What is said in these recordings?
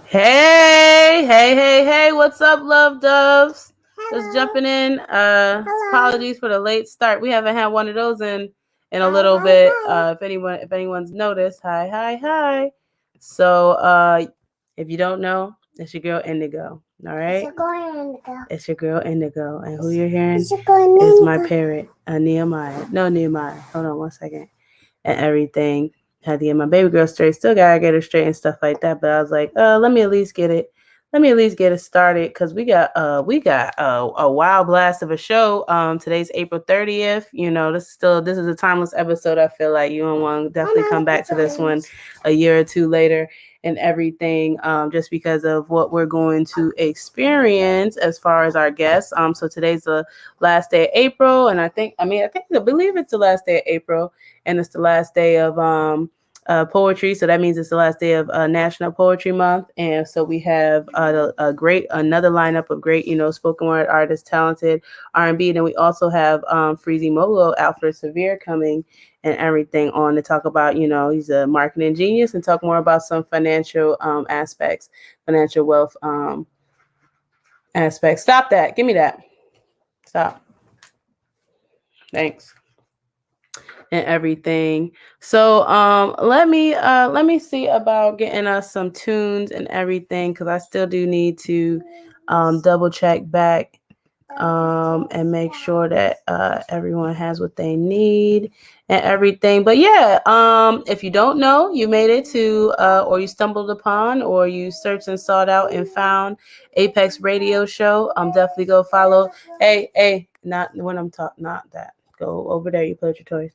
Hey, what's up, love doves? Just jumping in. Apologies for the late start. We haven't had one of those in a little bit. If anyone's noticed, hi. So if you don't know, it's your girl Indigo. All right. It's your girl Indigo, and who you're hearing is my parrot, Nehemiah. No, Nehemiah. Hold on 1 second. And everything. Had to get my baby girl straight. Still gotta get her straight and stuff like that. But I was like, let me at least get it started because we got a wild blast of a show. Today's April 30th. You know, this is a timeless episode. I feel like you don't want to definitely come back to this one a year or two later and everything, just because of what we're going to experience as far as our guests. So today's the last day of April, and I believe it's the last day of April, and it's the last day of poetry. So that means it's the last day of National Poetry Month. And so we have another lineup of great, spoken word artists, talented R&B. Then we also have Freezy Mogul, Alfred Severe coming and everything on to talk about, he's a marketing genius and talk more about some financial aspects, financial wealth aspects. Stop that. Give me that. Stop. Thanks. And everything. So let me see about getting us some tunes and everything, because I still do need to double check back and make sure that everyone has what they need and everything. But yeah, if you don't know, you made it to or you stumbled upon or you searched and sought out and found Apex Radio Show, definitely go follow. Hey, not when I'm talking, not that. Go over there, you play with your toys.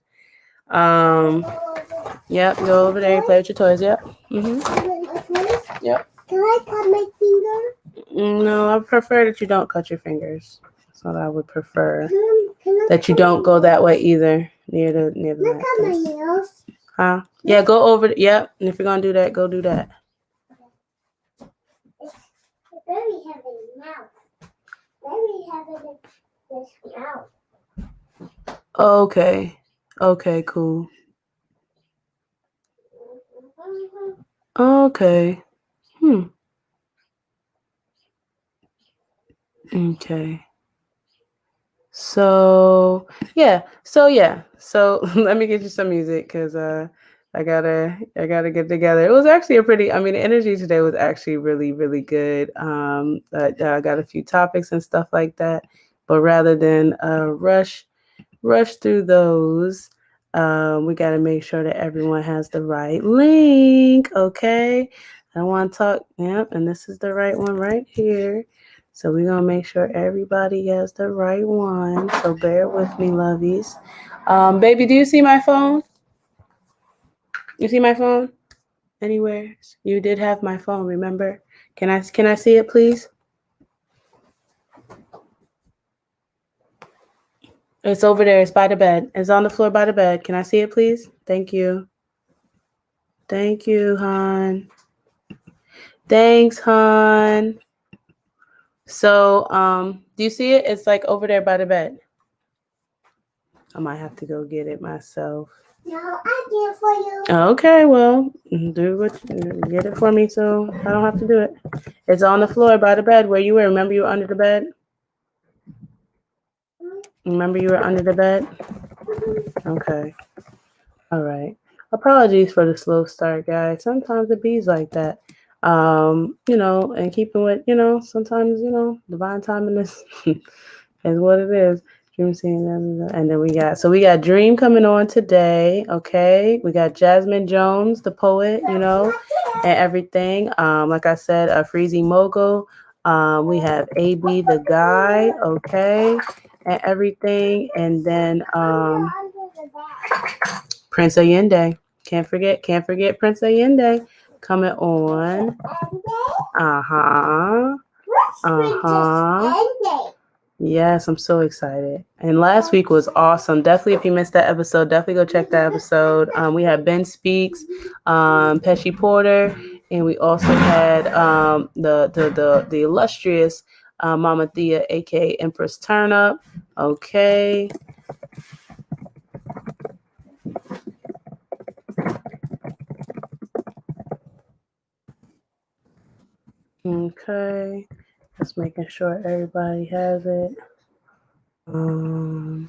Yep, go over there, play with your toys. Yep. Yep. Can I cut my finger? No, I prefer that you don't cut your fingers. That's what I would prefer. That you don't go that way either. Near the Look at my nails. Huh? Yeah, go over. Yep. And if you're gonna do that, go do that. It's very heavy mouth. Very heavy this mouth. Okay, cool. Okay. Okay. So let me get you some music because I gotta get together. It was actually the energy today was actually really, really good. I got a few topics and stuff like that, but rather than rush through those, we got to make sure that everyone has the right link. Okay, I want to talk. Yep, and this is the right one right here. So we're going to make sure everybody has the right one. So bear with me, lovies. Baby, do you see my phone? You see my phone? Anywhere? You did have my phone, remember? Can I see it, please? It's over there. It's by the bed. It's on the floor by the bed. Can I see it, please? Thank you. Thank you, hon. Thanks, hon. So, do you see it? It's like over there by the bed. I might have to go get it myself. No, I get it for you. Okay, well, get it for me so I don't have to do it. It's on the floor by the bed where you were. Remember you were under the bed? Remember you were under the bed? Okay. All right. Apologies for the slow start, guys. Sometimes it bees like that. And keeping with, sometimes, divine timing is is what it is. Dream scene, and then we got Dream coming on today. Okay, we got Jasmine Jones, the poet, and everything. Like I said, Freezy Mogul. We have AB the guy. Okay, and everything, and then Prince Ayinde. Can't forget Prince Ayinde coming on. Yes, I'm so excited. And last week was awesome. Definitely, if you missed that episode, definitely go check that episode. We had Ben Speaks, Pesci Porter, and we also had the illustrious Mama Thea, aka Empress Turnup. Okay. Okay. Just making sure everybody has it. There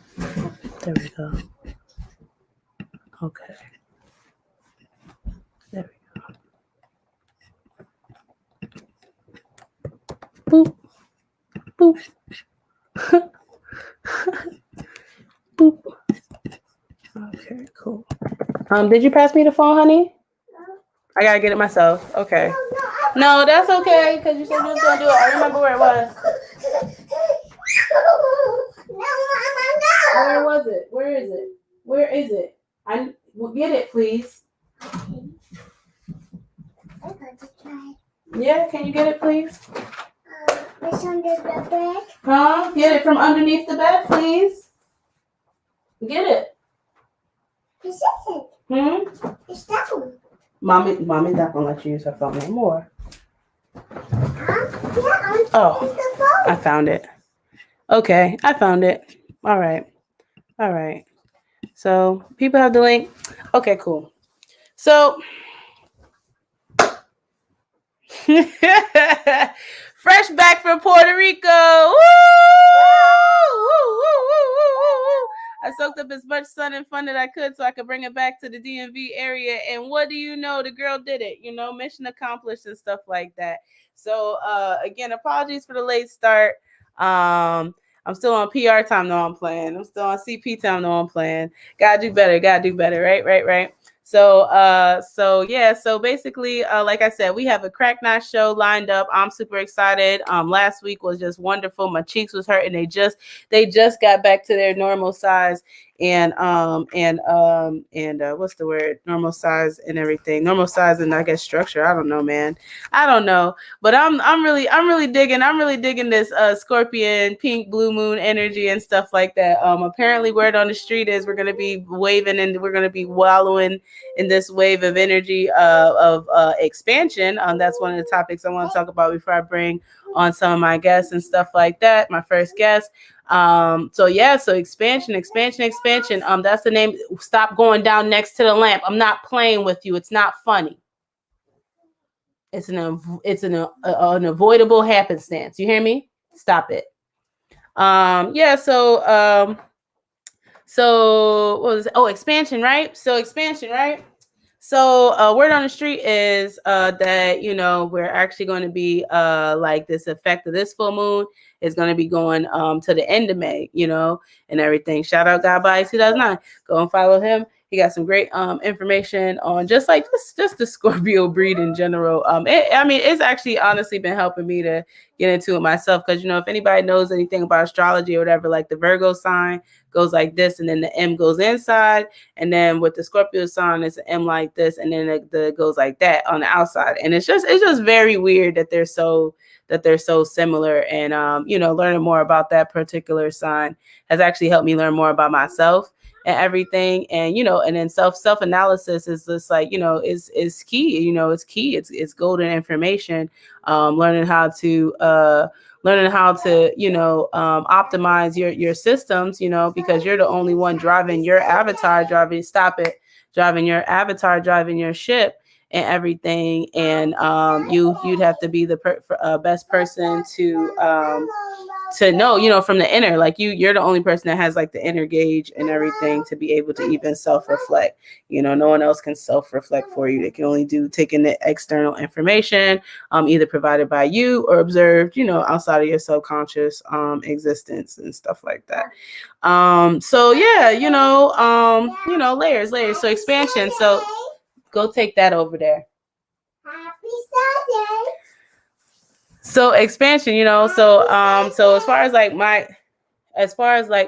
we go. Okay. There we go. Boop. Boop. Boop. Okay, cool. Did you pass me the phone, honey? No. I gotta get it myself. Okay. No, No, that's okay, because you said you was gonna do it. I remember where it was. No, Mama, no. Where was it? Where is it? Where is it? I will get it, please. I'm going to try. Yeah, can you get it, please? It's under the bed. Huh? Get it from underneath the bed, please. Get it. This isn't. It's that one. Mommy's not gonna let you use her phone anymore. Huh? Yeah, it's Oh, the phone. I found it. Okay, I found it. All right. So people have the link. Okay, cool. So fresh back from Puerto Rico. Woo! Woo, woo, woo, woo, woo. I soaked up as much sun and fun that I could so I could bring it back to the DMV area. And what do you know? The girl did it, mission accomplished and stuff like that. So again, apologies for the late start. I'm still on PR time, though I'm playing. I'm still on CP time, though I'm playing. Gotta do better, right? So basically, like I said, we have a Crack Knot show lined up. I'm super excited. Last week was just wonderful. My cheeks was hurting. They just got back to their normal size and what's the word? Normal size and everything. Normal size and I guess structure. I don't know, man. I don't know. But I'm really digging this Scorpion pink blue moon energy and stuff like that. Apparently word on the street is we're gonna be waving and we're gonna be wallowing in this wave of energy of expansion. That's one of the topics I want to talk about before I bring on some of my guests and stuff like that. My first guest. So expansion. That's the name. Stop going down next to the lamp. I'm not playing with you. It's not funny. It's an avoidable happenstance. You hear me? Stop it. So what was it? Oh, expansion, right? So word on the street is that we're actually going to be like this effect of this full moon is going to be going to the end of May, and everything. Shout out God by 2009. Go and follow him. He got some great information on just the Scorpio breed in general. It's actually honestly been helping me to get into it myself because if anybody knows anything about astrology or whatever, like the Virgo sign goes like this, and then the M goes inside, and then with the Scorpio sign, it's an M like this, and then it goes like that on the outside, and it's just very weird that they're so similar, and learning more about that particular sign has actually helped me learn more about myself and everything, and and then self-analysis is just like is key. It's key. It's golden information. Learning how to optimize your systems, because you're the only one driving your avatar, driving your ship and everything, and you'd have to be the best person to know, from the inner, like you're the only person that has like the inner gauge and everything to be able to even self-reflect. No one else can self-reflect for you. They can only take in the external information, either provided by you or observed, outside of your subconscious existence and stuff like that. Layers. So expansion. So go take that over there. Happy Saturday. So expansion, so as far as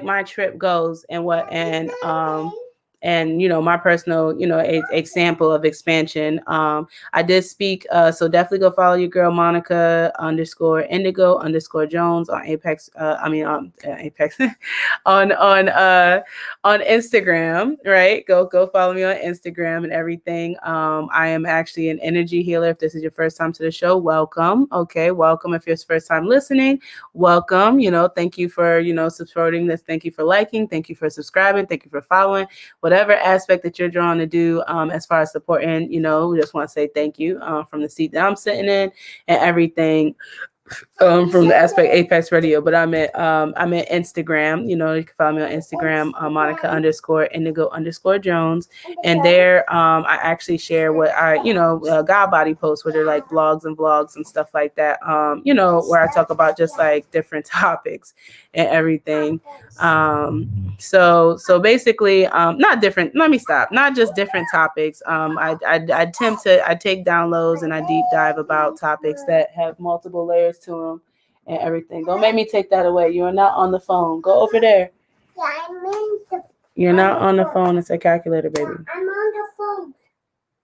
my trip goes and my personal, example of expansion. I did speak. So definitely go follow your girl Monica _Indigo _Jones on Apex. Apex on Instagram, right? Go follow me on Instagram and everything. I am actually an energy healer. If this is your first time to the show, welcome. Okay, welcome. If it's your first time listening, welcome. Thank you for supporting this. Thank you for liking. Thank you for subscribing. Thank you for following. whatever aspect that you're drawn to do, as far as supporting, we just want to say thank you, from the seat that I'm sitting in and everything. From the aspect Apex Radio, but I'm at Instagram. You can follow me on Instagram, Monica_Indigo_Jones, and there I actually share what I God body posts, where they're like blogs and vlogs and stuff like that. Where I talk about just like different topics and everything. So basically, not different. Let me stop. Not just different topics. I take downloads and I deep dive about topics that have multiple layers to them and everything. Don't make me take that away. You are not on the phone. Go over there. You're not on the phone. It's a calculator, baby. I'm on the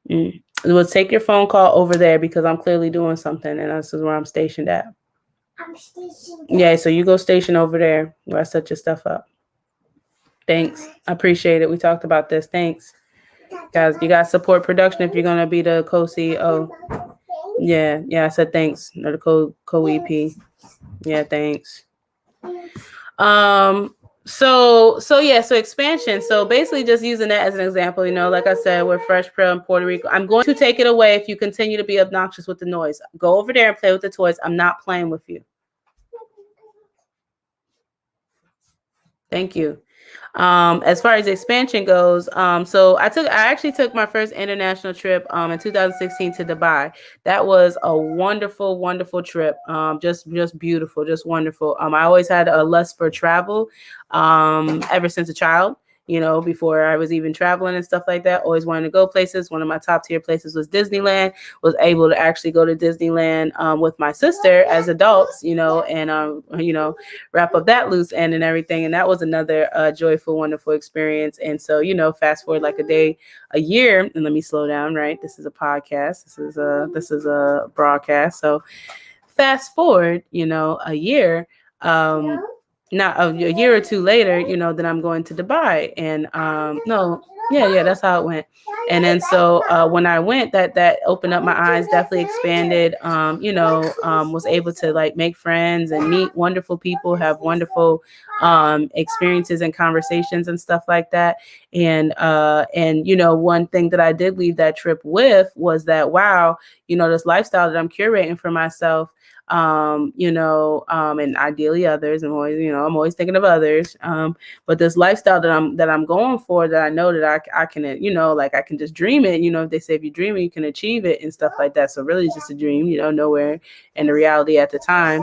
phone. Well, take your phone call over there because I'm clearly doing something, and this is where I'm stationed at. I'm stationed. Yeah, so you go station over there where I set your stuff up. Thanks. I appreciate it. We talked about this. Thanks. Guys, you got support production if you're going to be the co-CEO. Yeah, I said thanks. Or the co-EP. Yeah, thanks. So expansion. So basically just using that as an example, like I said, we're Fresh Pro in Puerto Rico. I'm going to take it away if you continue to be obnoxious with the noise. Go over there and play with the toys. I'm not playing with you. Thank you. As far as expansion goes, so I actually took my first international trip in 2016 to Dubai. That was a wonderful, wonderful trip. Just beautiful, just wonderful. I always had a lust for travel ever since a child. Before I was even traveling and stuff like that, always wanted to go places. One of my top tier places was Disneyland. Was able to actually go to Disneyland with my sister as adults, and wrap up that loose end and everything. And that was another joyful, wonderful experience. And so, fast forward like a year, and let me slow down, right? This is a podcast. This is a broadcast. So fast forward, a year, not a year or two later, then I'm going to Dubai, and that's how it went. And then so when I went, that opened up my eyes, definitely expanded. Was able to like make friends and meet wonderful people, have wonderful experiences and conversations and stuff like that. And one thing that I did leave that trip with was that, wow, this lifestyle that I'm curating for myself, and ideally others. I'm always thinking of others. But this lifestyle that I'm going for, that I know that I can, I can just dream it. They say if you dream it, you can achieve it and stuff like that. So really it's just a dream, nowhere in the reality at the time.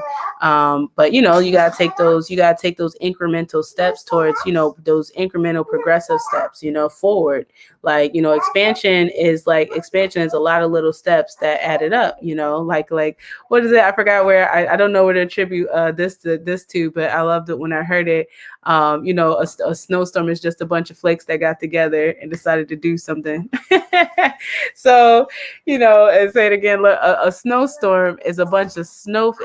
But you gotta take those incremental steps towards, those incremental progressive steps, forward. Like, expansion is a lot of little steps that added up, like what is it? I forgot where. I don't know where to attribute this to, but I loved it when I heard it. A snowstorm is just a bunch of flakes that got together and decided to do something. So, and say it again, look, a snowstorm is a bunch of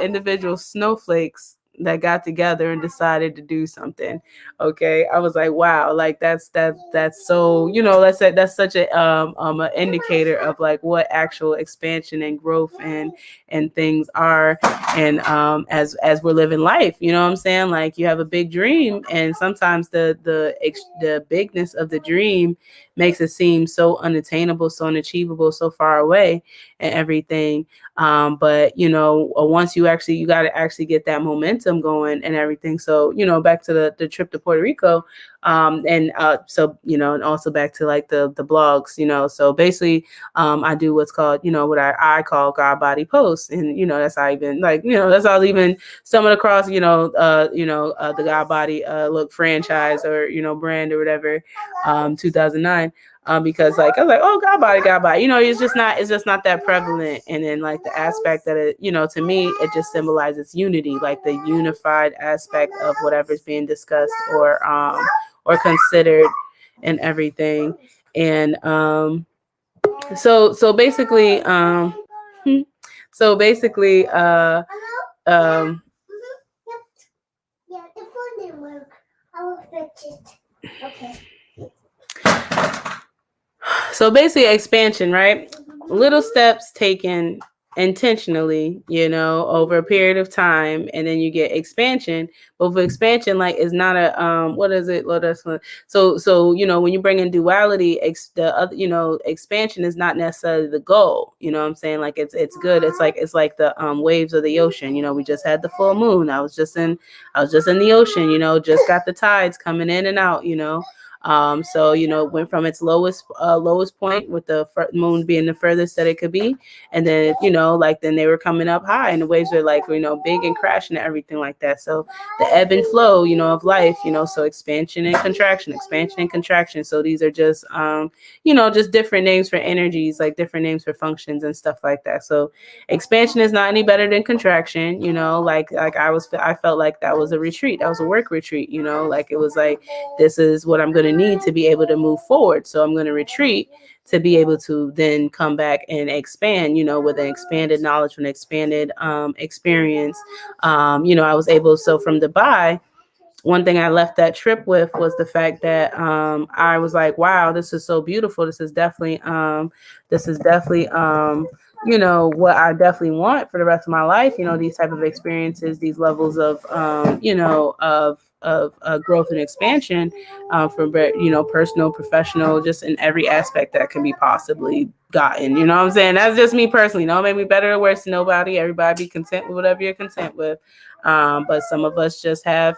individual snowflakes that got together and decided to do something. Okay. I was like, wow, like that's so, that's such a an indicator of like what actual expansion and growth and things are. And as we're living life, what I'm saying? Like you have a big dream, and sometimes the bigness of the dream makes it seem so unattainable, so unachievable, so far away and everything. But once you got to actually get that momentum going and everything. So, back to the trip to Puerto Rico, and also back to like the blogs, so basically, I do what's called, what I call God body posts. And, that's how even that's how I even stumbled across, the God body look franchise or, brand or whatever, 2009. Because like I was like, oh, God body, it's just not that prevalent. And then like the aspect that it, to me, it just symbolizes unity, like the unified aspect of whatever's being discussed or considered and everything. And so basically Yeah, the phone didn't work. I will fix it. Okay. So basically expansion, right? Little steps taken intentionally, over a period of time, and then you get expansion. But for expansion, like, is not a what is it? So when you bring in duality, the other, expansion is not necessarily the goal. You know what I'm saying? Like, it's good. It's like the waves of the ocean. We just had the full moon. I was just in the ocean. Just got the tides coming in and out. So it went from its lowest point, with the moon being the furthest that it could be, and then then they were coming up high, and the waves were like big and crashing and everything like that. So the ebb and flow of life, so expansion and contraction. So these are just just different names for energies, like different names for functions and stuff like that. So expansion is not any better than contraction. I felt like that was a retreat, that was a work retreat. Like, it was like, this is what I'm going to need to be able to move forward. So I'm going to retreat to be able to then come back and expand, with an expanded knowledge, with an expanded experience. I was able, so from Dubai, one thing I left that trip with was the fact that I was like, wow, this is so beautiful. This is definitely what I definitely want for the rest of my life. These type of experiences, these levels of growth and expansion, for personal, professional, just in every aspect that can be possibly gotten. You know what I'm saying? That's just me personally. Don't make me better or worse than nobody. Everybody be content with whatever you're content with. But some of us just have,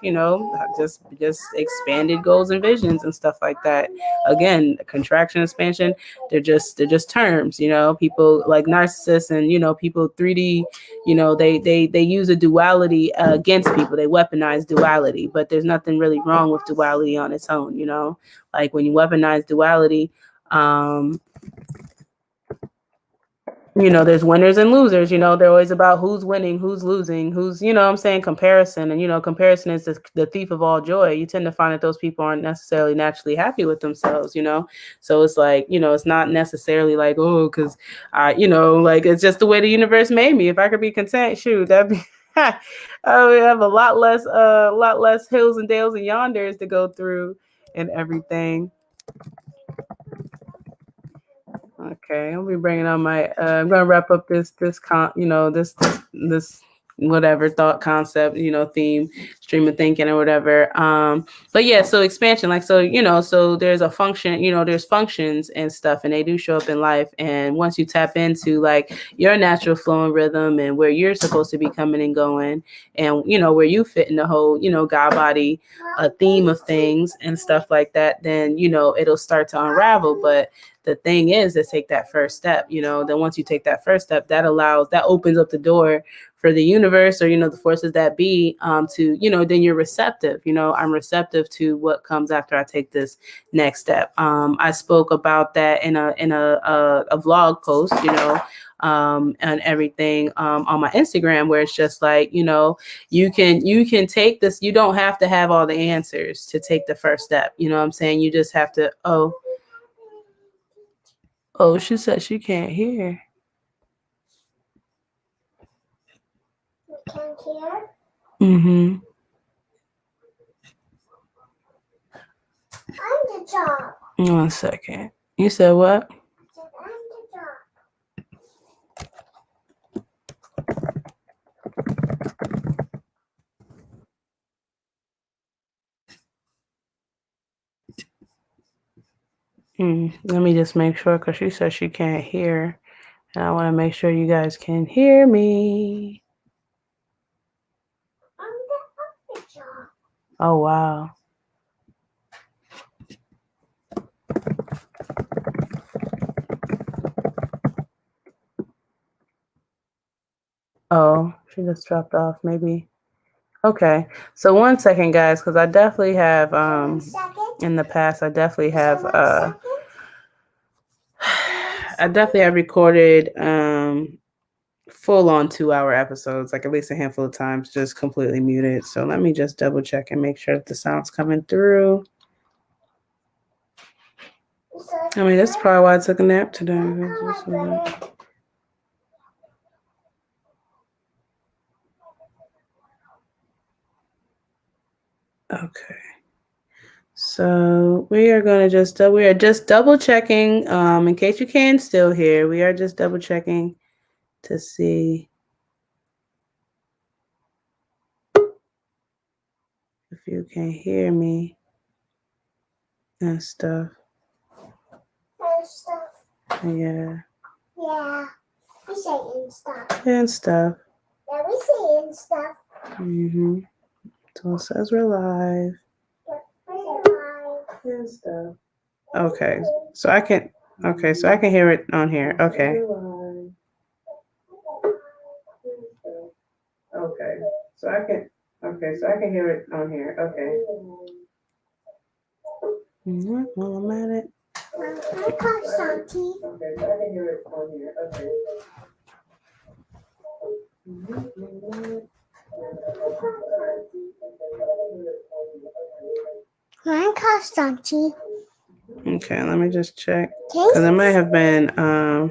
just expanded goals and visions and stuff like that. Again, contraction, expansion, they're just terms. People like narcissists and people 3D. They use a duality against people. They weaponize duality, but there's nothing really wrong with duality on its own. Like, when you weaponize duality, there's winners and losers. They're always about who's winning, who's losing, who's, I'm saying, comparison. And, comparison is the thief of all joy. You tend to find that those people aren't necessarily naturally happy with themselves, So it's like, it's not necessarily like, oh, because like, it's just the way the universe made me. If I could be content, shoot, that'd be, I would have a lot less hills and dales and yonders to go through and everything. Okay, I'll be bringing on my. I'm gonna wrap up this whatever thought concept, theme, stream of thinking or whatever. But yeah, so expansion, like, so there's a function, there's functions and stuff, and they do show up in life. And once you tap into like your natural flow and rhythm, and where you're supposed to be coming and going, and where you fit in the whole, God body theme of things and stuff like that, then it'll start to unravel. But the thing is to take that first step. Then once you take that first step, that opens up the door for the universe, or the forces that be, to then you're receptive. I'm receptive to what comes after I take this next step. I spoke about that in a vlog post, and everything, on my Instagram, where it's just like, you can take this. You don't have to have all the answers to take the first step. You know what I'm saying? You just have to. Oh, she said she can't hear. You can't hear? Mm-hmm. I'm the top. 1 second. You said what? I'm the top. Let me just make sure, because she said she can't hear. And I want to make sure you guys can hear me. I'm the top. Oh, wow. Oh, she just dropped off, maybe. Okay. So 1 second, guys, because I definitely have, in the past, I definitely have recorded full on 2-hour episodes, like at least a handful of times, just completely muted. So let me just double check and make sure that the sound's coming through. I mean, that's probably why I took a nap today. Okay. So we are going to just double checking, in case you can still hear, we are just double checking to see if you can hear me and stuff. And stuff. Yeah. Yeah. We say and stuff. And stuff. Yeah, we say and stuff. Mm-hmm. So it says we're live. We're And stuff. Okay. So I can hear it on here. Okay. Okay. So I can hear it on here. Okay. Well, I'm at it. I call Shanti. Okay, so I can hear it on here. Okay. I call Shanti. Okay, let me just check. Because it might have been I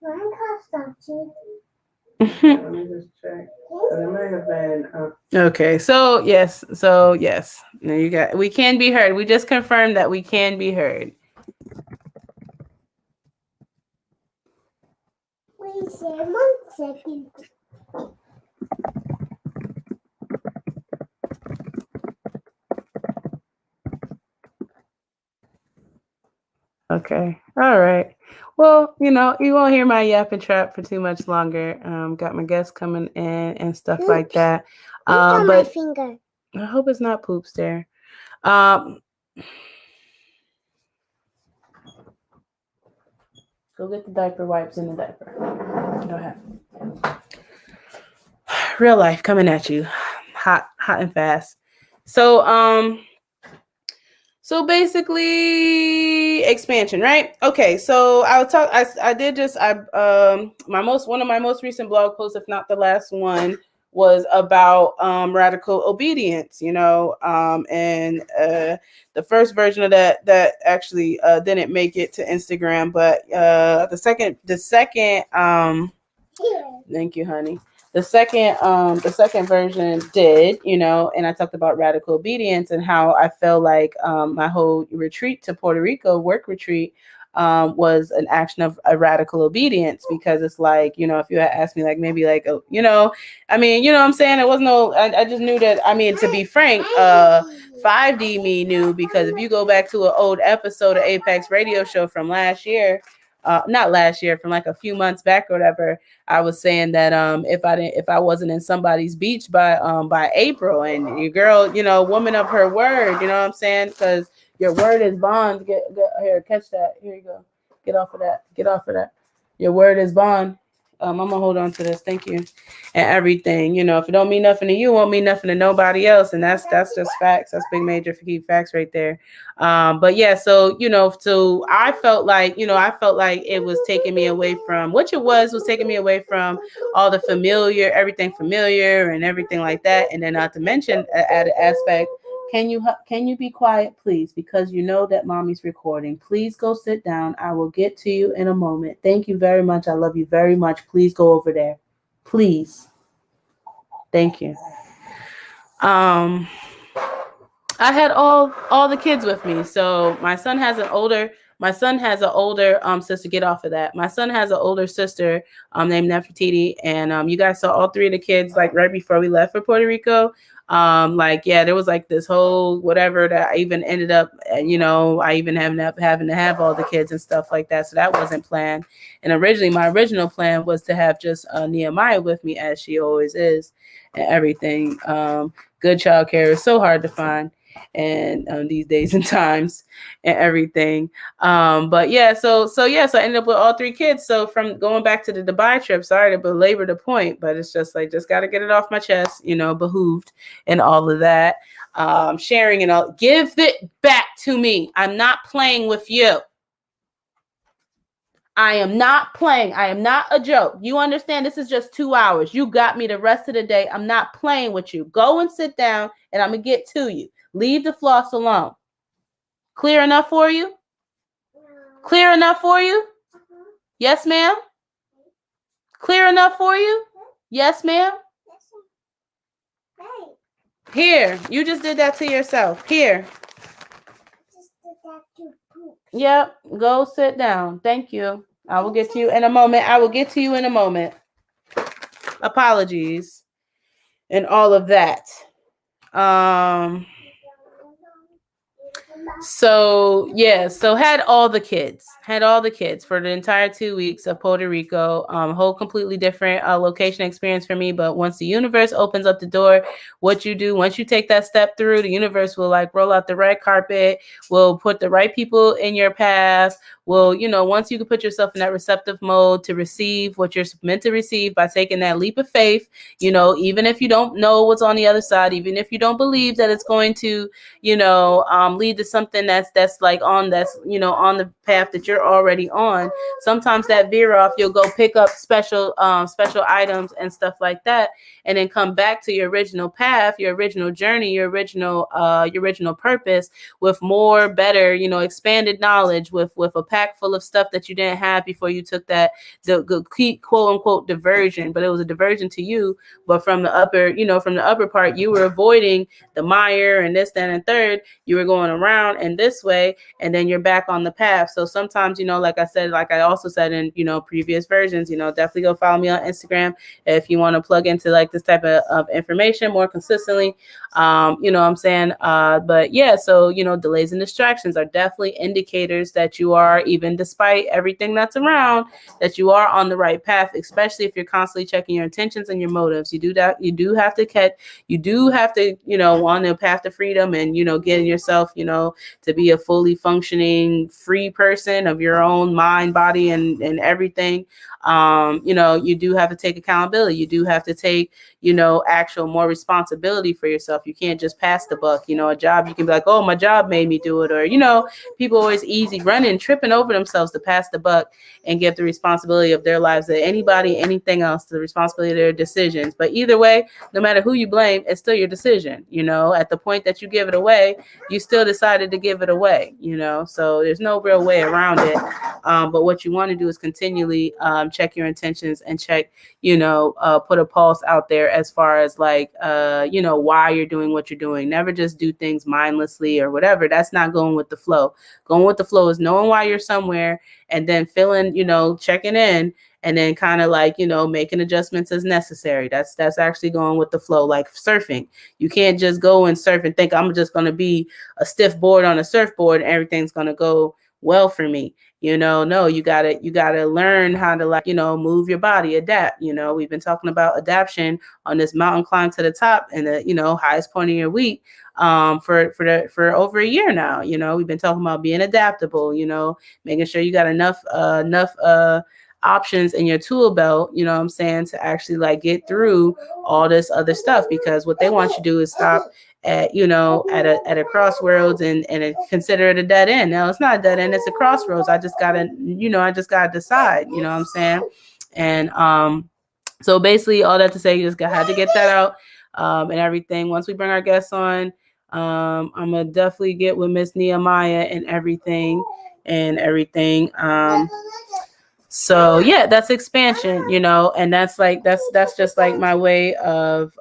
call Shanti. let me just check. Because it might have been okay, so yes. Now you got we can be heard. We just confirmed that we can be heard. Wait a second. Okay. All right. Well, you won't hear my yap and trap for too much longer. Got my guests coming in and stuff like that. On my But finger. I hope it's not poops there. Go get the diaper wipes in the diaper. Go ahead. Real life coming at you, hot and fast. So basically expansion, right? Okay, so I'll talk. One of my most recent blog posts, if not the last one, was about radical obedience, and the first version of that actually didn't make it to Instagram, but the second thank you, honey. The second version did, and I talked about radical obedience and how I felt like my whole retreat to Puerto Rico, work retreat, was an action of a radical obedience, because it's like, if you had asked me like maybe like, I mean, what I'm saying? It wasn't I just knew that, I mean, to be frank, 5D me knew, because if you go back to an old episode of Apex Radio Show from last year, not last year, from like a few months back or whatever, I was saying that if I wasn't in somebody's beach by April, and your girl, woman of her word, you know what I'm saying? Because your word is bond. Get here, catch that. Here you go. Get off of that. Your word is bond. I'm gonna hold on to this. Thank you. And everything, if it don't mean nothing to you, it won't mean nothing to nobody else. And that's just facts. That's big major for key facts right there. But yeah, so so I felt like it was taking me away from what it was taking me away from all the everything familiar and everything like that. And then not to mention added aspect. Can you be quiet, please? Because you know that mommy's recording. Please go sit down. I will get to you in a moment. Thank you very much. I love you very much. Please go over there. Please. Thank you. I had all the kids with me. So my son has an older sister. Get off of that. My son has an older sister named Nefertiti, and you guys saw all three of the kids like right before we left for Puerto Rico. There was like this whole whatever that I even ended up, I even ended up having to have all the kids and stuff like that. So that wasn't planned. And originally, my original plan was to have just Nehemiah with me, as she always is, and everything. Good childcare is so hard to find, and these days and times and everything. But yeah, so I ended up with all three kids. So from going back to the Dubai trip, sorry to belabor the point, but it's just like, just got to get it off my chest, behooved and all of that. Sharing and all, give it back to me. I'm not playing with you. I am not playing. I am not a joke. You understand? This is just 2 hours. You got me the rest of the day. I'm not playing with you. Go and sit down, and I'm going to get to you. Leave the floss alone. Clear enough for you? Clear enough for you? Yes, ma'am? Clear enough for you? Yes, ma'am? Here, you just did that to yourself. Here. Yep, go sit down. Thank you. I will get to you in a moment. I will get to you in a moment. Apologies and all of that. So yeah, so had all the kids for the entire 2 weeks of Puerto Rico. Whole completely different location experience for me. But once the universe opens up the door, what you do once you take that step through, the universe will like roll out the red carpet, will put the right people in your path. Will, you know, once you can put yourself in that receptive mode to receive what you're meant to receive by taking that leap of faith, you know, even if you don't know what's on the other side, even if you don't believe that it's going to, you know, lead to something that's like on that's, you know, on the path that you're already on. Sometimes that veer off, you'll go pick up special items and stuff like that, and then come back to your original path, your original journey, your original purpose with more, better, you know, expanded knowledge, with a pack full of stuff that you didn't have before you took that the quote unquote diversion. But it was a diversion to you, but from the upper, you know, from the upper part, you were avoiding the mire and this, that, and third. You were going around and this way, and then you're back on the path. So sometimes, you know, like I said, like I also said in, you know, previous versions, you know, definitely go follow me on Instagram if you want to plug into like this type of information more consistently. You know what I'm saying? But yeah, so, you know, delays and distractions are definitely indicators that you are, even despite everything that's around, that you are on the right path, especially if you're constantly checking your intentions and your motives. You do have to, you know, on the path to freedom and, you know, getting yourself, you know, to be a fully functioning, free person of your own mind, body, and everything. You know, you do have to take accountability. You do have to take, you know, actual more responsibility for yourself. You can't just pass the buck. You know, a job, you can be like, oh, my job made me do it. Or, you know, people always easy running, tripping over themselves to pass the buck and give the responsibility of their lives to anybody, anything else, the responsibility of their decisions. But either way, no matter who you blame, it's still your decision. You know, at the point that you give it away, you still decided to give it away, you know, so there's no real way around it. But what you want to do is continually check your intentions and check, you know, put a pulse out there as far as like, you know, why you're doing what you're doing. Never just do things mindlessly or whatever. That's not going with the flow. Going with the flow is knowing why you're somewhere and then feeling, you know, checking in and then kind of like, you know, making adjustments as necessary. That's actually going with the flow, like surfing. You can't just go and surf and think I'm just going to be a stiff board on a surfboard and everything's going to go well for me. You know, no, you gotta learn how to, like, you know, move your body, adapt. You know, we've been talking about adaptation on this mountain climb to the top and the, you know, highest point of your week for over a year now. You know, we've been talking about being adaptable, you know, making sure you got enough options in your tool belt, you know what I'm saying, to actually like get through all this other stuff, because what they want you to do is stop at, you know, at a crossroads and consider it a dead end. Now it's not a dead end, it's a crossroads. I just gotta decide, you know what I'm saying? And so basically all that to say, you just had to get that out and everything. Once we bring our guests on, I'm gonna definitely get with Miss Nehemiah and everything. So yeah, that's expansion, you know, and that's just like my way of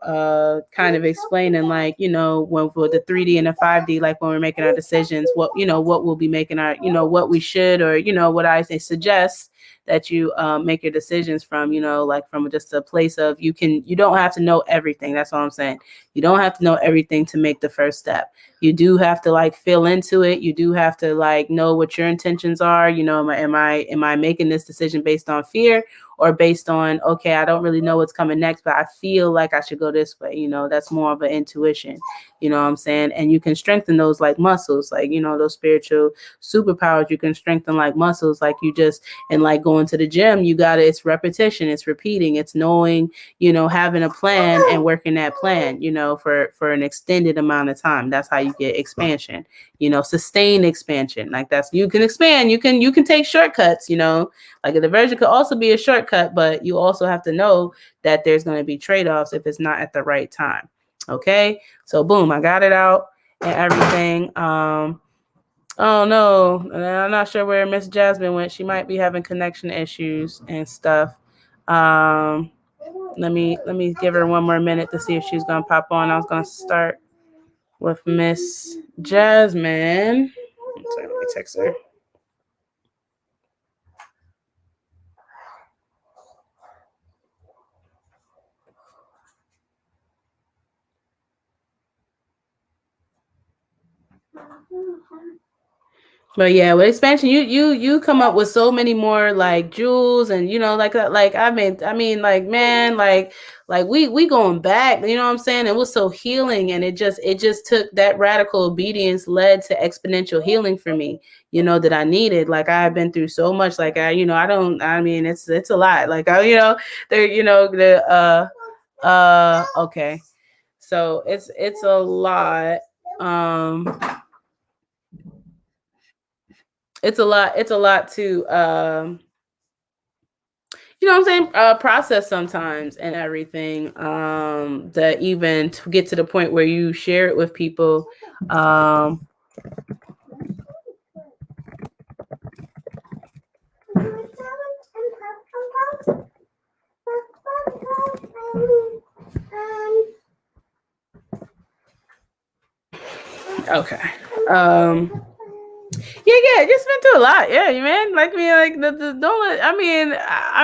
kind of explaining, like, you know, when with the 3D and the 5D, like when we're making our decisions, what, you know, what we'll be making our, you know, what we should, or, you know, what I say suggest that you make your decisions from, you know, like from just a place of you don't have to know everything. That's all I'm saying. You don't have to know everything to make the first step. You do have to like feel into it. You do have to like know what your intentions are. You know, am I making this decision based on fear or based on, okay, I don't really know what's coming next, but I feel like I should go this way. You know, that's more of an intuition, you know what I'm saying? And you can strengthen those like muscles, like, you know, those spiritual superpowers, you can strengthen like muscles, like you just, and like going to the gym, it's repetition, it's repeating, it's knowing, you know, having a plan and working that plan, you know, for an extended amount of time. That's how you get expansion, you know, sustained expansion. Like that's, you can expand, you can take shortcuts, you know, like a diversion could also be a shortcut, but you also have to know that there's going to be trade-offs if it's not at the right time. Okay, so boom, I got it out and everything. Oh no, I'm not sure where Miss Jasmine went. She might be having connection issues and stuff. Let me give her one more minute to see if she's gonna pop on. I was gonna start with Miss Jasmine. Sorry, let me text her. But yeah, with expansion, you come up with so many more like jewels, and like like man, like we going back, you know what I'm saying? It was so healing, and it just took that radical obedience led to exponential healing for me, that I needed. Like I've been through so much, like it's a lot. Like there, okay. So it's a lot. It's a lot to what I'm saying, process sometimes and everything, that even to get to the point where you share it with people. Okay. Yeah, just been through a lot. Yeah, you man. Like me, like the don't. I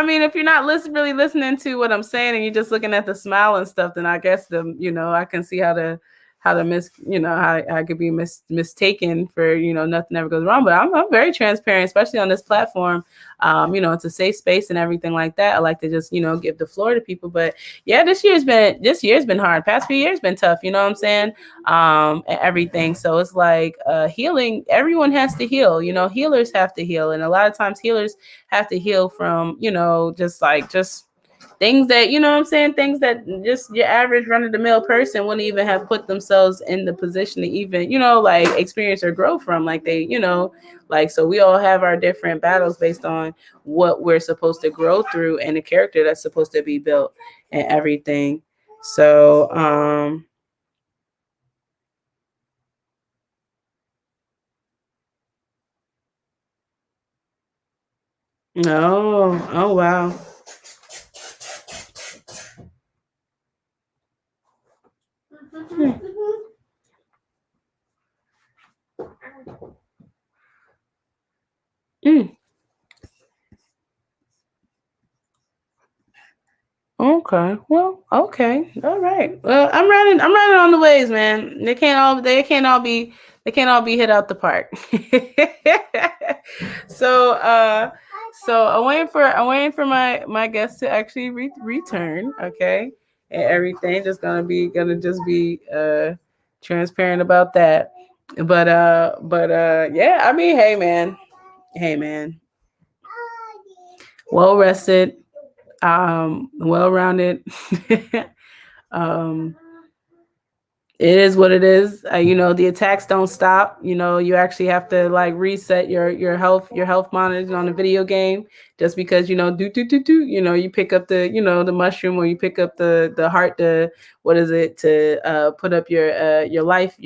mean, if you're not really listening to what I'm saying, and you're just looking at the smile and stuff, then I guess I can see how to how I could be mistaken for nothing ever goes wrong. But I'm very transparent, especially on this platform. It's a safe space and everything like that. I like to just give the floor to people. But yeah, this year's been hard. Past few years been tough. You know what I'm saying? And everything. So it's like healing. Everyone has to heal. Healers have to heal, and a lot of times healers have to heal from just things that what I'm saying, things that just your average run of the mill person wouldn't even have put themselves in the position to even like experience or grow from. Like they like, so we all have our different battles based on what we're supposed to grow through and the character that's supposed to be built and everything. So oh wow. Mm. Okay. Well, okay. All right. Well, I'm running on the waves, man. They can't all be hit out the park. so I'm waiting for my guests to actually return, okay? And everything gonna just be transparent about that. But yeah, I mean, hey man. Hey man. Well rested, well rounded. um it is what it is. The attacks don't stop. You actually have to like reset your health monitors on a video game, just because do you pick up the mushroom, or you pick up the heart to what is it to put up your life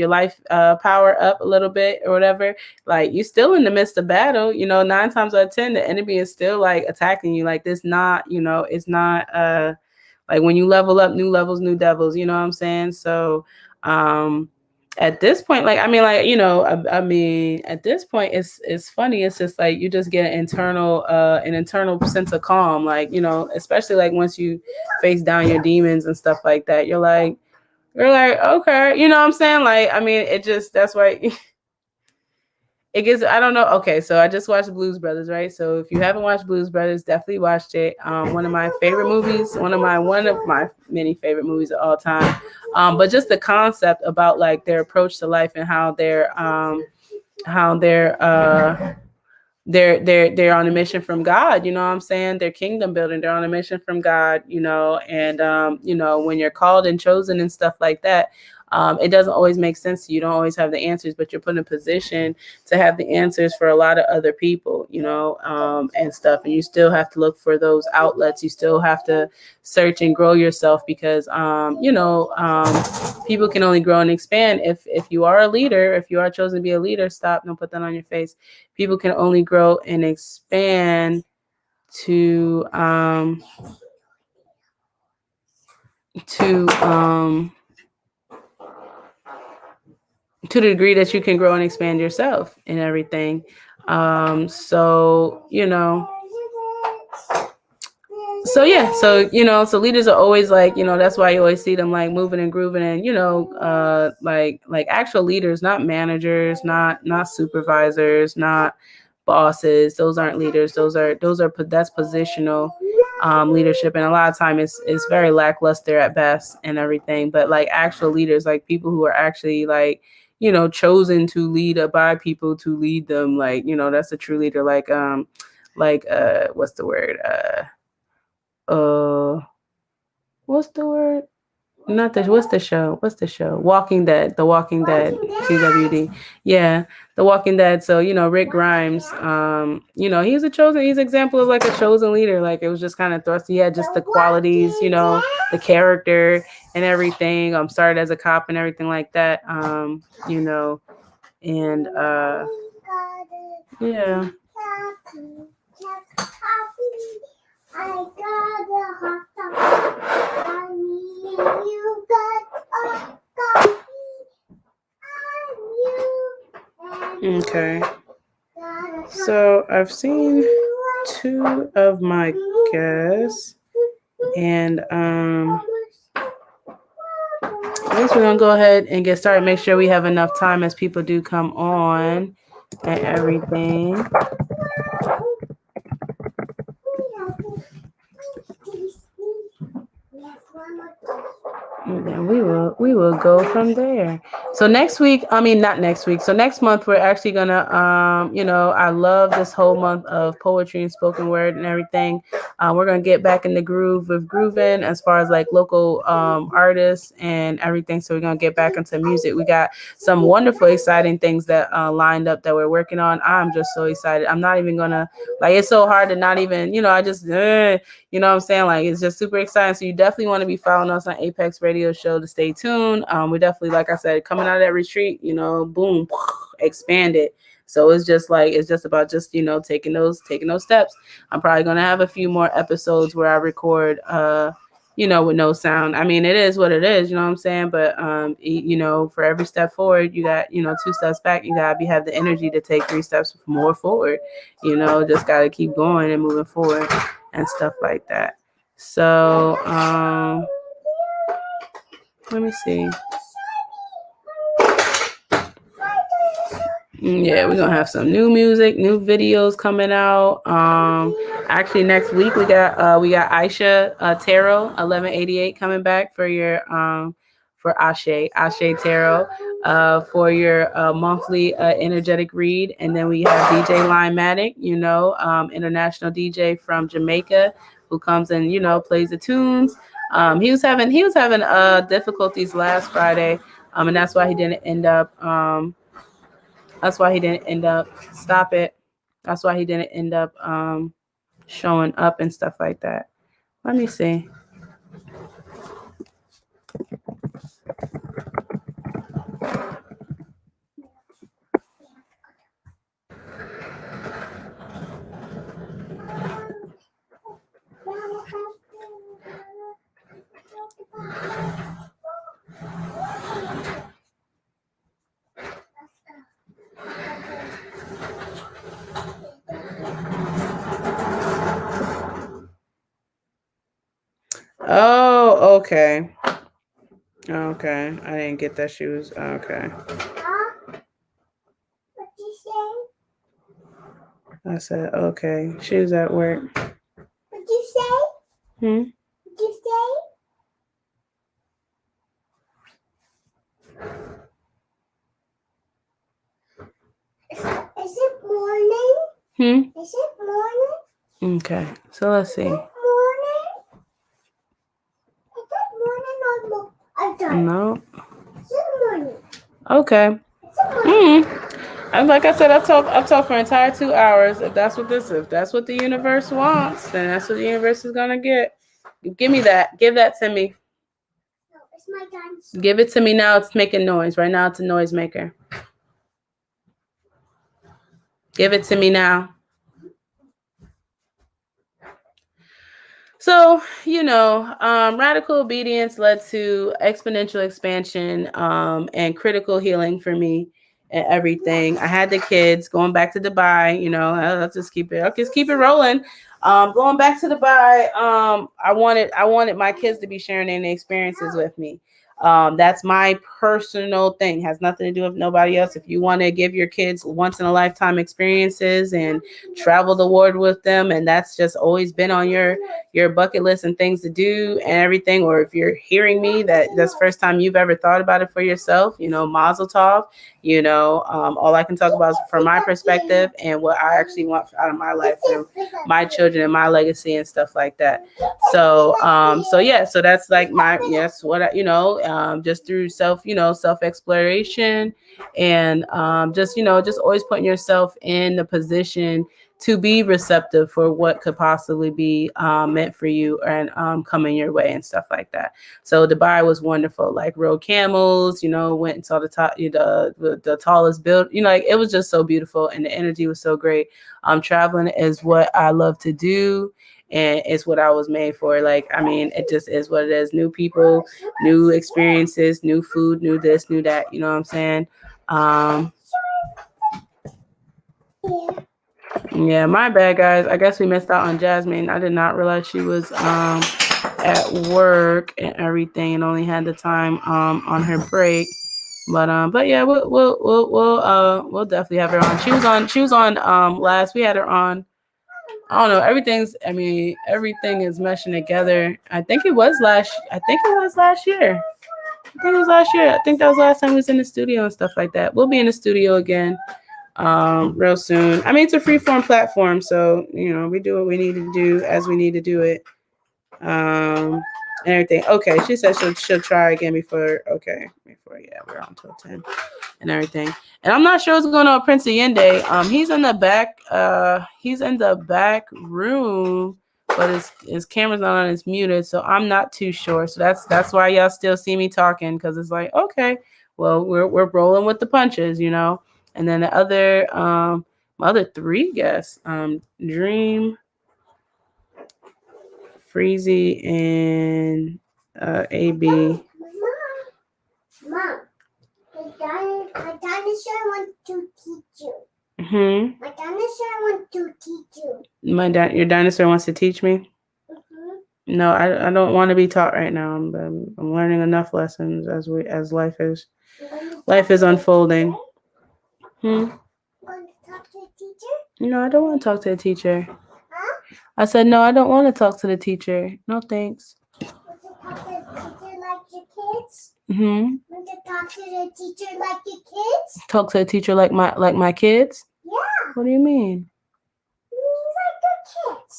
power up a little bit or whatever. Like, you still in the midst of battle. 9 times out of 10 the enemy is still like attacking you. Like, this not it's not like, when you level up, new levels, new devils, you know what I'm saying? So at this point, like, at this point, it's funny. It's just like you just get an internal sense of calm, like, especially like once you face down your demons and stuff like that. You're like, okay, you know what I'm saying? Like, it just, that's why it gets, I don't know. Okay, so I just watched Blues Brothers, right? So if you haven't watched Blues Brothers, definitely watched it. One of my favorite movies, one of my many favorite movies of all time. But just the concept about like their approach to life, and how they're on a mission from God, you know what I'm saying? They're kingdom building, they're on a mission from God, and when you're called and chosen and stuff like that, it doesn't always make sense to you. You don't always have the answers, but you're put in a position to have the answers for a lot of other people, and stuff. And you still have to look for those outlets. You still have to search and grow yourself, because people can only grow and expand if you are a leader. If you are chosen to be a leader, stop, don't put that on your face. People can only grow and expand to to the degree that you can grow and expand yourself and everything. So So yeah, so so leaders are always like, that's why you always see them like moving and grooving, and like actual leaders, not managers, not supervisors, not bosses. Those aren't leaders. That's positional leadership, and a lot of time it's very lackluster at best and everything. But like actual leaders, like people who are actually like chosen to lead by people to lead them, like that's a true leader. Like what's the word? What's the word? Not the what's the show? What's the show? Walking Dead. The Walking Dead. TWD. Yeah, The Walking Dead. So Rick Grimes. He's he's an example of like a chosen leader. Like it was just kind of thrust. He had just the qualities, the character and everything. Started as a cop and everything like that. And yeah. I got a hot dog. You got a coffee. Okay. So I've seen 2 of my guests, and I guess we're gonna go ahead and get started. Make sure we have enough time as people do come on and everything. And then we will go from there. So next week, not next week. So next month we're actually gonna I love this whole month of poetry and spoken word and everything. We're gonna get back in the groove of grooving as far as like local artists and everything. So we're gonna get back into music. We got some wonderful, exciting things that lined up that we're working on. I'm just so excited. I'm not even gonna it's so hard to not even I just what I'm saying? Like, it's just super exciting. So you definitely want to be following us on Apex Radio Show to stay tuned. We definitely, like I said, coming out of that retreat, boom, expanded. So it's just about taking those steps. I'm probably going to have a few more episodes where I record, with no sound. I mean, it is what it is, you know what I'm saying? But, for every step forward, you got, 2 steps back. You got to have the energy to take 3 steps more forward, just got to keep going and moving forward and stuff like that. So, let me see. Yeah, we're gonna have some new music, new videos coming out. Actually, next week we got Aisha Tarot 1188 coming back for your for Ashe Tarot for your monthly energetic read, and then we have DJ Matic, international DJ from Jamaica, who comes and plays the tunes. He was having difficulties last Friday, and that's why he didn't end up. That's why he didn't end up showing up and stuff like that. Let me see. Oh, okay. Okay. I didn't get that she was okay. What you say? I said, okay. She was at work. What you say? What you say? Is it morning? Is it morning? Okay. So let's see. No. Okay. And like I said, I've talked for an entire 2 hours. If that's what the universe wants, then that's what the universe is gonna get. Give me that. Give that to me. No, it's my time. Give it to me now. It's making noise. Right now it's a noise maker. Give it to me now. So, radical obedience led to exponential expansion and critical healing for me and everything. I had the kids going back to Dubai. I'll just keep it rolling. Going back to Dubai, I wanted my kids to be sharing their experiences with me. That's my personal thing. Has nothing to do with nobody else. If you want to give your kids once in a lifetime experiences and travel the world with them, and that's just always been on your bucket list and things to do and everything, or if you're hearing me that's the first time you've ever thought about it for yourself, mazel tov. All I can talk about is from my perspective and what I actually want out of my life through my children and my legacy and stuff like that. So that's like just through self exploration and just always putting yourself in the position to be receptive for what could possibly be meant for you and coming your way and stuff like that. So Dubai was wonderful, like rode camels, went and saw the top, the tallest building, like it was just so beautiful and the energy was so great. Traveling is what I love to do. And it's what I was made for. Like, I mean, it just is what it is. New people, new experiences, new food, new this, new that. You know what I'm saying? Yeah, my bad, guys. I guess we missed out on Jasmine. I did not realize she was at work and everything, and only had the time on her break. But yeah, we'll definitely have her on. She was on last. We had her on. I don't know. Everything is meshing together. I think it was last year. I think it was last year. I think that was last time we was in the studio and stuff like that. We'll be in the studio again real soon. I mean, it's a freeform platform, so we do what we need to do as we need to do it. And everything. Okay, she said she'll try again before we're on till 10 and everything. And I'm not sure what's going on with Prince Ayinde. He's in the back room, but his camera's not on, it's muted, so I'm not too sure. So that's why y'all still see me talking, because it's like, okay, well, we're rolling with the punches, And then the other my other three guests, Dream, Freezy, and AB. Mom, my dinosaur wants to teach you. Mm-hmm. My dinosaur wants to teach you. Your dinosaur wants to teach me? Mm-hmm. No, I don't want to be taught right now. I'm learning enough lessons as life is unfolding. You want to talk to the teacher? No, I don't want to talk to the teacher. Huh? I said no, I don't want to talk to the teacher. No thanks. Want to talk to the teacher like your kids? Mm-hmm. Want to talk to the teacher like your kids? Talk to the teacher like my kids? Yeah. What do you mean? You mean like your kids?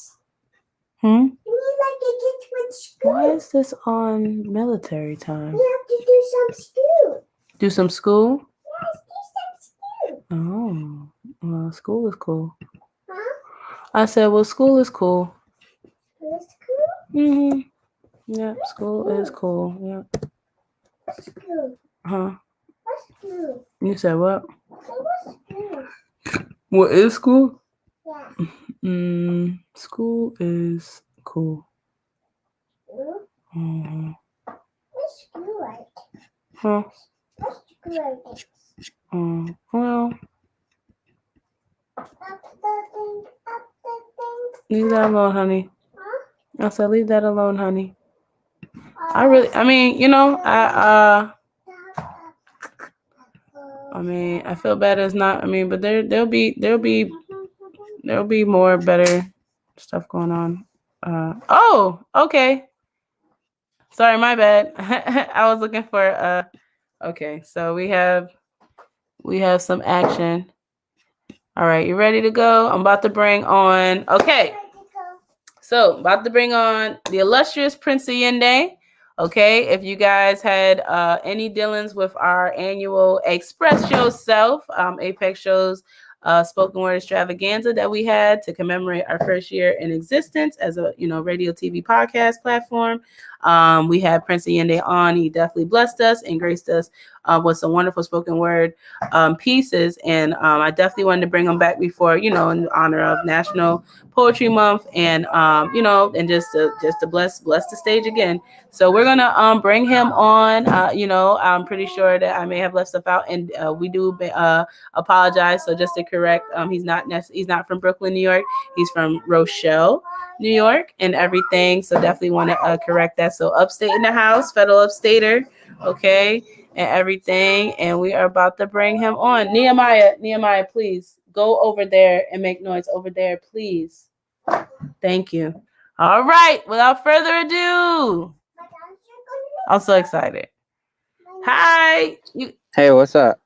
Hmm? You mean like your kids went school? Why is this on military time? You have to do some school. Do some school? Yes, do some school. Oh, well, school is cool. Huh? I said, well, school is cool. What's school? Mm-hmm. Yeah, school is cool. Yeah. What's school? Huh? What's school? You said what? What's school? What is school? Yeah. School is cool. School? Mm-hmm. What's school like? Huh? What's school like? Well, Up the thing. leave that alone, honey. Huh? I said, leave that alone, honey. I feel bad as not. But there'll be more better stuff going on. Oh, okay. Sorry, my bad. I was looking for okay, so we have some action. All right, you ready to go? I'm about to bring on So, about to bring on the illustrious Prince Ayinde. Okay, if you guys had any dealings with our annual Express Yourself, Apex shows, spoken word extravaganza that we had to commemorate our first year in existence as a radio, TV, podcast platform. We had Prince Ayinde on. He definitely blessed us and graced us with some wonderful spoken word pieces. And I definitely wanted to bring him back before, in honor of National Poetry Month, and and just to bless the stage again. So we're gonna bring him on. I'm pretty sure that I may have left stuff out, and we do apologize. So just to correct, he's not from Brooklyn, New York. He's from Rochelle, New York, and everything. So definitely want to correct that. So upstate in the house, fellow upstater, okay, and everything. And we are about to bring him on. Nehemiah, please go over there and make noise over there, please. Thank you. All right. Without further ado, I'm so excited. Hi. Hey, what's up?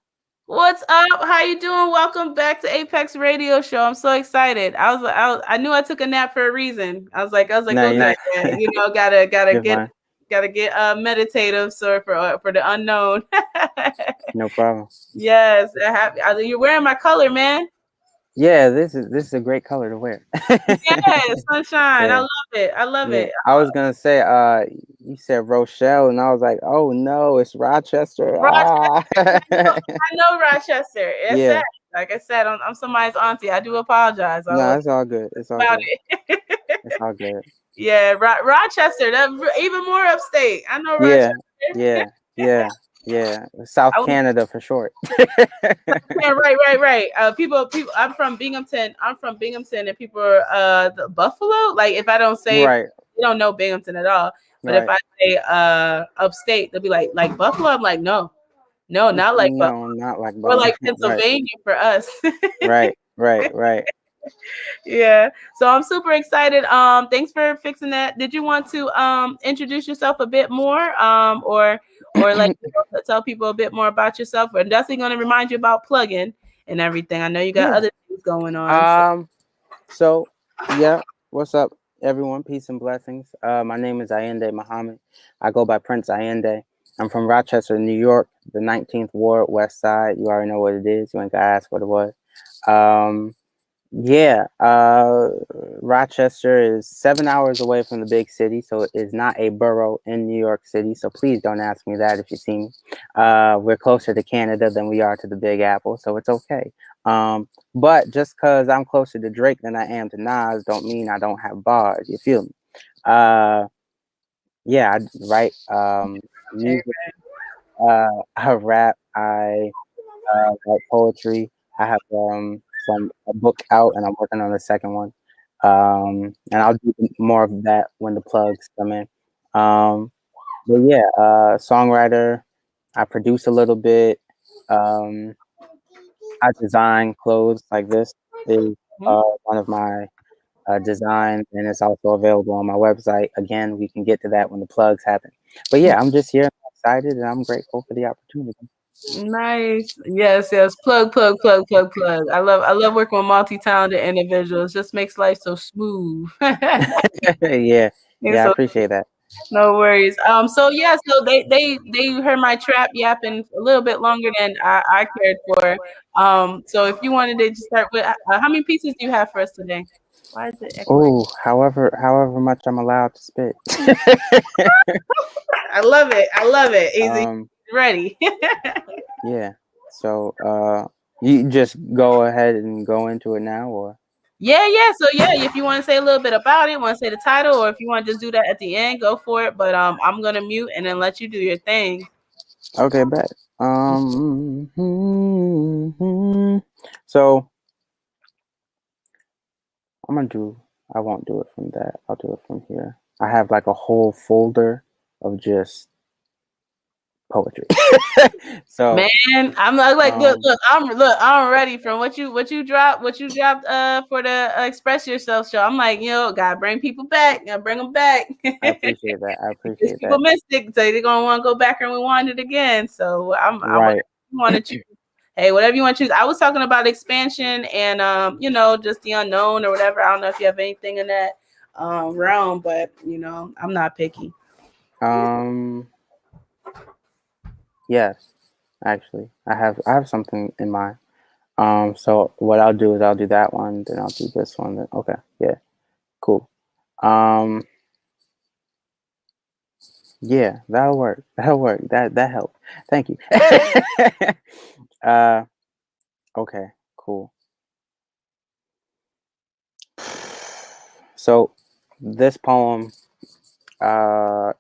What's up? How you doing? Welcome back to Apex Radio Show. I'm so excited. I knew I took a nap for a reason. I was like, No, okay, gotta get meditative. So for the unknown. No problem. Yes, you're wearing my color, man. Yeah, this is a great color to wear. Yes, sunshine. Yeah. I love it. I was gonna say, you said Rochelle, and I was like, oh no, it's Rochester. Rochester. I know Rochester. It's Yeah. sad. Like I said, I'm somebody's auntie. I do apologize. No, it's all good. It's all good. It's all good. Yeah, Rochester. That even more upstate. I know Rochester. Yeah. South Canada for short. Yeah, right. People. I'm from Binghamton. And people are the Buffalo. Like if I don't say, right, they don't know Binghamton at all. But right. if I say upstate, they'll be like Buffalo. I'm like no, not like Buffalo. Not like Buffalo. Or like Pennsylvania for us. Right. Yeah. So I'm super excited. Thanks for fixing that. Did you want to introduce yourself a bit more? Or like tell people a bit more about yourself? We're definitely going to remind you about plugging and everything. I know you got other things going on. So yeah, what's up, everyone? Peace and blessings. My name is Ayinde Muhammad. I go by Prince Ayinde. I'm from Rochester, New York, the 19th Ward, West Side. You already know what it is. You ain't gotta ask what it was. Rochester is 7 hours away from the big city, so it is not a borough in New York City. So please don't ask me that if you see me. We're closer to Canada than we are to the Big Apple, so it's okay. But just because I'm closer to Drake than I am to Nas, don't mean I don't have bars. You feel me? Yeah, I write music. I rap. I write poetry. I have a book out, and I'm working on the second one. And I'll do more of that when the plugs come in. But yeah, songwriter. I produce a little bit. I design clothes. Like this is one of my designs, and it's also available on my website. Again, we can get to that when the plugs happen. But yeah, I'm just here. I'm excited, and I'm grateful for the opportunity. Nice. Yes. Plug. I love working with multi-talented individuals. Just makes life so smooth. Yeah, I appreciate that. No worries. So they heard my trap yapping a little bit longer than I cared for. So if you wanted to just start with, how many pieces do you have for us today? Why is it? Oh, however much I'm allowed to spit. I love it. Easy. Ready. Yeah. So you just go ahead and go into it now, or? Yeah. So if you want to say a little bit about it, want to say the title, or if you want to just do that at the end, go for it. But I'm gonna mute and then let you do your thing. Okay, bet. So I won't do it from that. I'll do it from here. I have like a whole folder of just poetry. So man, I'm like look, I'm ready from what you dropped for the Express Yourself show. I'm like, gotta bring people back, gotta bring them back. I appreciate that. People missed it, so they're gonna want to go back and rewind it again. So I want to choose. Hey, whatever you want to choose. I was talking about expansion and just the unknown or whatever. I don't know if you have anything in that realm, but I'm not picky. Yes, actually, I have something in mind. So what I'll do is I'll do that one, then I'll do this one. Then okay, yeah, cool. Yeah, that'll work. That'll work. That helped. Thank you. uh, okay, cool. So this poem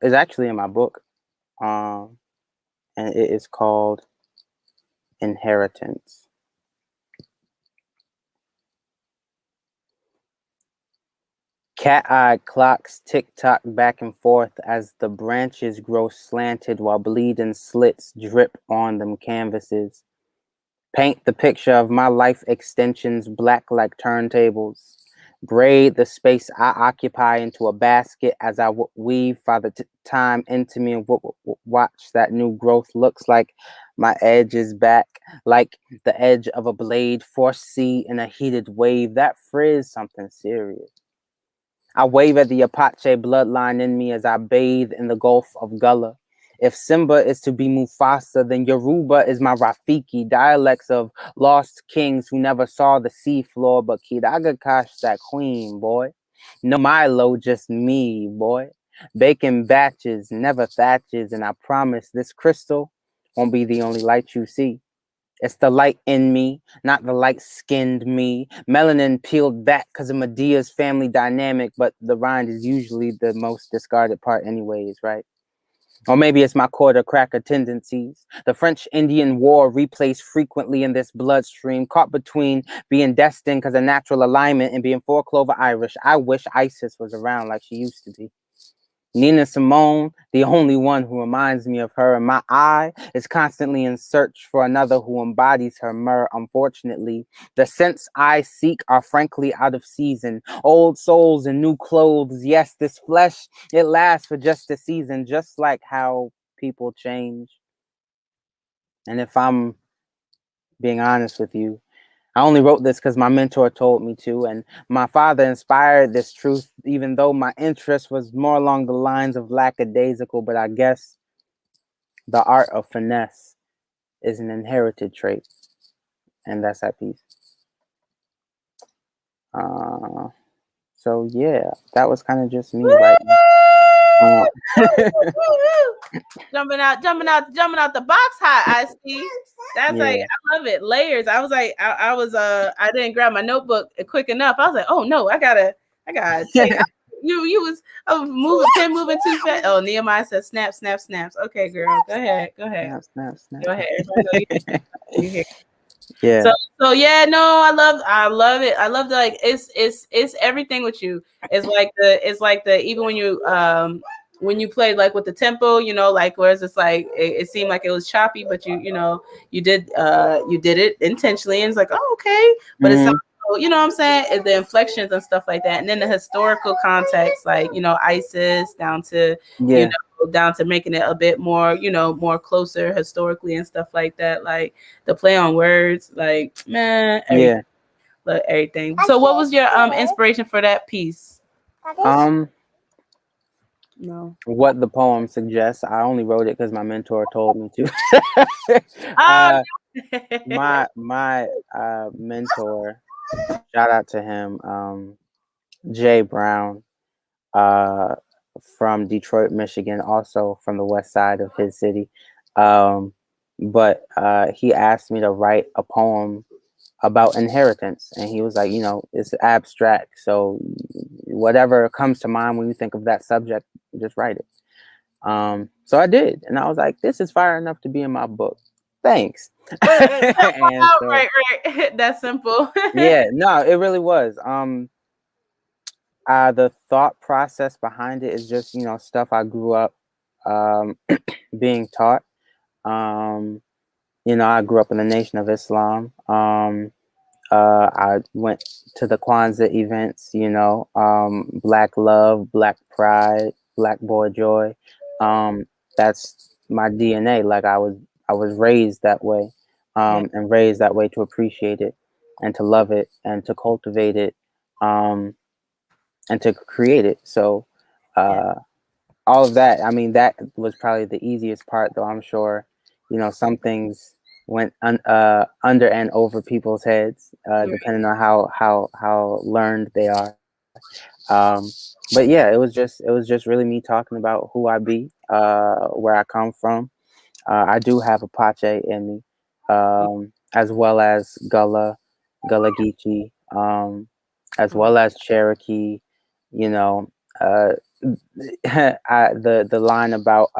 is actually in my book, um, and it is called Inheritance. Cat-eyed clocks tick-tock back and forth as the branches grow slanted while bleeding slits drip on them canvases. Paint the picture of my life extensions black like turntables. Braid the space I occupy into a basket as I weave Father Time into me and watch that new growth looks like my edge is back, like the edge of a blade, force sea in a heated wave. That frizz something serious. I wave at the Apache bloodline in me as I bathe in the Gulf of Gullah. If Simba is to be Mufasa, then Yoruba is my Rafiki, dialects of lost kings who never saw the seafloor, but Kidagakash that queen, boy. No Milo, just me, boy. Baking batches, never thatches, and I promise this crystal won't be the only light you see. It's the light in me, not the light-skinned me. Melanin peeled back because of Medea's family dynamic, but the rind is usually the most discarded part anyways, right? Or maybe it's my quarter cracker tendencies. The French-Indian War replays frequently in this bloodstream, caught between being destined because of natural alignment and being four-clover Irish. I wish Isis was around like she used to be. Nina Simone, the only one who reminds me of her, and my eye is constantly in search for another who embodies her myrrh. Unfortunately, the scents I seek are frankly out of season. Old souls in new clothes. Yes, this flesh, it lasts for just a season, just like how people change. And if I'm being honest with you, I only wrote this because my mentor told me to, and my father inspired this truth, even though my interest was more along the lines of lackadaisical, but I guess the art of finesse is an inherited trait, and that's that piece. So yeah, that was kind of just me writing. Jumping out the box hot. I see. That's like, Yeah. I love it. Layers. I was like, I didn't grab my notebook quick enough. I was like, oh no, I gotta take. You was moving too fast. Oh, Nehemiah says snap, snap, snaps. Okay, girl, go ahead. Snap, snap, snap. Go ahead. Everybody know you here. Yeah. So yeah, no, I love it. I love like it's everything with you. It's like the even when you played like with the tempo, you know, like whereas it's like it seemed like it was choppy, but you did it intentionally, and it's like, oh, okay, but it's you know what I'm saying, the inflections and stuff like that, and then the historical context, like ISIS down to down to making it a bit more more closer historically and stuff like that, like the play on words, like man, everything. Look, everything. So what was your inspiration for that piece? No. What the poem suggests. I only wrote it because my mentor told me to. My mentor, shout out to him, Jay Brown, from Detroit, Michigan, also from the west side of his city. But he asked me to write a poem about inheritance, and he was like, it's abstract, so whatever comes to mind when you think of that subject, just write it. So I did, and I was like, this is fire enough to be in my book. Thanks. Right. That's simple. Yeah, no, it really was. The thought process behind it is just stuff I grew up being taught. I grew up in the Nation of Islam. I went to the Kwanzaa events, Black love, Black pride, Black boy joy. That's my DNA. Like I was raised that way, and raised that way to appreciate it and to love it and to cultivate it, and to create it. So all of that, I mean, that was probably the easiest part, though I'm sure, some things went under and over people's heads, depending on how learned they are. Um, but yeah, it was just really me talking about who I be, where I come from. I do have Apache in me, as well as Gullah Geechee, as well as Cherokee. You know, uh, the line about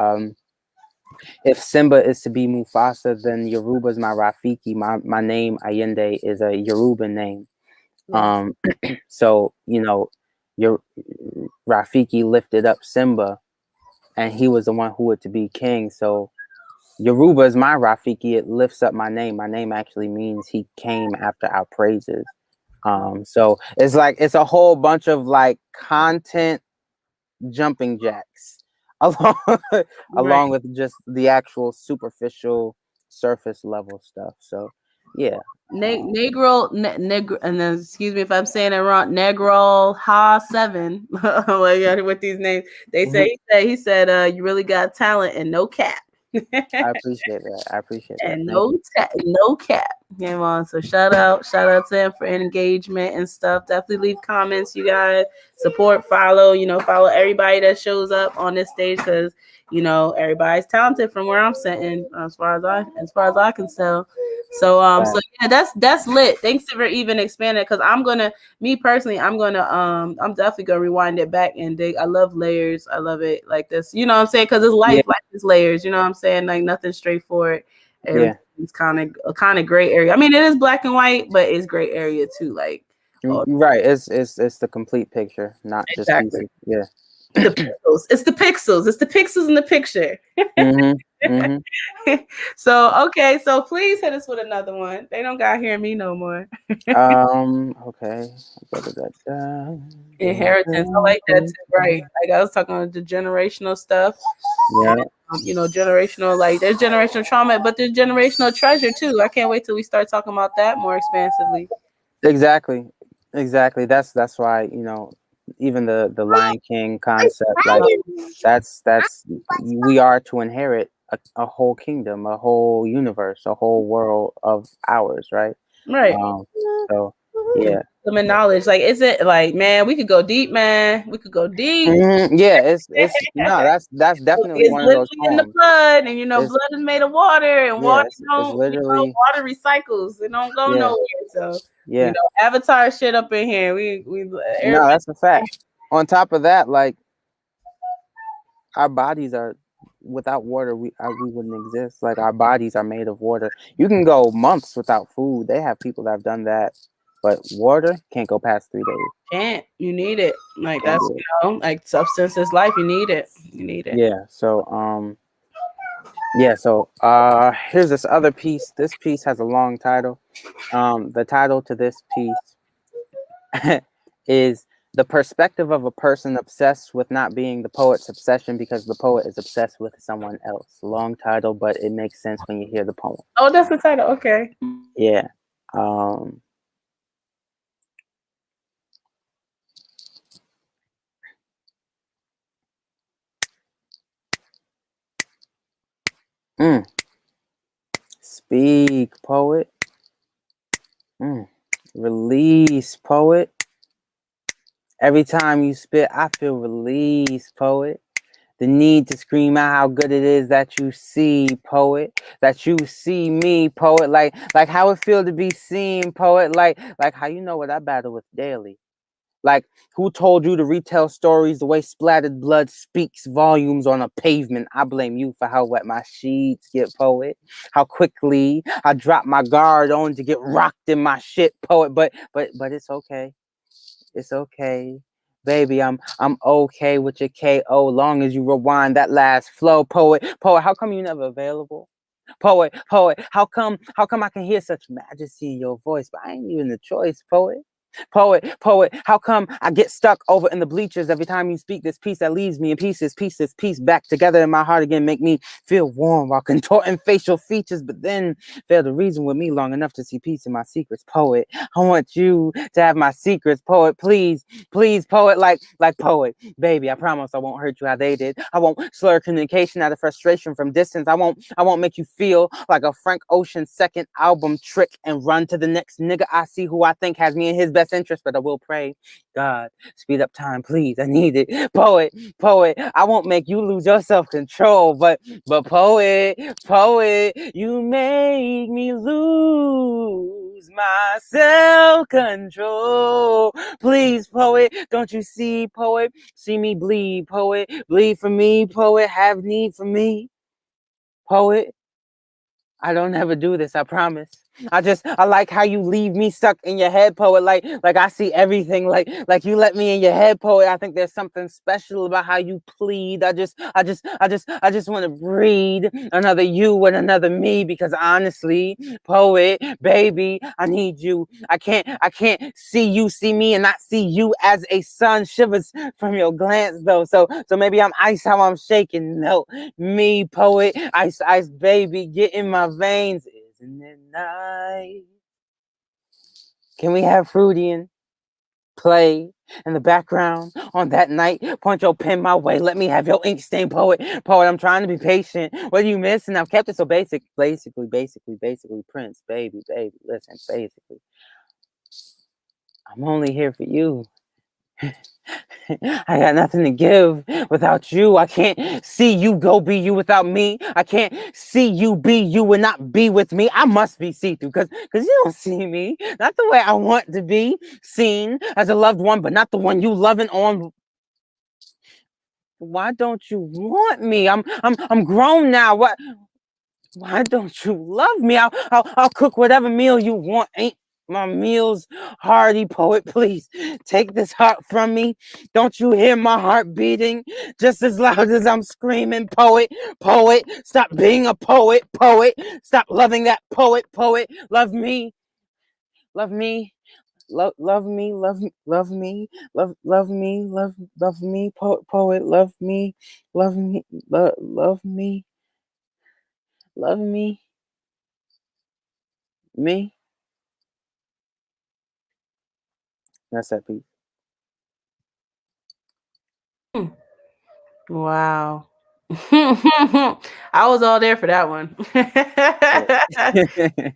if Simba is to be Mufasa, then Yoruba's my Rafiki. My name Ayinde is a Yoruba name. Yes. So your Rafiki lifted up Simba, and he was the one who was to be king. So Yoruba is my Rafiki. It lifts up my name. My name actually means he came after our praises. So it's like it's a whole bunch of like content jumping jacks along along with just the actual superficial surface level stuff. So yeah. Negro, and then excuse me if I'm saying it wrong. Negro Ha 7. Like with these names, they say he said, you really got talent and no cap. I appreciate that. I appreciate that. And Thank you. no cap came on. So shout out to him for engagement and stuff. Definitely leave comments, you guys. Support, follow, follow everybody that shows up on this stage because everybody's talented from where I'm sitting as far as I can tell. So Right. yeah, that's lit. Thanks for even expanding because me personally, I'm definitely gonna rewind it back and dig. I love layers. I love it like this. You know what I'm saying? Because it's Yeah. life is layers. You know what I'm saying? Like nothing straightforward. Yeah. Everything's kind of gray area. I mean, it is black and white, but it's gray area too. Like Right. It's the complete picture, not just exactly. pieces. Yeah. The pixels. It's the pixels. It's the pixels in the picture. So okay, so please hit us with another one. They don't got to hear me no more. Okay. Inheritance. I like that too. Right. Like I was talking about the generational stuff. Yeah. Generational, like there's generational trauma, but there's generational treasure too. I can't wait till we start talking about that more expansively. Exactly. That's why, even the Lion King concept, like that's we are to inherit a whole kingdom, a whole universe, a whole world of ours, right? Right. So yeah. Some knowledge. Like, is it like, man, we could go deep, man. We could go deep. Yeah, it's no, that's definitely It's one of those literally in the poems. blood, and It's, blood is made of water, and yeah, water it's literally, water recycles. It don't go yeah, nowhere. So yeah. Avatar shit up in here. We No, everybody. that's a fact. On top of that, like our bodies are without water, we wouldn't exist. Like our bodies are made of water. You can go months without food. They have people that have done that, but water can't go past 3 days. Can't. You need it. Like Can't that's do it. like substance is life. You need it. You need it. Yeah. So here's this other piece. This piece has a long title. The title to this piece is The Perspective of a Person Obsessed with Not Being the Poet's Obsession because the poet is obsessed with someone else. Long title, but it makes sense when you hear the poem. Oh, that's the title. Okay. Yeah. Speak, poet. Release, poet. Every time you spit, I feel release, poet. The need to scream out how good it is that you see, poet. That you see me, poet. Like how it feel to be seen, poet. Like how you know what I battle with daily. Like who told you to retell stories the way splattered blood speaks volumes on a pavement? I blame you for how wet my sheets get, poet. How quickly I drop my guard on to get rocked in my shit, poet. But it's okay. It's okay. Baby, I'm okay with your KO long as you rewind that last flow, poet. Poet, how come you never available? Poet, how come I can hear such majesty in your voice, but I ain't even the choice, poet? Poet, how come I get stuck over in the bleachers every time you speak this piece that leaves me in pieces, piece back together in my heart again, make me feel warm while contorting facial features, but then fail to reason with me long enough to see peace in my secrets, poet. I want you to have my secrets, poet, please, poet, like poet, baby, I promise I won't hurt you how they did. I won't slur communication out of frustration from distance. I won't make you feel like a Frank Ocean second album trick and run to the next nigga I see who I think has me in his best interest, but I will pray. God, speed up time, please. I need it. Poet, I won't make you lose your self-control, but poet, you make me lose my self-control. Please, poet, don't you see, poet? See me bleed, poet. Bleed for me, poet. Have need for me, poet. I don't ever do this, I promise. I like how you leave me stuck in your head, poet. Like I see everything. Like you let me in your head, poet. I think there's something special about how you plead. I just want to breed another you and another me, because honestly, poet, baby, I need you. I can't see you see me and not see you as a sun. Shivers from your glance though. So maybe I'm ice how I'm shaking. No, me, poet, ice, baby, get in my veins. Isn't it nice? Can we have Fruitian play in the background on that night? Point your pen my way. Let me have your ink stain, poet. I'm trying to be patient. What are you missing? I've kept it so basic. Basically, Prince, baby. Listen, basically, I'm only here for you. I got nothing to give without you. I can't see you go be you without me. I can't see you be you and not be with me. I must be see-through because you don't see me. Not the way I want to be seen as a loved one, but not the one you loving on. Why don't you want me? I'm grown now. Why don't you love me? I'll cook whatever meal you want. Ain't my meals hearty, poet? Please take this heart from me. Don't you hear my heart beating just as loud as I'm screaming? Poet, stop being a poet. Stop loving that poet. Love me, love me. Love me, love me, love me, love me, love me, poet, love me, love me, love me, love me, me. That's that piece. Wow. I was all there for that one.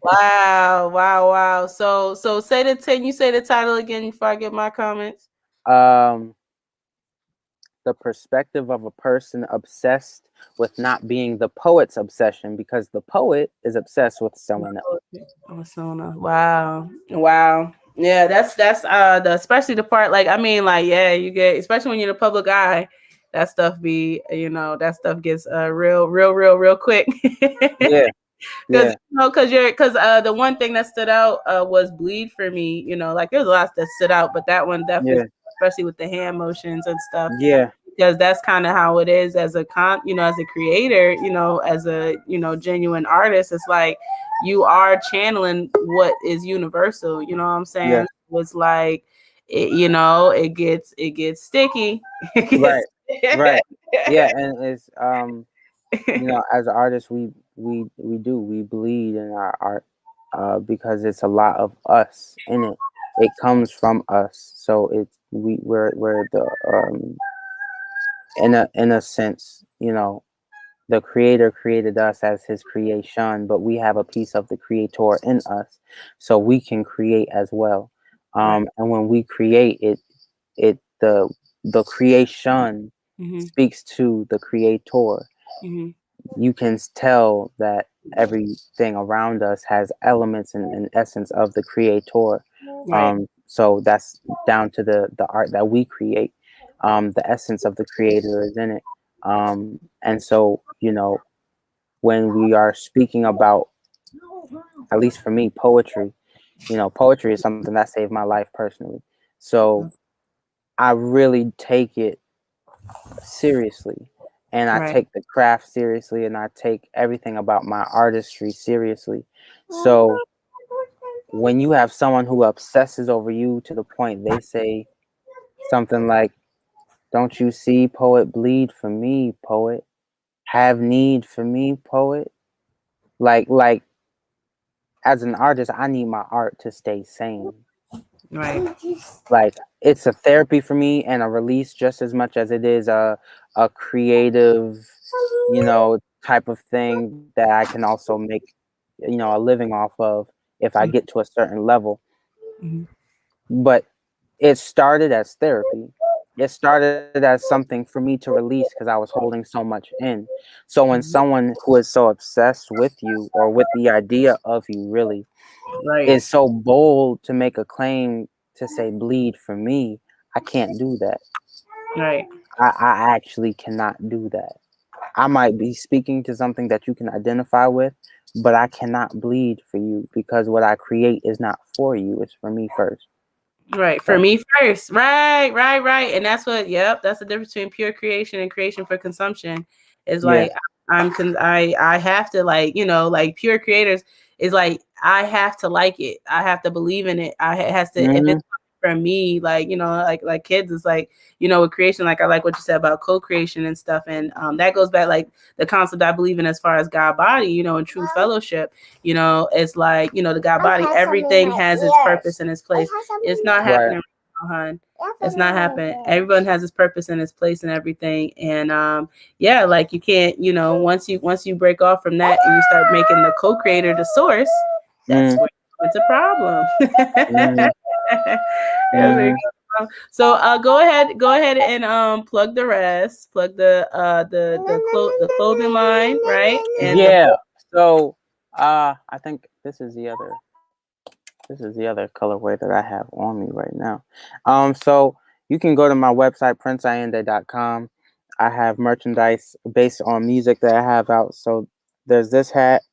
Wow. So say you say the title again before I get my comments. The perspective of a person obsessed with not being the poet's obsession, because the poet is obsessed with someone else. Wow. Yeah, that's especially the part, like, I mean, like, yeah, you get, especially when you're in the public eye, that stuff that stuff gets real quick. Yeah. Because the one thing that stood out was bleed for me. Like, there's a lot that stood out, but that one definitely, especially with the hand motions and stuff. Yeah. Because that's kind of how it is as a as a creator, as a genuine artist. It's like you are channeling what is universal. You know what I'm saying? Yeah. It's like it gets sticky. Right. Yeah, and it's as artists, we bleed in our art because it's a lot of us in it. It comes from us, so we're the in a sense, the creator created us as his creation, but we have a piece of the creator in us, so we can create as well. And when we create the creation speaks to the creator. You can tell that everything around us has elements and essence of the creator. So that's down to the art that we create. The essence of the creator is in it. And so, when we are speaking about, at least for me, poetry, poetry is something that saved my life personally. So I really take it seriously, and I take the craft seriously, and I take everything about my artistry seriously. So when you have someone who obsesses over you to the point they say something like, "Don't you see, poet, bleed for me, poet, have need for me, poet," like as an artist, I need my art to stay sane. Like, it's a therapy for me and a release just as much as it is a creative, type of thing that I can also make, a living off of if I get to a certain level. but it started as therapy. It started as something for me to release because I was holding so much in. So when someone who is so obsessed with you or with the idea of you really Right. is so bold to make a claim to say bleed for me, I can't do that. Right. I actually cannot do that. I might be speaking to something that you can identify with, but I cannot bleed for you because what I create is not for you. It's for me first. Right. For So, me first. Right. And that's what, yep, that's the difference between pure creation and creation for consumption. Is yeah. like I have to, like, like pure creators is like I have to like it. I have to believe in it. It has to, if Mm-hmm. it's from me, like, like kids is like, with creation, like I like what you said about co-creation and stuff. And that goes back, like the concept I believe in as far as God body, and true fellowship. It's like, the God body, everything has its purpose and its place. It's not Right. happening right now, hon. It's not happening. Everyone has its purpose and its place and everything. And yeah, like you can't, once you break off from that and you start making the co-creator the source, that's Mm-hmm. where it's a problem. Mm-hmm. That's where you Mm-hmm. go. So go ahead and plug the rest. Plug the clothing line, right? And the Yeah. book. So I think this is the other colorway that I have on me right now. So you can go to my website, princeayinde.com. I have merchandise based on music that I have out. So there's this hat.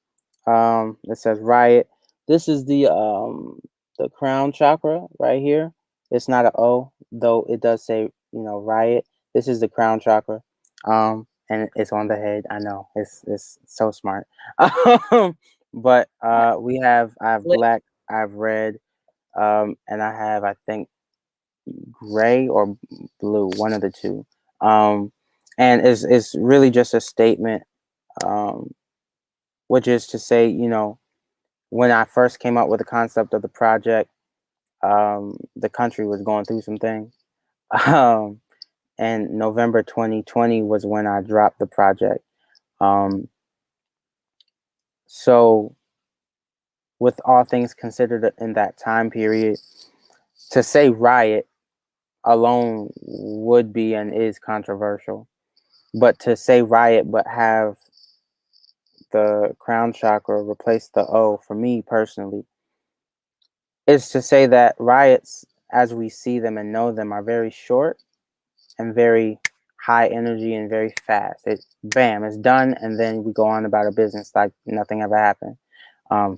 It says Riot. This is the crown chakra right here. It's not an O, though it does say, Riot. This is the crown chakra. And it's on the head. I know. It's so smart. But I have black, I have red, and I have, I think, gray or blue, one of the two. Um and it's really just a statement, um which is to say, when I first came up with the concept of the project, the country was going through some things. Um, and November 2020 was when I dropped the project. Um, so, with all things considered in that time period, to say riot alone would be and is controversial. But to say riot but have the crown chakra replace the O, for me personally, is to say that riots, as we see them and know them, are very short and very high energy and very fast. It bam, it's done, and then we go on about our business like nothing ever happened. Um,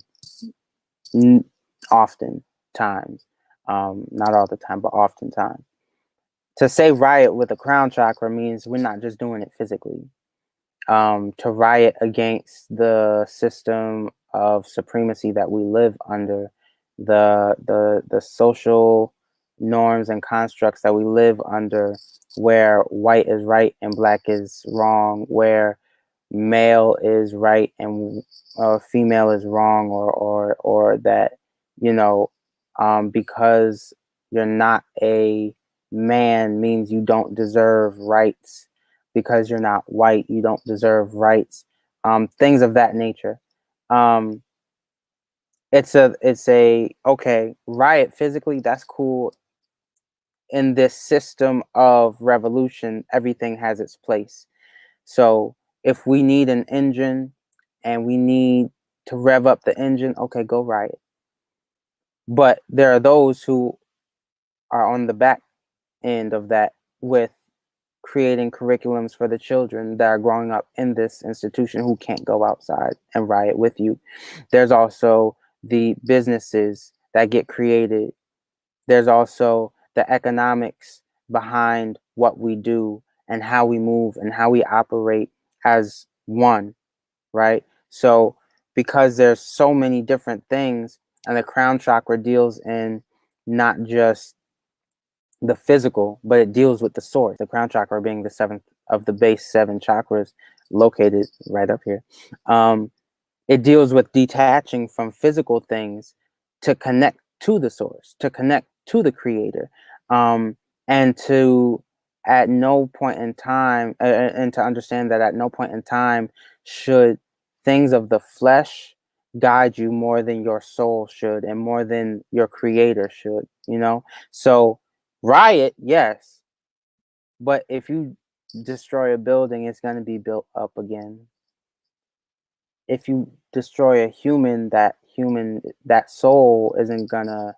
Often times, not all the time, but oftentimes. To say riot with a crown chakra means we're not just doing it physically. To riot against the system of supremacy that we live under, the social norms and constructs that we live under, where white is right and black is wrong, where male is right and female is wrong, or that, you know because you're not a man means you don't deserve rights, because you're not white you don't deserve rights, things of that nature. um it's a okay, riot physically, that's cool. In this system of revolution, everything has its place. So if we need an engine and we need to rev up the engine, okay, go riot. But there are those who are on the back end of that, with creating curriculums for the children that are growing up in this institution who can't go outside and riot with you. There's also the businesses that get created. There's also the economics behind what we do and how we move and how we operate as one, right? So because there's so many different things, and the crown chakra deals in not just the physical, but it deals with the source. The crown chakra being the seventh of the base seven chakras, located right up here. It deals with detaching from physical things to connect to the source, to connect to the creator, and to at no point in time, and to understand that at no point in time should things of the flesh guide you more than your soul should and more than your creator should, you know? So riot, yes, but if you destroy a building, it's going to be built up again. If you destroy a human, that soul isn't gonna,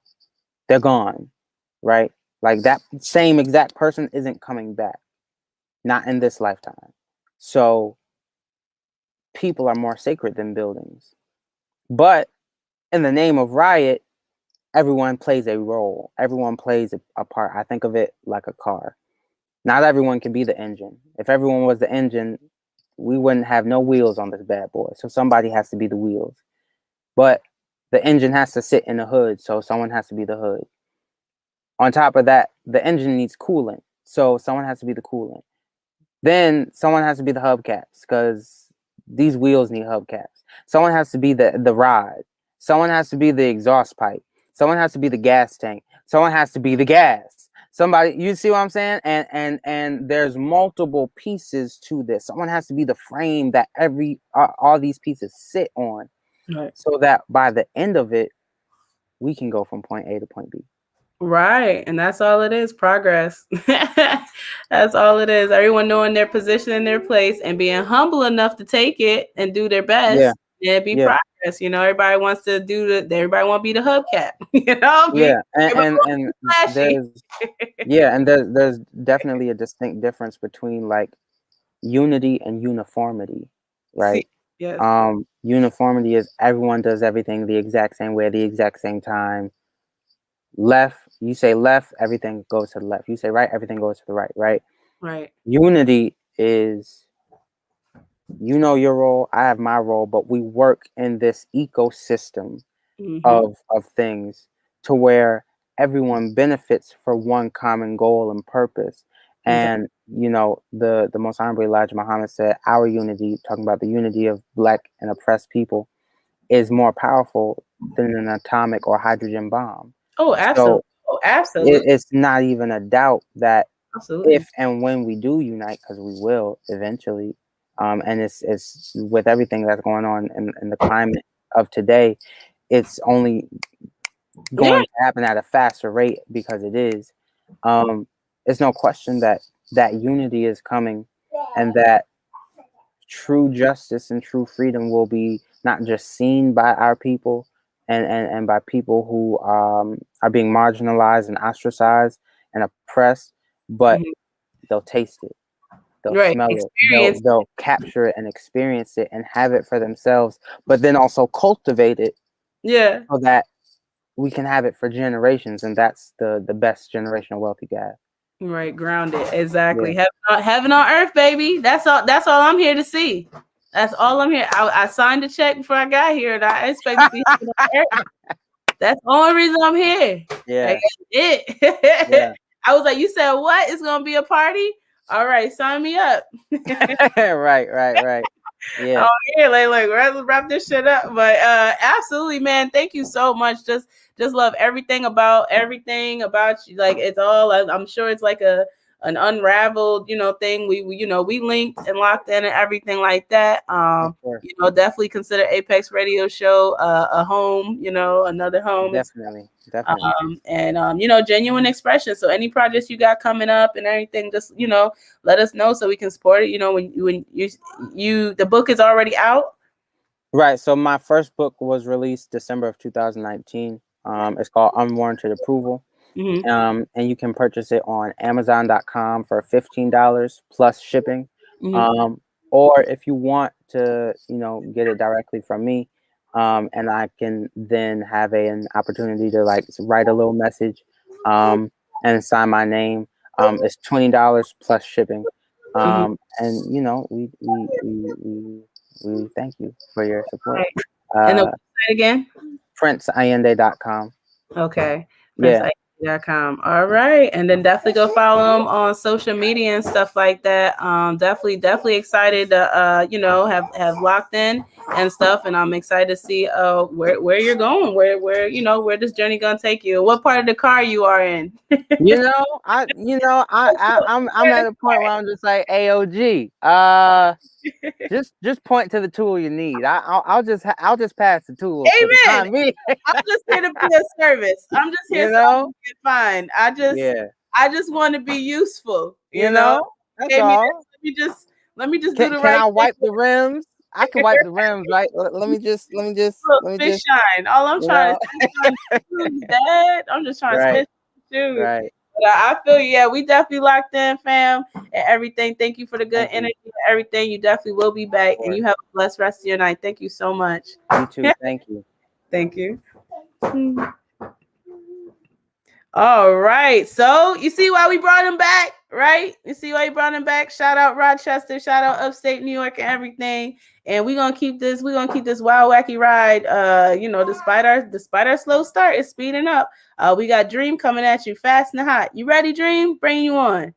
they're gone, right? Like that same exact person isn't coming back, not in this lifetime. So people are more sacred than buildings. But in the name of riot, everyone plays a role. Everyone plays a part. I think of it like a car. Not everyone can be the engine. If everyone was the engine, we wouldn't have no wheels on this bad boy. So somebody has to be the wheels. But the engine has to sit in the hood, so someone has to be the hood. On top of that, the engine needs coolant, so someone has to be the coolant. Then someone has to be the hubcaps, because these wheels need hubcaps. Someone has to be the ride. Someone has to be the exhaust pipe. Someone has to be the gas tank. Someone has to be the gas. Somebody, you see what I'm saying? And there's multiple pieces to this. Someone has to be the frame that all these pieces sit on, Right. so that by the end of it, we can go from point A to point B. Right. And that's all it is. Progress. That's all it is. Everyone knowing their position and their place and being humble enough to take it and do their best. Yeah. And be Yeah. progress. You know, everybody wants to everybody want to be the hubcap. You know? Yeah. Everybody wants to And be flashy. there's definitely a distinct difference between like unity and uniformity, right? Yes. Uniformity is everyone does everything the exact same way at the exact same time. Left, you say left, everything goes to the left. You say right, everything goes to the right, right? Right. Unity is, you know your role, I have my role, but we work in this ecosystem of things to where everyone benefits for one common goal and purpose. And you know, the most honorable Elijah Muhammad said, our unity, talking about the unity of Black and oppressed people, is more powerful than an atomic or hydrogen bomb. Oh, absolutely. So absolutely. it's not even a doubt that Absolutely. if and when we do unite, because we will eventually, and it's with everything that's going on in the climate of today, it's only going to happen at a faster rate because it is. It's no question that unity is coming, and that true justice and true freedom will be not just seen by our people and by people who are being marginalized and ostracized and oppressed, but they'll taste it. They'll smell it. They'll capture it and experience it and have it for themselves, but then also cultivate it. Yeah. So that we can have it for generations, and that's the best generational wealth you got. Right, grounded. Exactly. Yeah. Heaven on earth, baby. That's all I'm here to see. That's all I'm here. I signed the check before I got here, and I expect to see heaven on earth. That's the only reason I'm here. Yeah. Like, it. Yeah. I was like, you said what? It's gonna be a party? All right, sign me up. right. Yeah. Oh yeah, like let's wrap this shit up. But absolutely, man. Thank you so much. Just love everything about you. Like it's all. I'm sure it's like an unraveled, thing. We we linked and locked in and everything like that. Definitely consider Apex Radio Show a home. Another home. Definitely. And genuine expression. So any projects you got coming up and everything, just let us know so we can support it. When you the book is already out. Right. So my first book was released December of 2019. It's called Unwarranted Approval. And you can purchase it on Amazon.com for $15 plus shipping. Or if you want to, get it directly from me, and I can then have an opportunity to like write a little message, and sign my name. It's $20 plus shipping. And we thank you for your support. And the website again? PrinceAyinde.com. Okay. PrinceAyinde.com. All right. And then definitely go follow them on social media and stuff like that. Definitely excited to have locked in and stuff. And I'm excited to see where you're going, where where this journey gonna take you. What part of the car you are in? I'm at a point where I'm just like AOG. Just point to the tool you need. I'll just pass the tools for the Amen. time being. I'm just here to be of service. I'm just here You so I know? can get fine. Yeah. I just want to be useful. You know? That's Gave me this. all. Let me just do the Can right I thing. wipe the rims? I can wipe the rims, right? Look, let me fish just, shine. All I'm you trying know? to spit on shoes, Dad. I'm just trying to Right, spit shoes. right. But I feel you. Yeah, we definitely locked in, fam, and everything. Thank you for the good Thank you. energy and everything. You definitely will be back, Of and course. you have a blessed rest of your night. Thank you so much. You too. Thank you. Thank you. All right. So you see why we brought him back, right? You see why we brought him back. Shout out Rochester, shout out upstate New York and everything. And we're gonna keep this wild wacky ride. Despite our slow start, it's speeding up. We got Dream coming at you fast and hot. You ready, Dream? Bring you on.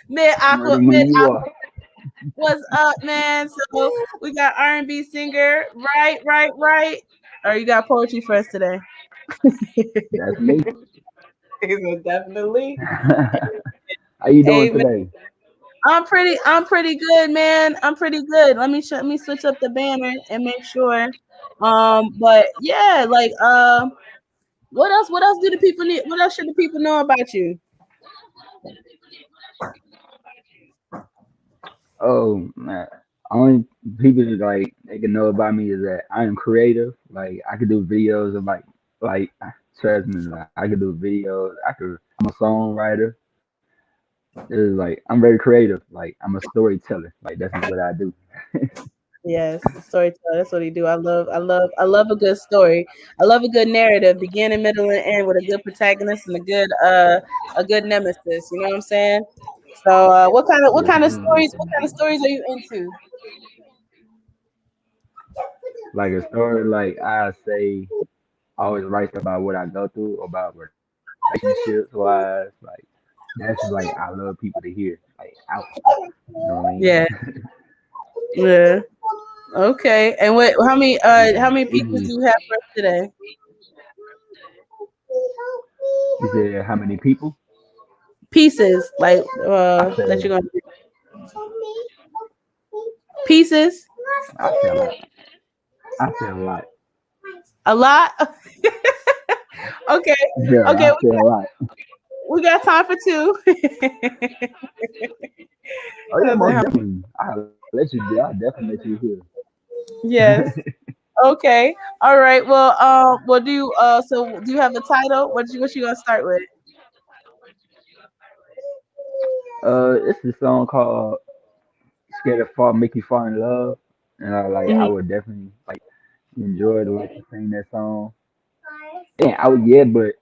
Mid aqua, Ready when you are. what's up, man? So we got R&B singer, right. Or you got poetry for us today? That's me. Definitely. How you doing Hey, man, today? I'm pretty good, man. I'm pretty good. Let me switch up the banner and make sure. But yeah, like what else do the people need? What else should the people know about you? Oh man, only people that like they can know about me is that I am creative. Like I could do videos of like trust me, like, I could do videos. I'm a songwriter. It's like I'm very creative. Like I'm a storyteller. Like that's what I do. Yes, storyteller. That's what he do. I love a good story. I love a good narrative, beginning, middle, and end with a good protagonist and a good nemesis. You know what I'm saying? So, what Yes, kind of ma'am. stories are you into? Like a story, like I say, I always write stuff about what I go through, about relationships wise. Like that's like I love people to hear. Like out. You know what I mean? Yeah, yeah. Okay. And what? How Yeah. many It pieces do just you have for us today? you said how many people? Pieces, like I that you're said gonna pieces. I said a lot. I said a lot. A lot. Okay. Yeah, Okay. I said a lot. We got time for two. Oh yeah, most definitely. I'll definitely let you hear. Yes. Okay. All right. Well, do you so do you have a title? What you gonna start with? It's a song called "Scared to Fall, Make You Fall in Love," and I Mhm. would definitely enjoy to to sing that song. It ain't out yet, but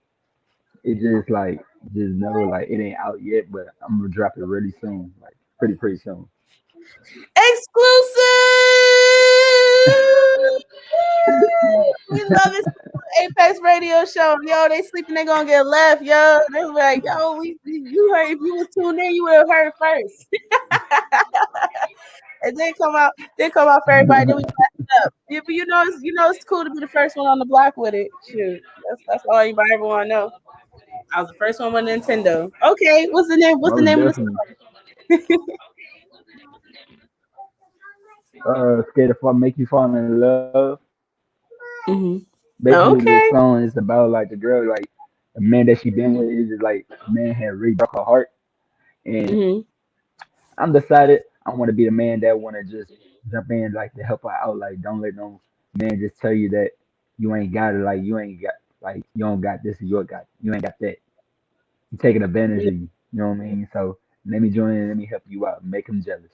it just know like it ain't out yet, but I'm gonna drop it really soon, like pretty soon. Exclusive. We love it. Apex Radio Show. Yo, they sleeping. They gonna get left. Yo, they were like, yo, you heard if you was tuned in, you would have heard first. And then come out. Then come out for everybody. Then we pass up. Yeah, but it's cool to be the first one on the block with it. Shoot, that's all anybody ever want to know. I was the first one with Nintendo. Okay, what's the name? What's the Most name of the definitely. Scared to Fall, Make You Fall in Love. song? Basically, the Okay. song is about like the girl, like the man that she been with is just like the man had really broke her heart, and Hmm. I'm decided I want to be the man that want to just jump in like to help her out. Like don't let no man just tell you that you ain't got it. Like you ain't got like you don't got this. You ain't got that. You taking advantage of you. You know what I mean? So let me join in. Let me help you out. Make him jealous.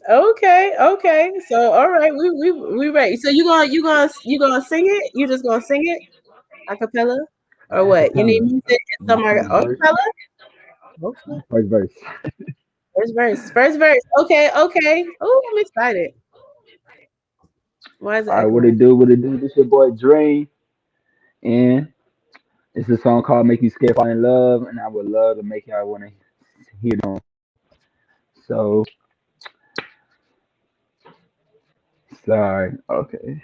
Okay. Okay. So all right, we ready. So you gonna sing it? You just gonna sing it a cappella or what? You need Acapella. music and some First a verse. cappella? Okay. First verse. First verse. First verse. Okay. Okay. Oh, I'm excited. Why is it All right. What echoing? it do? What it do? This your boy Dre, and it's a song called "Make You Scared Fall in Love," and I would love to make y'all want to hear them. So Sorry. Okay.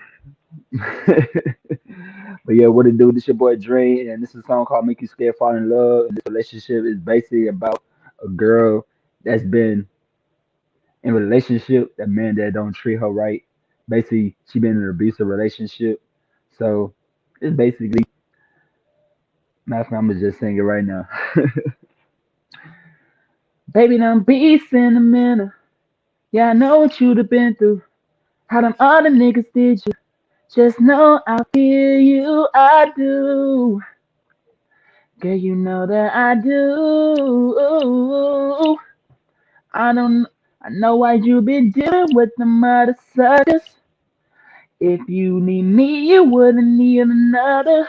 But yeah, what it do? This your boy Dre, and this is a song called "Make You Scared Fall in Love." And this relationship is basically about a girl that's been in a relationship, that man that don't treat her right. Basically, she been in an abusive relationship. So it's basically, matter of fact, I'm gonna just sing it right now. Baby, don't be sentimental. Yeah, I know what you'd have been through. How them other niggas did you. Just know I feel you, I do. Girl, you know that I do. I don't, I know why you been dealing with the mother suckers. If you need me, you wouldn't need another.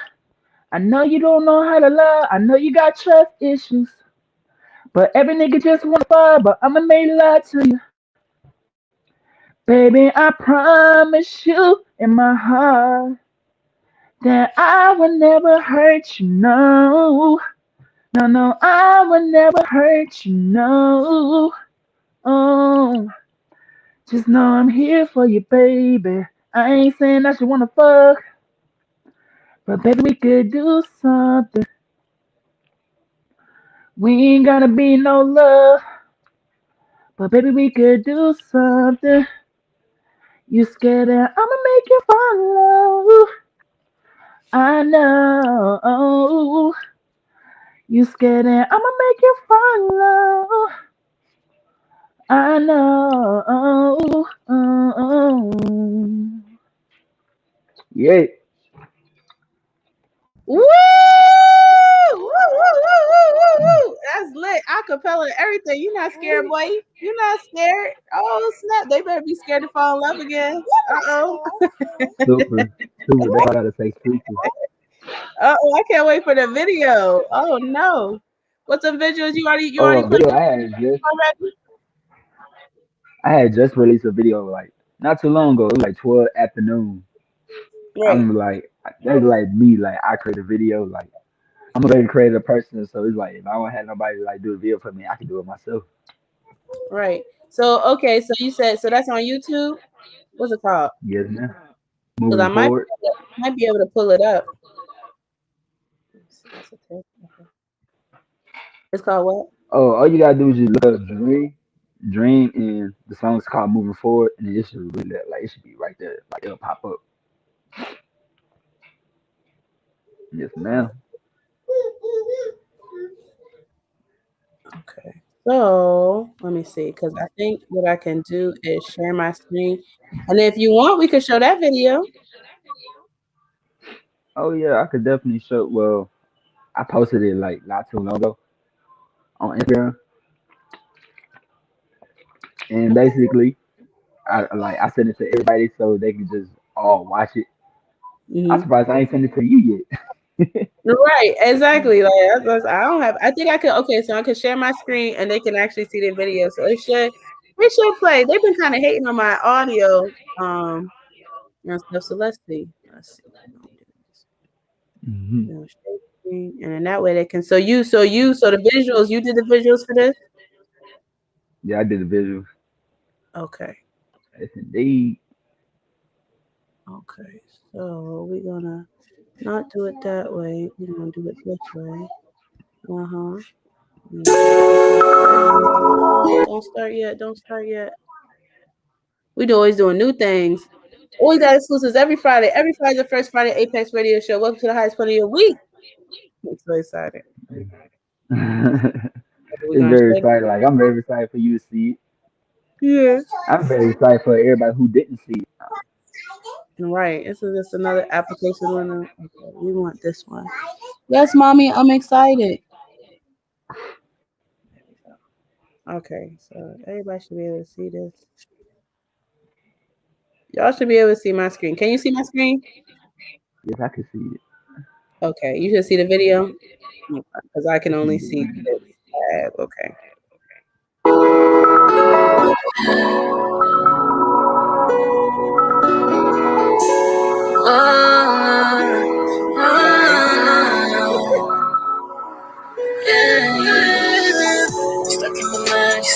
I know you don't know how to love. I know you got trust issues. But every nigga just wanna fuck, but I'ma make love to you. Baby, I promise you in my heart that I will never hurt you, no. No, no, I will never hurt you, no. Oh, just know I'm here for you, baby. I ain't saying that you wanna fuck, but baby, we could do something. We ain't gotta be no love, but baby, we could do something. You scared that I'ma make you fall in love. I know. You scared that I'ma make you fall in love. I know. Yeah. Woo! Woo, woo, woo, woo, woo, woo. That's lit. Acapella and everything. You not scared, boy. You not scared. Oh, snap. They better be scared to fall in love again. Uh-oh. Super. Super. That's all I gotta say. Super. Uh-oh, I can't wait for the video. Oh, no. What's the visuals you already put Video. up already? I had just released a video like not too long ago. It was like 12 afternoon. Right. I'm like, that's like me. Like I create a video. Like I'm a very creative person, so it's like if I don't have nobody to like do a video for me, I can do it myself. Right. So, okay. So you said, so that's on YouTube? What's it called? Yes, man. Because I Moving forward. might be able to pull it up. It's called what? Oh, all you gotta do is just look up Dream, and the song's called "Moving Forward," and it should really like it should be right there, like it'll pop up. Yes, ma'am. Okay. So let me see, because I think what I can do is share my screen. And if you want, we could show that video. Oh yeah, I could definitely show. Well, I posted it like not too long ago on Instagram, and basically, I sent it to everybody so they can just all watch it. I'm Mm-hmm. surprised I ain't sent it to you yet. Right, exactly. Like I don't have. I think I could. Okay, so I could share my screen and they can actually see the video. So it should play. They've been kind of hating on my audio, and stuff. So let's see. Hmm. You know, share screen, and in that way they can. So the visuals. You did the visuals for this. Yeah, I did the visuals. Okay. Yes, indeed. Okay. So we're gonna not do it that way. We're gonna do it this way. Uh-huh. Don't start yet. Don't start yet. We always doing new things. Always got exclusives every Friday. Every Friday, the first Friday Apex Radio Show. Welcome to the highest point of your week. I'm so excited. We're It's gonna very share. exciting. Like I'm very excited for you to see it. Yeah. I'm very excited for everybody who didn't see it. Right. This is just another application window. Okay, we want this one. Yes, mommy, I'm excited. Okay, so everybody should be able to see this. Y'all should be able to see my screen. Can you see my screen? Yes, I can see it. Okay, you should see the video because I can Yes, only see indeed. this tab. Okay.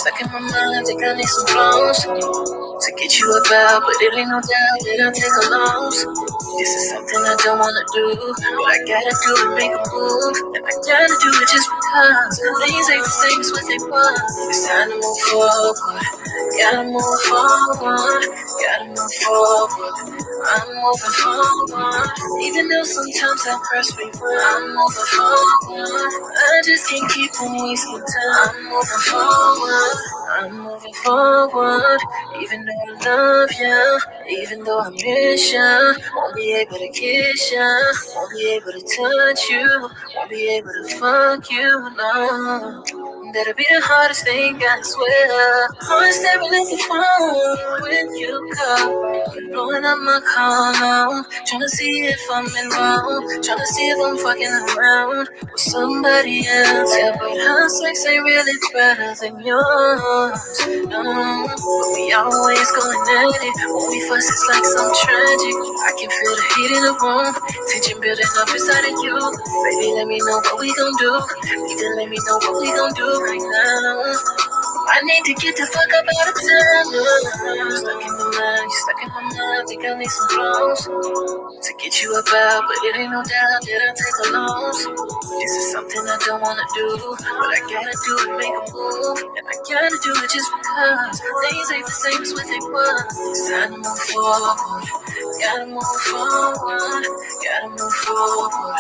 stuck in my mind. I think I need some clones to get you about, but it ain't no doubt that I take a loss. This is something I don't wanna do, but I gotta do it, make a move, and I gotta do it just because things ain't the same as what they was. It's time to move forward, gotta move forward, gotta move forward. I'm moving forward, even though sometimes I press rewind. I'm moving forward, I just can't keep on wasting time. I'm moving forward, I'm moving forward, even though I love ya, even though I miss ya. Won't be able to kiss ya, won't be able to touch you, won't be able to fuck you, no. That'll be the hardest thing, I swear. I'm staring at the phone when you call. You're blowing up my call now, trying to see if I'm in wrong, trying to see if I'm fucking around with somebody else. Yeah, but her sex ain't really better than yours. No, but we always going at it. When we fuss, it's like some tragic. I can feel the heat in the room, tension building up inside of you. Baby, let me know what we gon' do. Baby, let me know what we gon' do right now. I need to get the fuck up out of town. You're stuck in my mind, you're stuck in my mind. Think I need some clothes to get you about, but it ain't no doubt that I take a loss. This is something I don't wanna do, but I gotta do it, make a move, and I gotta do it just because things ain't the same as what they was. It's time to move forward, gotta move forward, gotta move forward.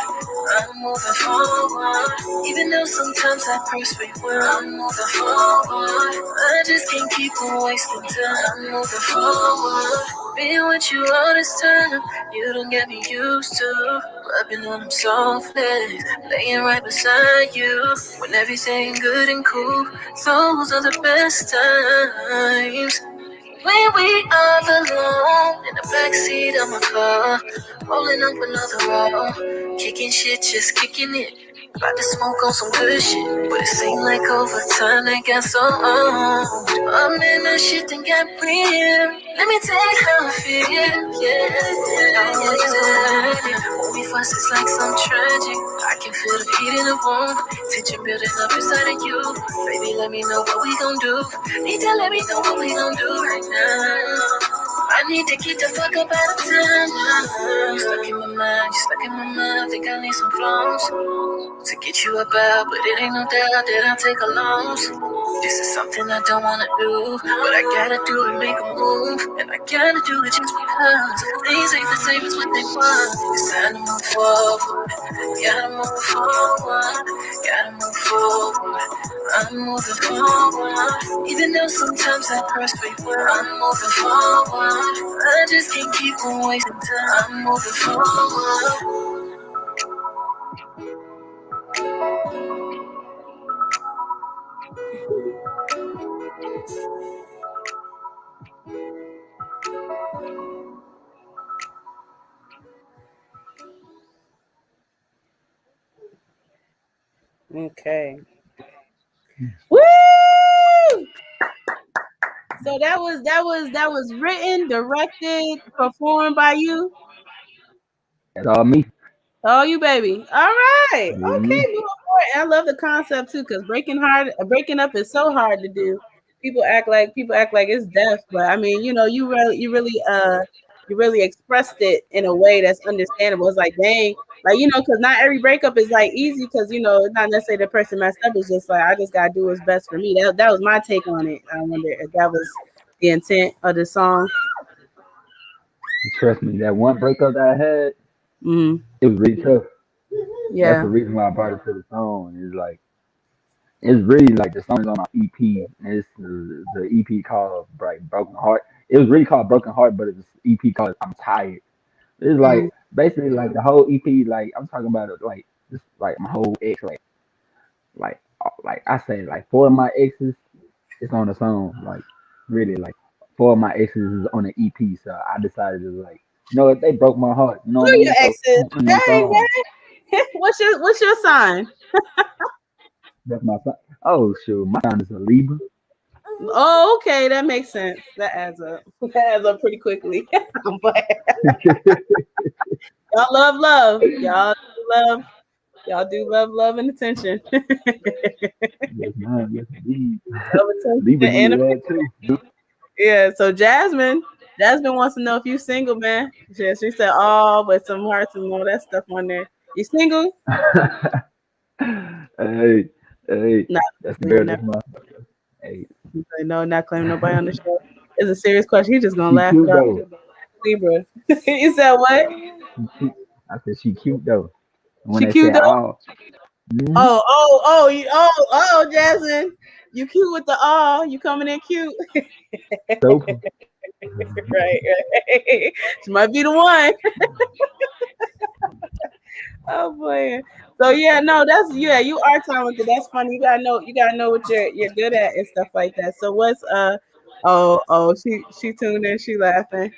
I'm moving forward, even though sometimes I press rewind. I'm moving forward, I just can't keep on wasting time. I'm moving forward, being with you all this time, you don't get me used to rubbing on them soft legs, laying right beside you when everything good and cool. Those are the best times. When we all alone in the backseat of my car, rolling up another roll, kicking shit, just kicking it. About to smoke on some good shit, but it seemed like over time they got so old. Oh man, that shit done got real. Let me tell you how I feel, yeah. When we fuss, it's like some tragic. I can feel the heat in the room, tension building up inside of you. Baby, let me know what we gon' do. Need to let me know what we gon' do right now. I need to get the fuck up out of town. You're stuck in my mind, you're stuck in my mind. Think I need some clones to get you about, but it ain't no doubt that I'll take a loss. This is something I don't wanna do, but I gotta do it, make a move, and I gotta do it just because things ain't the same as what they was. It's time to move forward, gotta move forward, gotta move forward. I'm moving forward, even though sometimes I press rewind. I'm moving forward, I just can't keep on wasting time. I'm moving forward. Okay. Woo! So that was written, directed, performed by you. That's all me. Oh, you baby. All right. Okay, Me. moving forward. I love the concept too, because breaking up is so hard to do. People act like it's death, but I mean, you really expressed it in a way that's understandable. It's like, dang, like because not every breakup is like easy, because it's not necessarily the person messed up. It's just like I just gotta do what's best for me. That was my take on it. I wonder if that was the intent of the song. Trust me, that one breakup that I had, Mm-hmm. it was really tough. That's Yeah. the reason why I brought it to the song. It's like it's really like the song is on my EP. It's the EP called like Broken Heart. It was really called Broken Heart, but it's EP called I'm Tired. It's Mm-hmm. like basically like the whole EP. Like I'm talking about it, like just like my whole ex. Like I say, like four of my exes is on the song. Like really, like four of my exes is on the EP. So I decided to like, if they broke my heart. You know what I Who are your mean? So exes? put them on Hey, song. hey. What's your sign? That's my son. Oh shoot, my son is a Libra. Oh, okay, that makes sense. That adds up. That adds up pretty quickly. But y'all love love. Y'all do love and attention. Yes, Yes, indeed. Love Libra attention need and that too. yeah. So Jasmine wants to know if you single, man. She said, "Oh, with some hearts and all that stuff on there. You single?" Hey, hey, Not that's the girl. claiming That's that. my. Hey, He said, no, not claiming nobody on the show. It's a serious question. He's just gonna she laugh cute about though. Libra. You said what? She cute. I said she cute though. And when She they cute say, though? "Oh, Jasmine. You cute with the all. You coming in cute. super." right. She might be the one. Oh boy. So yeah, no, that's you are talented. That's funny. You gotta know what you're good at and stuff like that. So what's she tuned in, she laughing.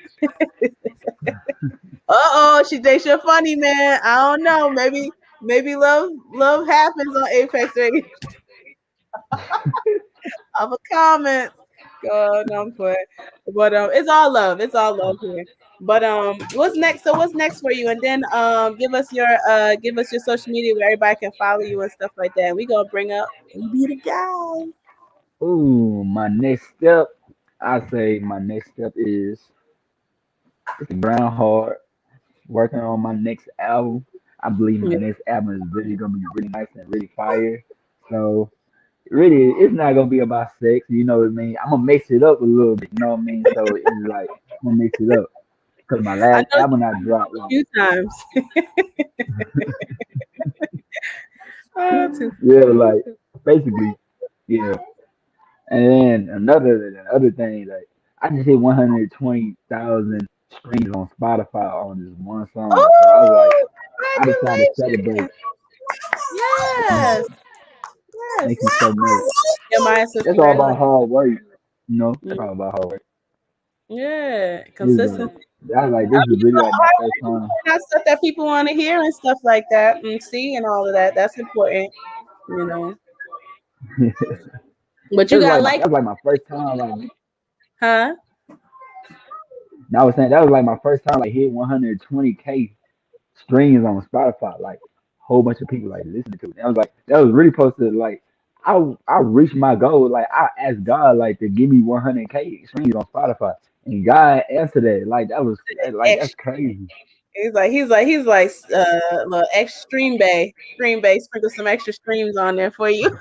She thinks you're funny, man. I don't know. Maybe love happens on Apex Radio. Of a comment. God, no, I'm playing. But it's all love. It's all love here. But what's next? So what's next for you? And then give us your social media where everybody can follow you and stuff like that. And we gonna bring up be the guy. Ooh, my next step. I say my next step is just grind hard, working on my next album. I believe my Yeah. next album is really gonna be really nice and really fire. So really, it's not gonna be about sex. You know what I mean? I'm gonna mix it up a little bit. You know what I mean? So it's like I'm gonna mix it up because my I last know album I dropped a like few times. Too. yeah, like basically yeah. And then the other thing, like I just hit 120,000 streams on Spotify on this one song. So I was like, Oh, I decided to celebrate. congratulations. Yes. Yes. Makes me so much. Yeah, my sister, That's all about congratulations. hard work. You know, Mm, that's all about hard work. yeah, This is consistency. I was like, this is really like my first time. That's stuff that people want to hear and stuff like that and see and all of that. That's important, you know. But you got like, That was like my first time like huh? I was saying that was like my first time like hit 120K streams on Spotify. Like a whole bunch of people like listening to it. And I was like, that was really supposed to like I reached my goal. Like I asked God like to give me 100K streams on Spotify, and God answered that. Like that was like that's Extra. crazy. He's like little stream bay, sprinkle some extra streams on there for you.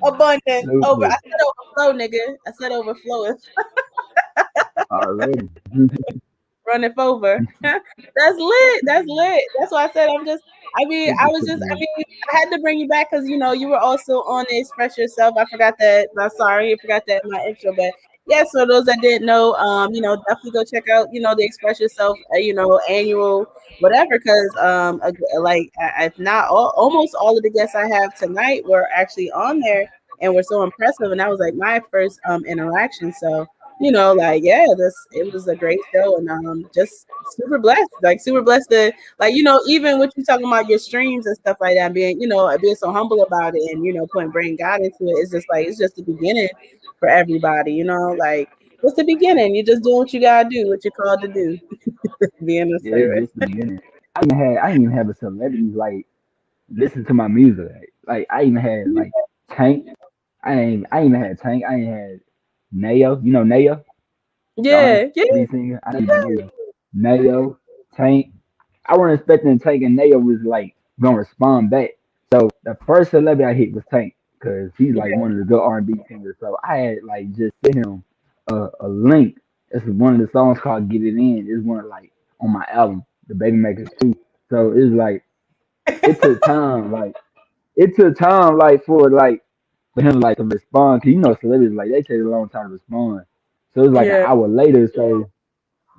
Abundance over. I Super said overflow, nigga. I said overflow. already. Run it over. That's lit. That's lit. That's why I said Super super. I had to bring you back because you were also on the Express Yourself. I forgot that. I'm sorry, I forgot that in my intro. But yeah, so those that didn't know, definitely go check out, the Express Yourself, annual whatever, because if not almost all of the guests I have tonight were actually on there and were so impressive, and that was like my first interaction. So like yeah, it was a great show, and just super blessed to even with you talking about your streams and stuff like that, being so humble about it, and bringing God into it. It's just like it's just the beginning for everybody, like it's the beginning. You just doing what you gotta do, what you're called to do, being a Yeah, it's servant. just the beginning. I didn't even have a celebrity like listen to my music. Like I even had like Tank. I even had Tank. I ain't had Nayo. You know Nayo, the Yeah, R&B yeah, singer. I didn't Nayo. Nayo, Tank. I wasn't expecting Tank and Nayo was like gonna respond back. So the first celebrity I hit was Tank because he's like one of the good R&B singers. So I had like just sent him a link. This is one of the songs called "Get It In." It's one of like on my album, The Baby Makers 2. So it's like it took time, like it took time, like for him like to respond. Cause celebrities like they take a long time to respond. So it was like an yeah. hour later. So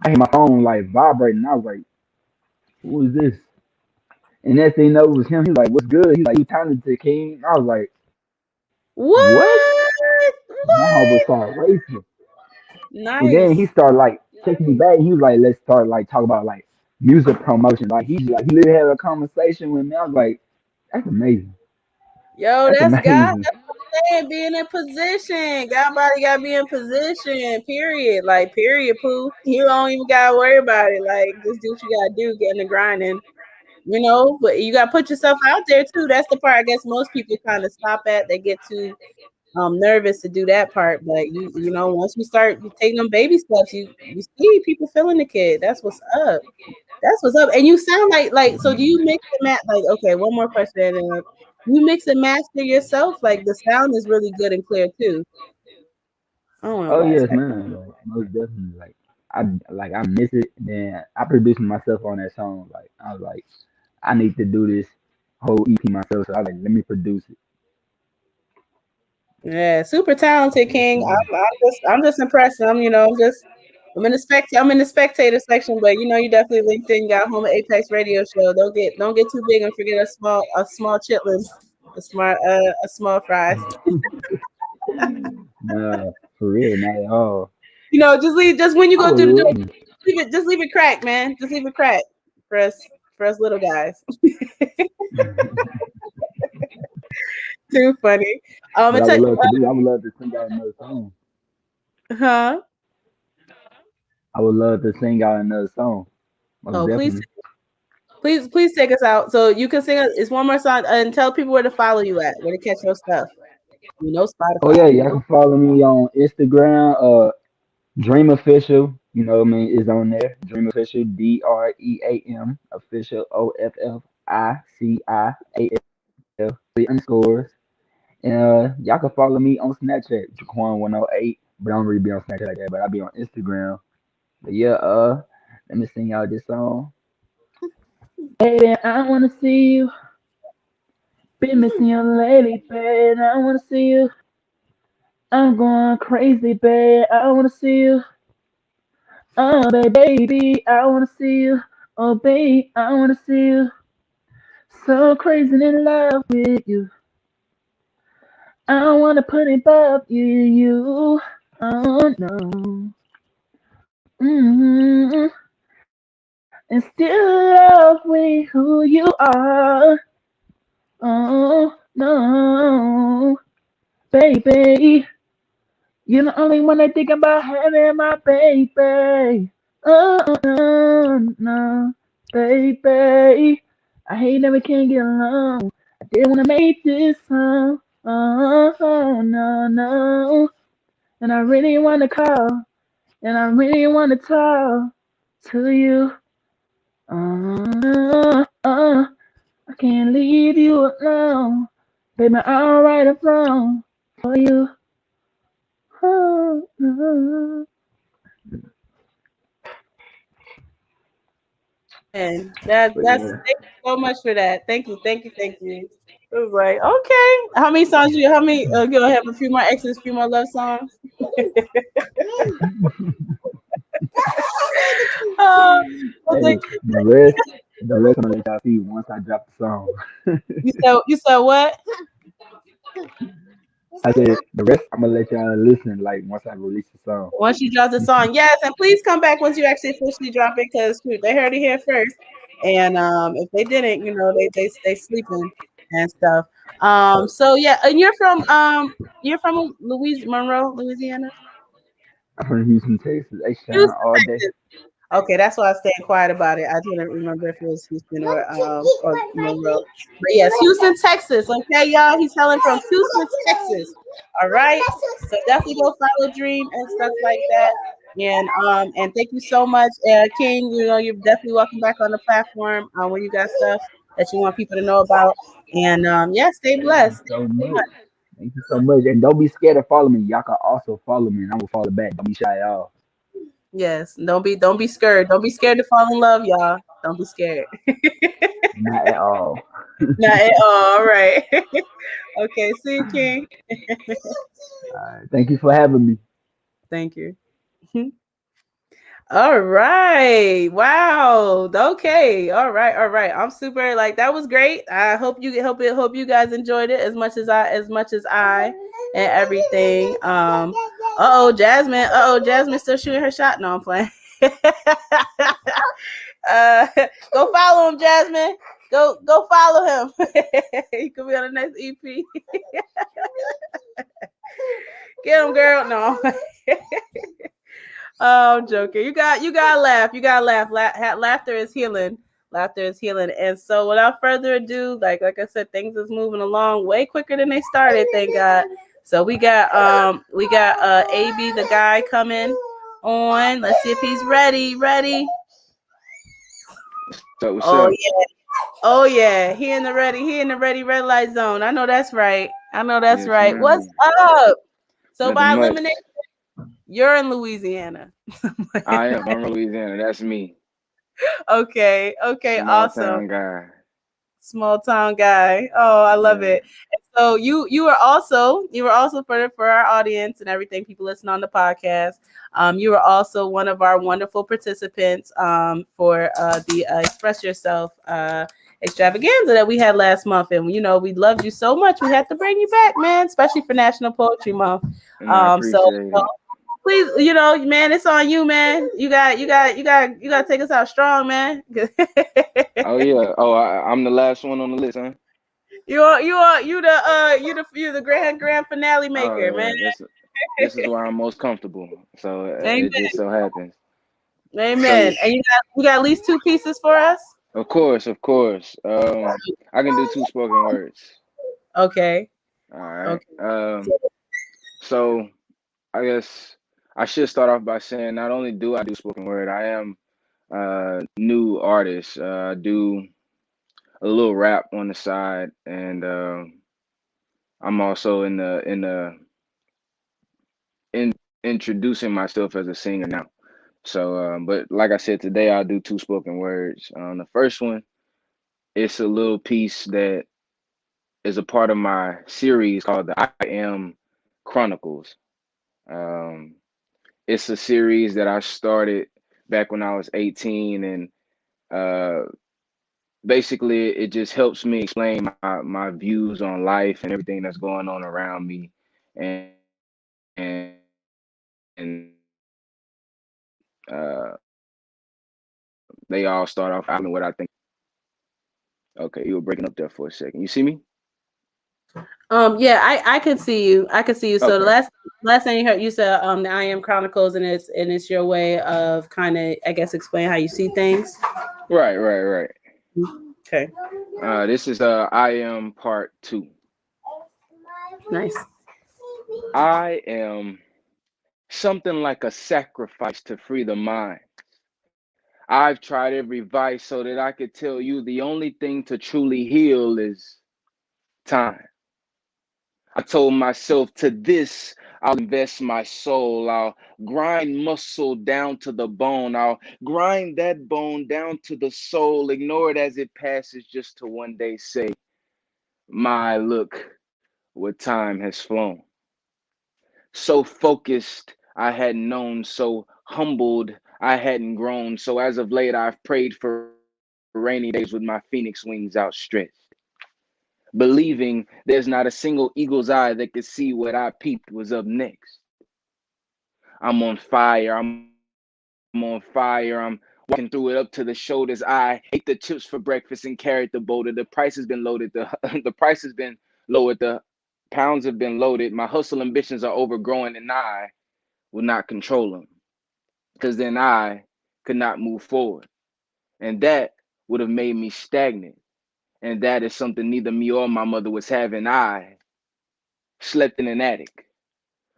I hear my phone like vibrating. I was like, "Who is this?" And next thing you know, it was him. He was like, "What's good?" He's like, "You talented, King?" I was like, "What?" What? My heart was What? start racing. And then he Nice. started like taking me back. He was like, "Let's start like talk about like music promotion." He literally had a conversation with me. I was like, "That's amazing. Yo, That's that's God. amazing." That's what I'm saying. Being in position. Godbody got to be in position. Period. Like, period, poo. You don't even got to worry about it. Like, just do what you got to do. Get in the grinding. you know, but you gotta put yourself out there too. That's the part I guess most people kind of stop at. They get too nervous to do that part. But you know, once you start taking them baby steps, you see people feeling the kid. That's what's up. That's what's up. And you sound like so do you mix and match like okay, one more question. You mix and master yourself? Like the sound is really good and clear too. I don't know Oh why it's yes, man. Like most definitely. I miss it. Then I produced myself on that song. Like I was like, I need to do this whole EP myself. So I like let me produce it. yeah, super talented Yes, King. sir. I'm just impressed. I'm in the spectator section, but you know you definitely linked in. You got home at Apex Radio Show. Don't get too big and forget a small chitlins, a small fries. Nah, for real, not at all. You know, just when you I go would through the door, love. leave it cracked, man. Just leave it cracked for us little guys. Too funny. What I It's would love to do, I would love to sing out another song. huh? I would love to sing out another song. Most Oh, definitely. please take us out. So you can sing it's one more song and tell people where to follow you at, where to catch your stuff. You know Oh Spotify. yeah, y'all can follow me on Instagram. Dream Official. You know what I mean? Is on there. Dream Official. DREAM Official. OFFICIAL. The underscores. And y'all can follow me on Snapchat. Jaquan108. But I don't really be on Snapchat like that. But I be on Instagram. But yeah, let me sing y'all this song. Baby, I wanna see you. Been missing you lately, babe. I wanna see you. I'm going crazy, babe. I wanna see you. Oh, baby, I wanna see you. Oh, babe, I wanna see you. So crazy in love with you. I wanna put it above you. Oh no. Mm-hmm. And still love with who you are. Oh no, baby. You're the only one I think about having my baby. Oh, no, no, baby. I hate that we can't get along. I didn't want to make this song. Oh, no, no. And I really want to call. And I really want to talk to you. I can't leave you alone. Baby, I'll write a song for you. Oh, And but that's yeah. thank you so much for that. Thank you. It was like, okay. How many songs you how many you gonna have a few more exes, a few more love songs? Uh, I was like, Hey, the rest I'm gonna let y'all see once I drop the song. you said what? I said the rest I'm gonna let y'all listen like once I release the song. Once you drop the song, yes, and please come back once you actually officially drop it, because they heard it here first. And if they didn't, you know, they sleeping and stuff. So yeah, and you're from Monroe, Louisiana. I'm from Houston, Texas. They shine Houston, all day. Texas. Okay, that's why I stayed quiet about it. I didn't remember if it was Houston or Monroe. But yes, Houston, Texas. Okay, y'all. He's hailing from Houston, Texas. All right. So definitely go follow Dream and stuff like that. And thank you so much, King. You know, you're definitely welcome back on the platform when you got stuff that you want people to know about. And yeah, stay Thank you blessed. so Thank you so much. much. Thank you so much. And don't be scared to follow me. Y'all can also follow me and I will follow back. Don't be shy at all. Yes, don't be scared. Don't be scared to fall in love, y'all. Don't be scared. Not at all. Not at all. All right. Okay. See you, King. Thank you for having me. Thank you. All right. Wow. Okay. All right. All right. I'm super like that was great. I hope you guys enjoyed it as much as I and everything. Jasmine still shooting her shot. No, I'm playing. uh go follow him, Jasmine. Go follow him. He could be on the next EP. Get him, girl. No. Oh, I'm joking. You got laugh. You got laugh. Laughter is healing. Laughter is healing. And so without further ado, like I said, things is moving along way quicker than they started, thank God. So we got AB the guy coming on. Let's see if he's ready. What's Oh up? yeah. Oh yeah. He in the ready red light zone. I know that's right. Yes, Right. What's ma'am. up? So by Nothing much. elimination, you're in Louisiana. I am Monroe, Louisiana. That's me. Okay, Small awesome. town guy. Small town guy. Oh, I love Yeah. it. And so you were also for our audience and everything, people listening on the podcast. You were also one of our wonderful participants for the Express Yourself extravaganza that we had last month, and you know we loved you so much we had to bring you back, man, especially for National Poetry Month. And I appreciate it. Please, man, it's on you, man. You got to take us out strong, man. Oh yeah. Oh, I'm the last one on the list, huh? You the grand finale Oh maker, man. yeah. This is where I'm most comfortable. So Amen. it just so happens. Amen. So And you got at least 2 pieces for us? of course. I can do 2 spoken words. Okay. All right. Okay. So I guess I should start off by saying not only do I do spoken word, I am new artist. I do a little rap on the side, and I'm also in introducing myself as a singer now. So, but like I said, today I'll do 2 spoken words. The first one, it's a little piece that is a part of my series called the I Am Chronicles. Um, it's a series that I started back when I was 18, and uh, basically it just helps me explain my views on life and everything that's going on around me, and they all start off with what I think. Okay, you were breaking up there for a second. You see me? Yeah, I could see you. So the Okay. last thing you heard, you said the I Am Chronicles, and it's your way of kind of, I guess, explain how you see things. Right. Okay. This is I Am Part 2. Nice. I am something like a sacrifice to free the mind. I've tried every vice so that I could tell you the only thing to truly heal is time. I told myself to this, I'll invest my soul. I'll grind muscle down to the bone. I'll grind that bone down to the soul. Ignore it as it passes just to one day say, my look, what time has flown. So focused, I hadn't known. So humbled, I hadn't grown. So as of late, I've prayed for rainy days with my phoenix wings outstretched, believing there's not a single eagle's eye that could see what I peeped was up next. I'm on fire. I'm on fire. I'm walking through it up to the shoulders. I ate the chips for breakfast and carried the boulder. The price has been loaded. The the price has been lowered. The pounds have been loaded. My hustle ambitions are overgrowing, and I will not control them because then I could not move forward, and that would have made me stagnant. And that is something neither me or my mother was having. I slept in an attic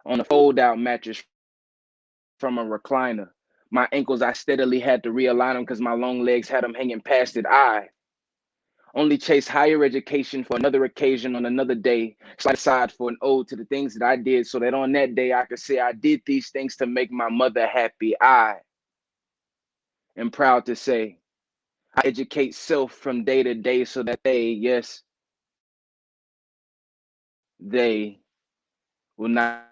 on a fold-out mattress from a recliner. My ankles, I steadily had to realign them because my long legs had them hanging past it. I only chase higher education for another occasion on another day, slide aside for an ode to the things that I did so that on that day I could say I did these things to make my mother happy. I am proud to say I educate self from day to day so that they, yes, they will not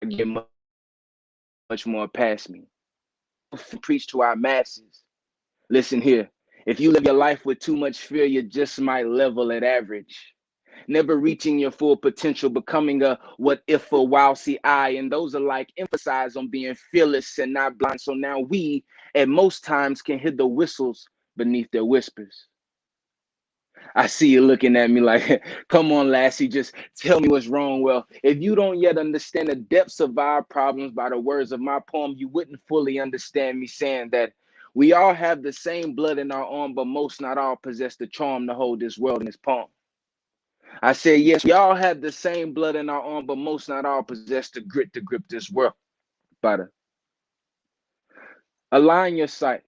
get much more past me. Preach to our masses. Listen here. If you live your life with too much fear, you just might level at average. Never reaching your full potential, becoming a what if a wow see I. And those are like emphasize on being fearless and not blind. So now we at most times can hear the whistles beneath their whispers. I see you looking at me like, come on, Lassie, just tell me what's wrong. Well, if you don't yet understand the depths of our problems by the words of my poem, you wouldn't fully understand me saying that We all have the same blood in our arm, but most, not all, possess the charm to hold this world in its palm. I said, yes, we all have the same blood in our arm, but most, not all, possess the grit to grip this world. Better. Align your sights.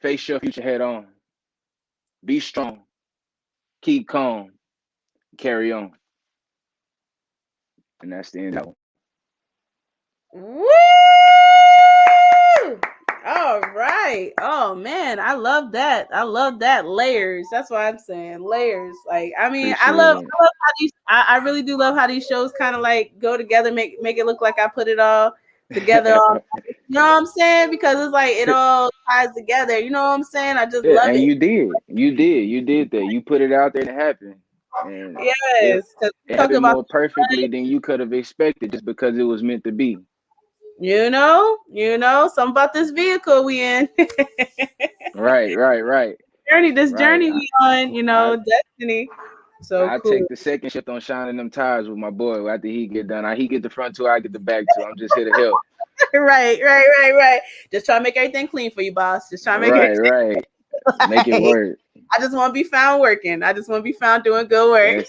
Face your future head on. Be strong. Keep calm. Carry on. And that's the end of it. Woo! All right. Oh man, I love that. I love that. Layers. That's what I'm saying. Layers. Like, I mean, I love how these. I really do love how these shows kind of like go together, make it look like I put it all together. You know what I'm saying? Because it's like it all ties together. You know what I'm saying? I just love and it. you did that. You put it out there to happen. And yes, it happened more perfectly than you could have expected, just because it was meant to be. You know, something about this vehicle we in. Right. Journey we on, you know, destiny. So I cool. take the second shift on shining them tires with my boy after he get done. He get the front two, I get the back two. I'm just here to help. Right. Just try to make everything clean for you, boss. Just try to make right. Make it work. I just want to be found working. I just want to be found doing good work.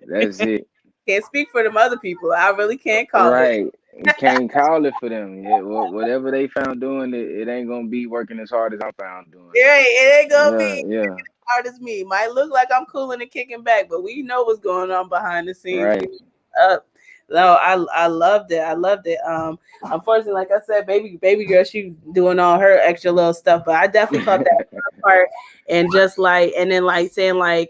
That's it. Can't speak for them other people. I really can't call it. Right. You can't call it for them. Yeah, whatever they found doing, it ain't gonna be working as hard as I'm found doing. It ain't gonna be as hard as me. Might look like I'm cooling and kicking back, but we know what's going on behind the scenes. Right. No, I loved it. Unfortunately, like I said, baby girl, she doing all her extra little stuff, but I definitely caught that part. And just like, and then like saying like,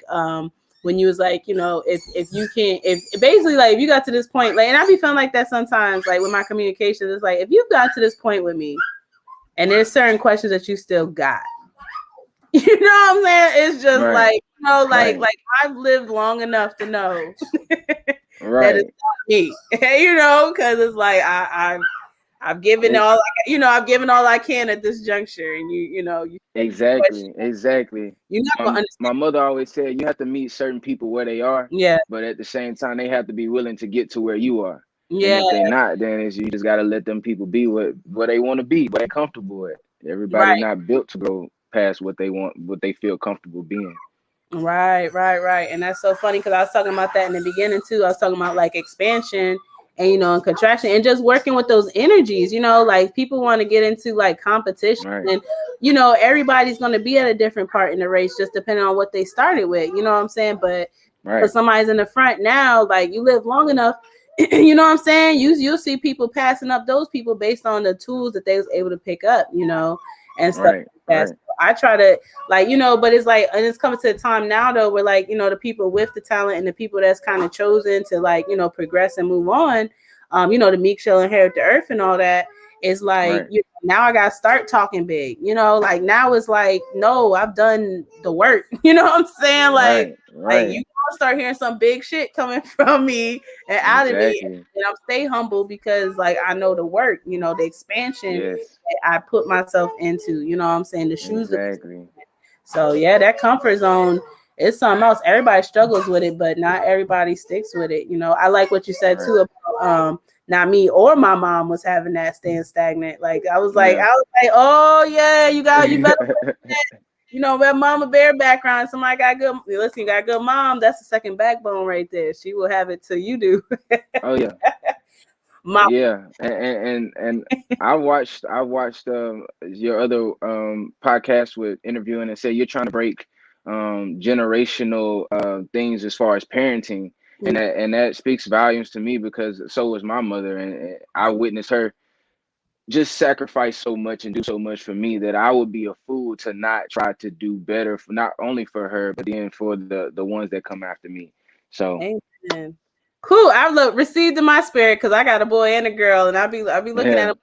when you was like, you know, if you can't, if basically like if you got to this point, like, and I be feeling like that sometimes, like with my communication, it's like if you've got to this point with me, and there's certain questions that you still got, you know what I'm saying? It's just like, you know, like I've lived long enough to know that it's not me, you know, because it's like I've given all, I've given all I can at this juncture, and you know, exactly. You're not gonna understand. My mother always said you have to meet certain people where they are. Yeah. But at the same time, they have to be willing to get to where you are. Yeah. And if they're not, then you just gotta let them people be where they want to be, where they're comfortable with. Everybody not built to go past what they want, what they feel comfortable being. Right. And that's so funny because I was talking about that in the beginning too. I was talking about like expansion and, you know, and contraction and just working with those energies, you know, like people want to get into like competition and, you know, everybody's going to be at a different part in the race, just depending on what they started with, you know what I'm saying? But if somebody's in the front now, like you live long enough, you know what I'm saying? You'll see people passing up those people based on the tools that they was able to pick up, you know, and stuff like that. So I try to like, you know, but it's like, and it's coming to a time now though, where like, you know, the people with the talent and the people that's kind of chosen to like, you know, progress and move on, you know, the meek shall inherit the earth and all that. It's like, you know, now I got to start talking big, you know, like now it's like, no, I've done the work, you know what I'm saying? Like you gonna start hearing some big shit coming from me and out of me, and I'm stay humble because like I know the work, you know, the expansion that I put myself into, you know what I'm saying? The shoes. So yeah, that comfort zone is something else. Everybody struggles with it, but not everybody sticks with it. You know, I like what you said too about not me or my mom was having that staying stagnant. Like I was like, oh yeah, you better you know, that mama bear background. Somebody got good. Listen, you got a good mom. That's the second backbone right there. She will have it till you do. Oh yeah. Yeah, and I watched your other podcast with interviewing and say you're trying to break generational things as far as parenting, and that speaks volumes to me because so was my mother, and I witnessed her just sacrifice so much and do so much for me that I would be a fool to not try to do better for not only for her but then for the ones that come after me. So. Amen. Cool. I received in my spirit because I got a boy and a girl, and I'll be looking at them.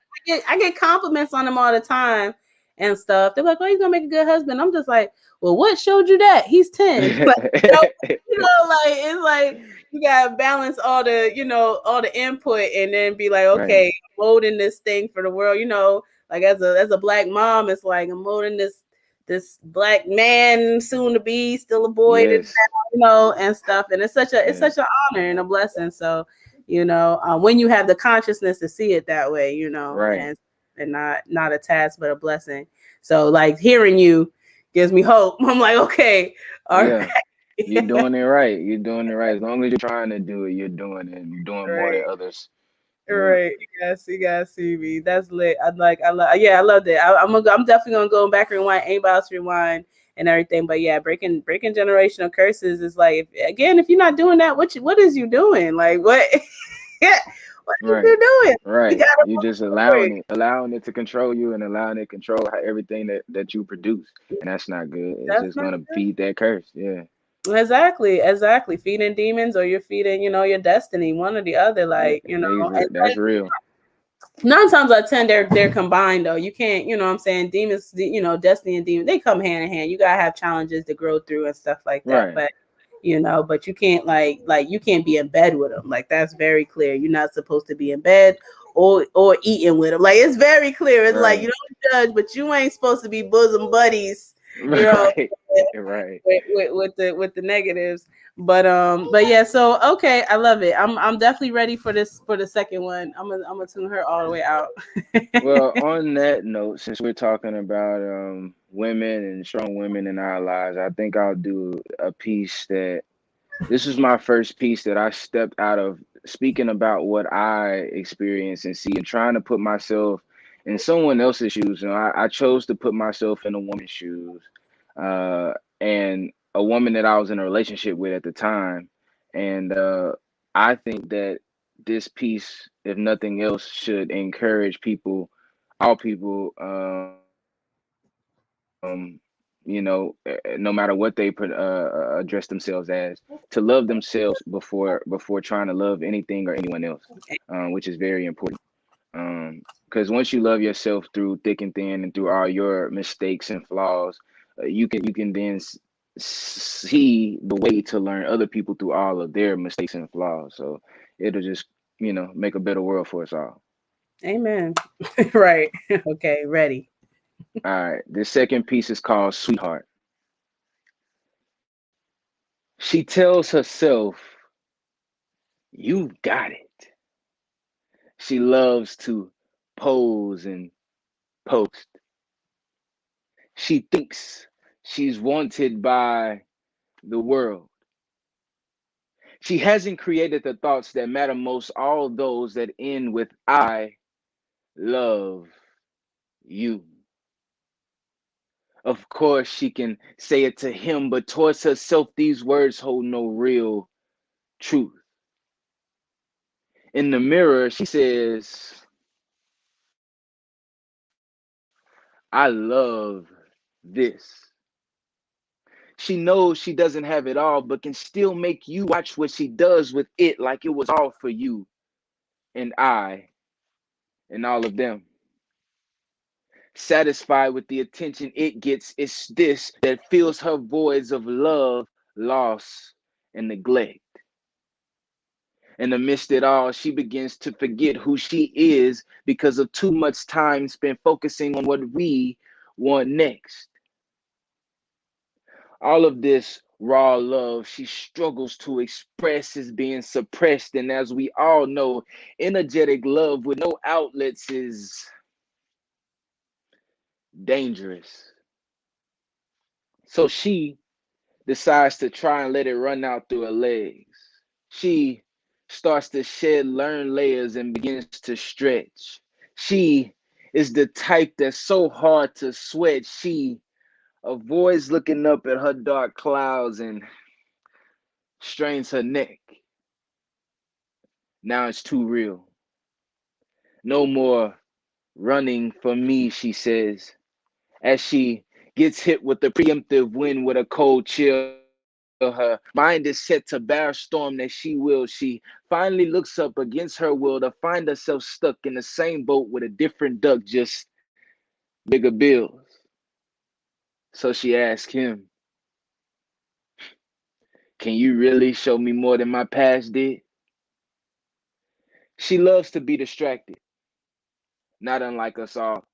I get compliments on them all the time and stuff. They're like, "Oh, he's gonna make a good husband." I'm just like, "Well, what showed you that? He's 10." But, you know, like it's like you gotta balance all the, you know, all the input and then be like, okay, I'm molding this thing for the world. You know, like as a black mom, it's like I'm molding this black man, soon to be, still a boy, you know, and stuff. And it's such an honor and a blessing. So, you know, when you have the consciousness to see it that way, you know, and not a task but a blessing. So like hearing you gives me hope. I'm like, okay, all Yeah. right. You're doing it right. You're doing it right. As long as you're trying to do it, you're doing it. You're doing more than Right. others. Yeah. Right, you gotta see me. That's lit. Yeah, I love that. I'm definitely gonna go back and rewind, anybody else rewind and everything. But yeah, breaking generational curses is like, if you're not doing that, what is you doing? Like what? Yeah, what is Right. you doing? You Right. gotta You just move forward. allowing it to control you and allowing it to control everything that you produce. And that's not good. It's That's just not gonna feed that curse. Yeah. exactly feeding demons, or you're feeding, your destiny, one or the other. Like, and That's real. 9 times out of 10 they're combined though. You can't, what I'm saying, demons, destiny and demon, they come hand in hand. You gotta have challenges to grow through and stuff like that. Right. But you can't like you can't be in bed with them. Like that's very clear. You're not supposed to be in bed or eating with them. Like it's very clear. It's like you Right. don't judge, but you ain't supposed to be bosom buddies, you know, Right. Right. with the negatives. But yeah, so okay, I love it. I'm definitely ready for the second one. I'm gonna tune her all the way out. Well, on that note, since we're talking about women and strong women in our lives, I think I'll do a piece that this is my first piece that I stepped out of speaking about what I experience and see and trying to put myself in someone else's shoes. I chose to put myself in a woman's shoes, uh, and a woman that I was in a relationship with at the time. And I think that this piece, if nothing else, should encourage people, all people, no matter what they address themselves as, to love themselves before trying to love anything or anyone else, which is very important. Because once you love yourself through thick and thin and through all your mistakes and flaws, you can then see the way to learn other people through all of their mistakes and flaws. So it'll just make a better world for us all. Amen. Right. Okay, ready. All right. The second piece is called Sweetheart. She tells herself, "You got it." She loves to pose and post. She thinks she's wanted by the world. She hasn't created the thoughts that matter most, all those that end with "I love you." Of course, she can say it to him, but towards herself, these words hold no real truth. In the mirror, she says, "I love this." She knows she doesn't have it all, but can still make you watch what she does with it like it was all for you and I and all of them. Satisfied with the attention it gets, it's this that fills her voids of love, loss, and neglect. And amidst it all, she begins to forget who she is because of too much time spent focusing on what we want next. All of this raw love she struggles to express is being suppressed. And as we all know, energetic love with no outlets is dangerous. So she decides to try and let it run out through her legs. She starts to shed learned layers and begins to stretch. She is the type that's so hard to sweat. She avoids looking up at her dark clouds and strains her neck. Now it's too real. No more running from me, she says, as she gets hit with the preemptive wind with a cold chill. Her mind is set to bear a storm that she will. She finally looks up against her will to find herself stuck in the same boat with a different duck, just bigger bills. So she asks him, "Can you really show me more than my past did?" She loves to be distracted, not unlike us all.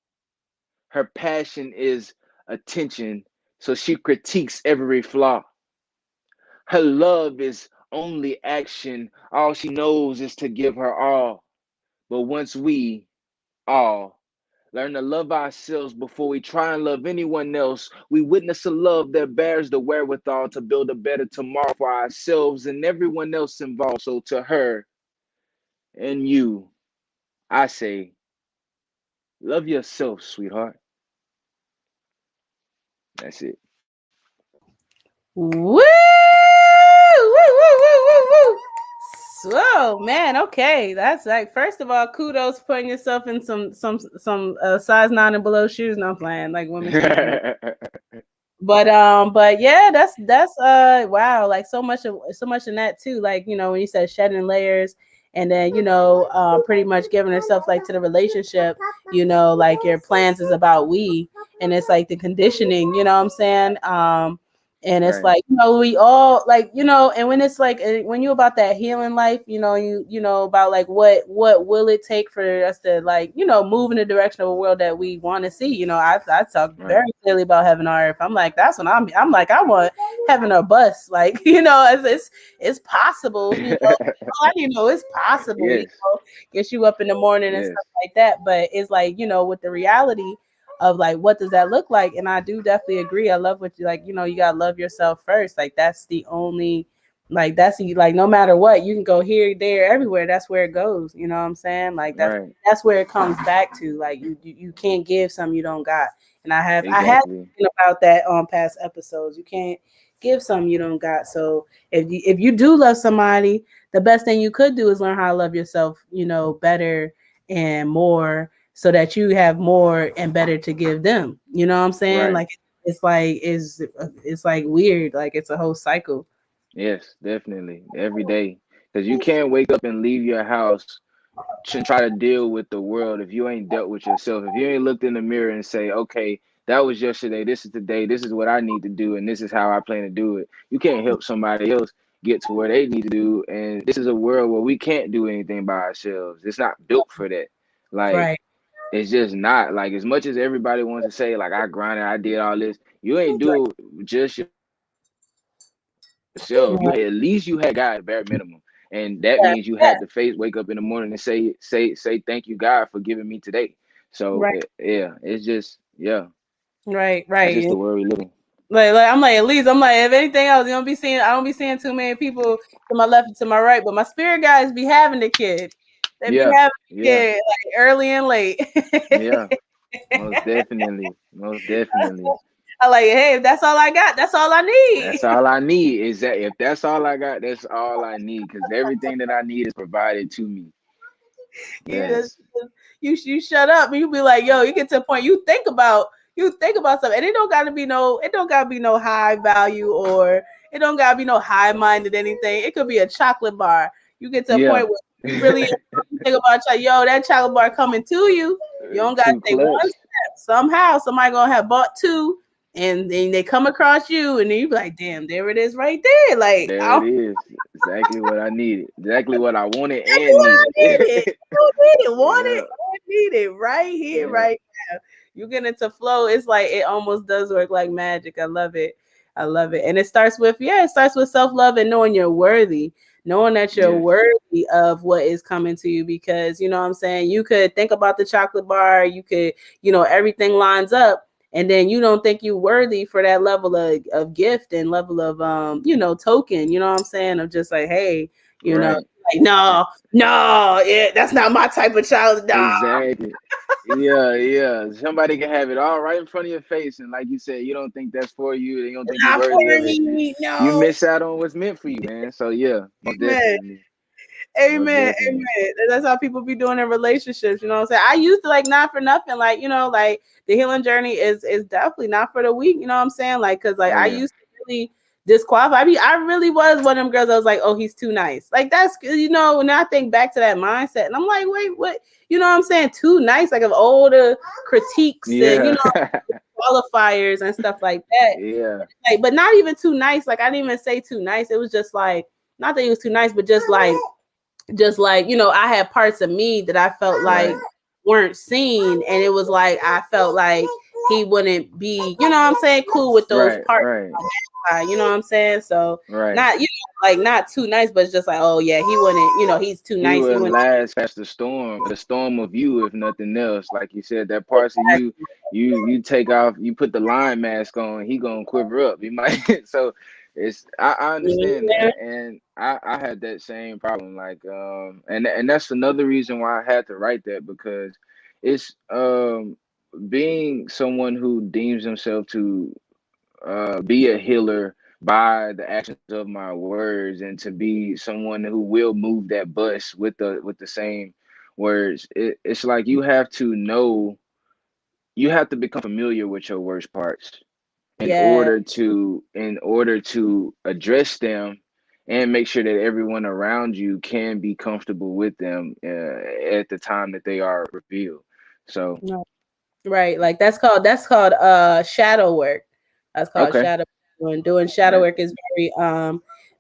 Her passion is attention, so she critiques every flaw. Her love is only action. All she knows is to give her all. But once we all Learn to love ourselves before we try and love anyone else. We witness a love that bears the wherewithal to build a better tomorrow for ourselves and everyone else involved. So to her and you, I say, love yourself, sweetheart. That's it. Woo! Woo! Woo! Woo! Woo! Woo! So man, okay, that's like first of all, kudos for putting yourself in some size 9 and below shoes. Not playing like women shoes. But yeah, that's wow, like so much in that too. Like, you know, when you said shedding layers, and then, you know, pretty much giving herself like to the relationship, you know, like your plans is about we, and it's like the conditioning, you know what I'm saying? And it's Right. like, you know, we all like, you know, and when it's like when you about that healing life, you know, you know about like what will it take for us to, like, you know, move in the direction of a world that we want to see. You know, I talk Right. very clearly about heaven on earth. I'm like, that's when I'm like, I want heaven or bust. Like, you know, it's possible, you know. You know, it's possible, you Yes. know, get you up in the morning and Yes. stuff like that. But it's like, you know, with the reality of like, what does that look like? And I do definitely agree. I love what you, like, you know, you gotta love yourself first. Like that's the only, like that's the, like, no matter what, you can go here, there, everywhere. That's where it goes. You know what I'm saying? Like Right. that's where it comes back to. Like you can't give something you don't got. And I have Exactly. thinking about that on past episodes. You can't give something you don't got. So if you do love somebody, the best thing you could do is learn how to love yourself, you know, better and more, so that you have more and better to give them. You know what I'm saying? Right. Like it's like weird. Like it's a whole cycle. Yes, definitely. Every day. Because you can't wake up and leave your house and try to deal with the world if you ain't dealt with yourself. If you ain't looked in the mirror and say, okay, that was yesterday, this is today, this is what I need to do, and this is how I plan to do it. You can't help somebody else get to where they need to do. And this is a world where we can't do anything by ourselves. It's not built for that. Like, Right. it's just not. Like, as much as everybody wants to say, like, I grinded, I did all this, you ain't do it just yourself. You Right. at least you had God bare minimum. And that Yeah. means you Yeah. had to face wake up in the morning and say thank you, God, for giving me today. So Right. yeah, it's just Right. that's just Right. the world we live in. Like I'm like, at least I'm like, if anything else, you don't be seeing, I don't be seeing too many people to my left and to my right, but my spirit guys be having the kid. They be Yeah, having the yeah, kid like early and late. yeah. Most definitely. Most definitely. I like, hey, if that's all I got, that's all I need. That's all I need. Is that if that's all I got, that's all I need. Because everything that I need is provided to me. You just, Yes. you shut up and you be like, yo, you get to a point you think about something, and it don't gotta be no high value, or it don't gotta be no high minded anything. It could be a chocolate bar. You get to a Yeah. point where you really think about, yo, that chocolate bar coming to you. You don't gotta Too say one clutch. step. Somehow somebody gonna have bought two, and then they come across you, and then you be like, damn, there it is right there. Like, There I it is. Exactly what I needed. Exactly what I wanted That's and what I needed. needed. You need it, want Yeah. it, or need it right here, Yeah. right now. You get into flow. It's like it almost does work like magic. I love it. I love it. And it starts with self-love and knowing you're worthy, knowing that you're Yes. worthy of what is coming to you, because you know what I'm saying, you could think about the chocolate bar, you could, you know, everything lines up, and then you don't think you worthy for that level of gift and level of you know, token, you know what I'm saying, of just like, hey, you know, Right. like, no, yeah, that's not my type of child. Nah. Exactly. Yeah, yeah. Somebody can have it all right in front of your face, and like you said, you don't think that's for you. You don't think you're Not worthy for of it. me. You No. miss out on what's meant for you, man. So yeah, most Amen. definitely, most Amen. definitely. Amen. That's how people be doing in relationships. You know what I'm saying? I used to, like, not for nothing. Like, you know, like the healing journey is definitely not for the weak. You know what I'm saying? Like, cause like Oh I yeah. used to really disqualify. I mean, I really was one of them girls. I was like, oh, he's too nice. Like that's, you know, when I think back to that mindset, and I'm like, wait, what? You know what I'm saying? Too nice, like of older critiques and, you Yeah. know, qualifiers and stuff like that. Yeah. Like, but not even too nice. Like I didn't even say too nice. It was just like, not that he was too nice, but just like, you know, I had parts of me that I felt like Right. weren't seen, and it was like I felt like he wouldn't be, you know what I'm saying, cool with those parts. You know what I'm saying? So not, you know, like not too nice, but it's just like, oh yeah, he wouldn't, you know, he's too nice. He would last past the storm of you, if nothing else. Like you said, that parts of you take off, you put the lion mask on, he gonna quiver up. He might. So I understand that, and I had that same problem. Like and that's another reason why I had to write that, because it's being someone who deems himself to be a healer by the actions of my words, and to be someone who will move that bus with the same words. It's like you have to know, you have to become familiar with your worst parts in order to address them and make sure that everyone around you can be comfortable with them at the time that they are revealed. So right, like that's called shadow work. That's called shadow work. And doing shadow work is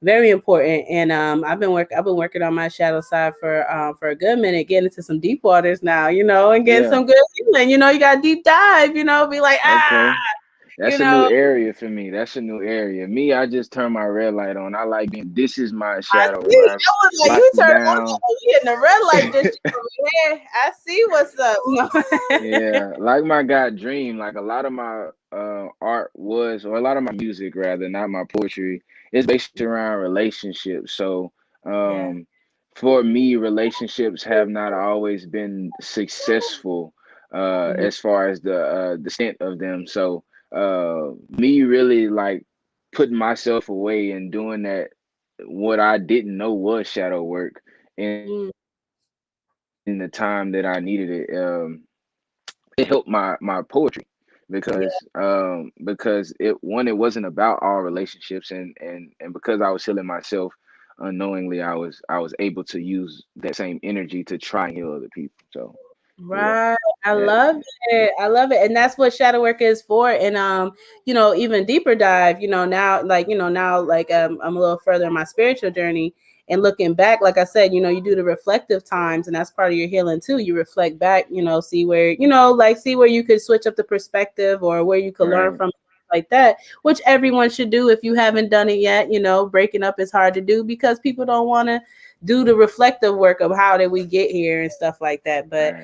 very important. And I've been working on my shadow side for a good minute, getting into some deep waters now, you know, and getting some good healing. You know, you got deep dive, you know, be like, that's you a know, new area for me. That's a new area. Me, I just turn my red light on. I like being, this is my shadow. I was like, you turn on, we in the red light district over here. I see what's up. Yeah, like my God Dream, like a lot of my art was, or a lot of my music rather, not my poetry, is based around relationships. So for me, relationships have not always been successful as far as the extent of them. So me really like putting myself away and doing that, what I didn't know was shadow work in the time that I needed it. It helped my poetry, because it wasn't about all relationships, and because I was healing myself unknowingly, I was able to use that same energy to try and heal other people. So right. I love it. I love it. And that's what shadow work is for. And you know, even deeper dive, you know, now like, you know, now like I'm a little further in my spiritual journey, and looking back, like I said, you know, you do the reflective times, and that's part of your healing too. You reflect back, you know, see where, you know, like see where you could switch up the perspective, or where you could learn from, like that, which everyone should do. If you haven't done it yet, you know, breaking up is hard to do because people don't want to do the reflective work of how did we get here and stuff like that. But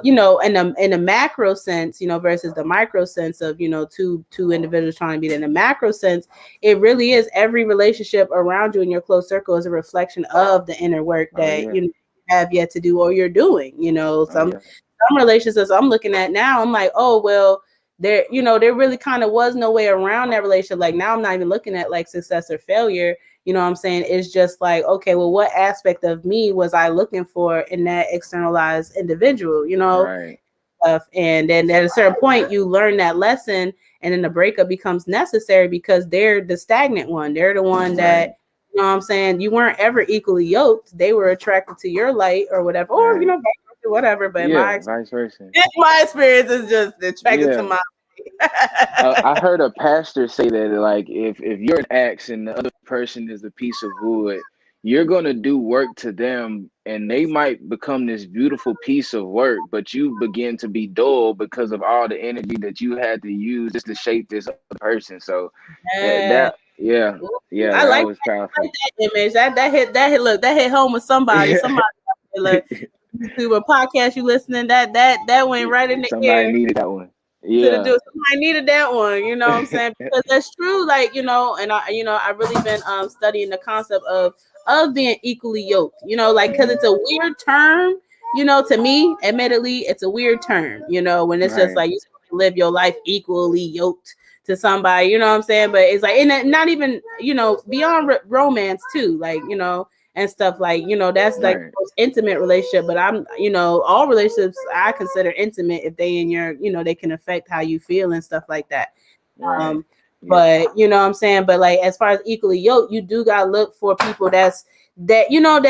you know, in the macro sense, you know, versus the micro sense of, you know, two individuals trying to be in the macro sense, it really is every relationship around you in your close circle is a reflection of the inner work that you know, have yet to do, or you're doing. You know, some relationships I'm looking at now, I'm like, oh well, there, you know, there really kind of was no way around that relationship. Like now I'm not even looking at like success or failure. You know what I'm saying? It's just like, okay, well, what aspect of me was I looking for in that externalized individual, you know? And then at a certain point, you learn that lesson, and then the breakup becomes necessary because they're the stagnant one. They're the one that, you know what I'm saying? You weren't ever equally yoked. They were attracted to your light or whatever, or, you know, whatever. But vice versa. My experience is just attracted to my I heard a pastor say that, like, if you're an axe and the other person is a piece of wood, you're gonna do work to them, and they might become this beautiful piece of work, but you begin to be dull because of all the energy that you had to use just to shape this other person. So that I like was powerful. I like that image. That hit look, that hit home with somebody. Somebody look, YouTube or podcast you listening, that went right in the Somebody ear. needed that one. Somebody needed that one, you know what I'm saying? Because that's true, like, you know, and I really been studying the concept of being equally yoked, you know, like, because it's a weird term, you know, to me, admittedly, it's a weird term, you know, when it's just like you live your life equally yoked to somebody, you know what I'm saying? But it's like, and not even, you know, beyond romance too, like, you know, and stuff, like, you know, that's like the most intimate relationship. But I'm, you know, all relationships I consider intimate if they in your, you know, they can affect how you feel and stuff like that. But you know what I'm saying? But like, as far as equally yoked, you do gotta look for people that you know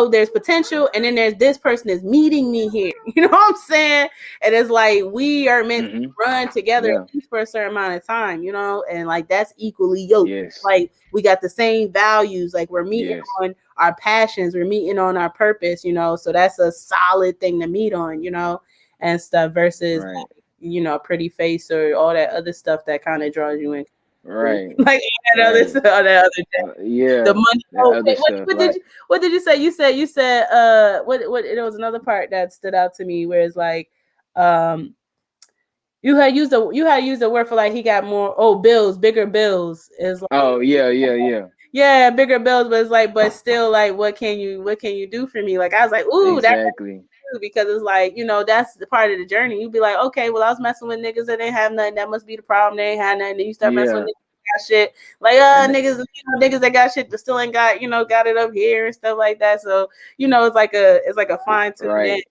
there's potential, and then there's this person is meeting me here. You know what I'm saying? And it's like we are meant to run together at least for a certain amount of time, you know, and like that's equally yoked. Like we got the same values, like we're meeting on our passions, we're meeting on our purpose, you know. So that's a solid thing to meet on, you know, and stuff versus a pretty face or all that other stuff that kind of draws you in. Right. Like that other stuff, that other Yeah. the money. That other stuff. What did you say? You said what there was another part that stood out to me where it's like you had used the word for like he got more bills, bigger bills is like, yeah, bigger bills, but it's like, but still like what can you do for me? Like I was like, ooh, exactly. Because it's like, that's the part of the journey. You'd be like, okay, well, I was messing with niggas that didn't have nothing. That must be the problem. They ain't had nothing. Then you start messing with niggas that got shit. Like, niggas that got shit that still ain't got, got it up here and stuff like that. So, it's like a fine tune. Right.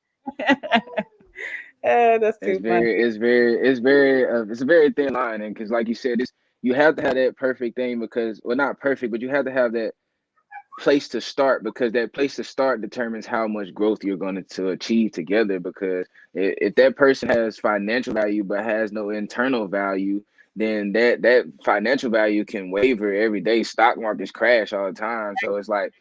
That's too funny. It's a very thin line, and because like you said, you have to have that perfect thing because, well, not perfect, but you have to have that place to start, because that place to start determines how much growth you're going to achieve together. Because if that person has financial value but has no internal value, then that financial value can waver every day. Stock markets crash all the time, so it's like,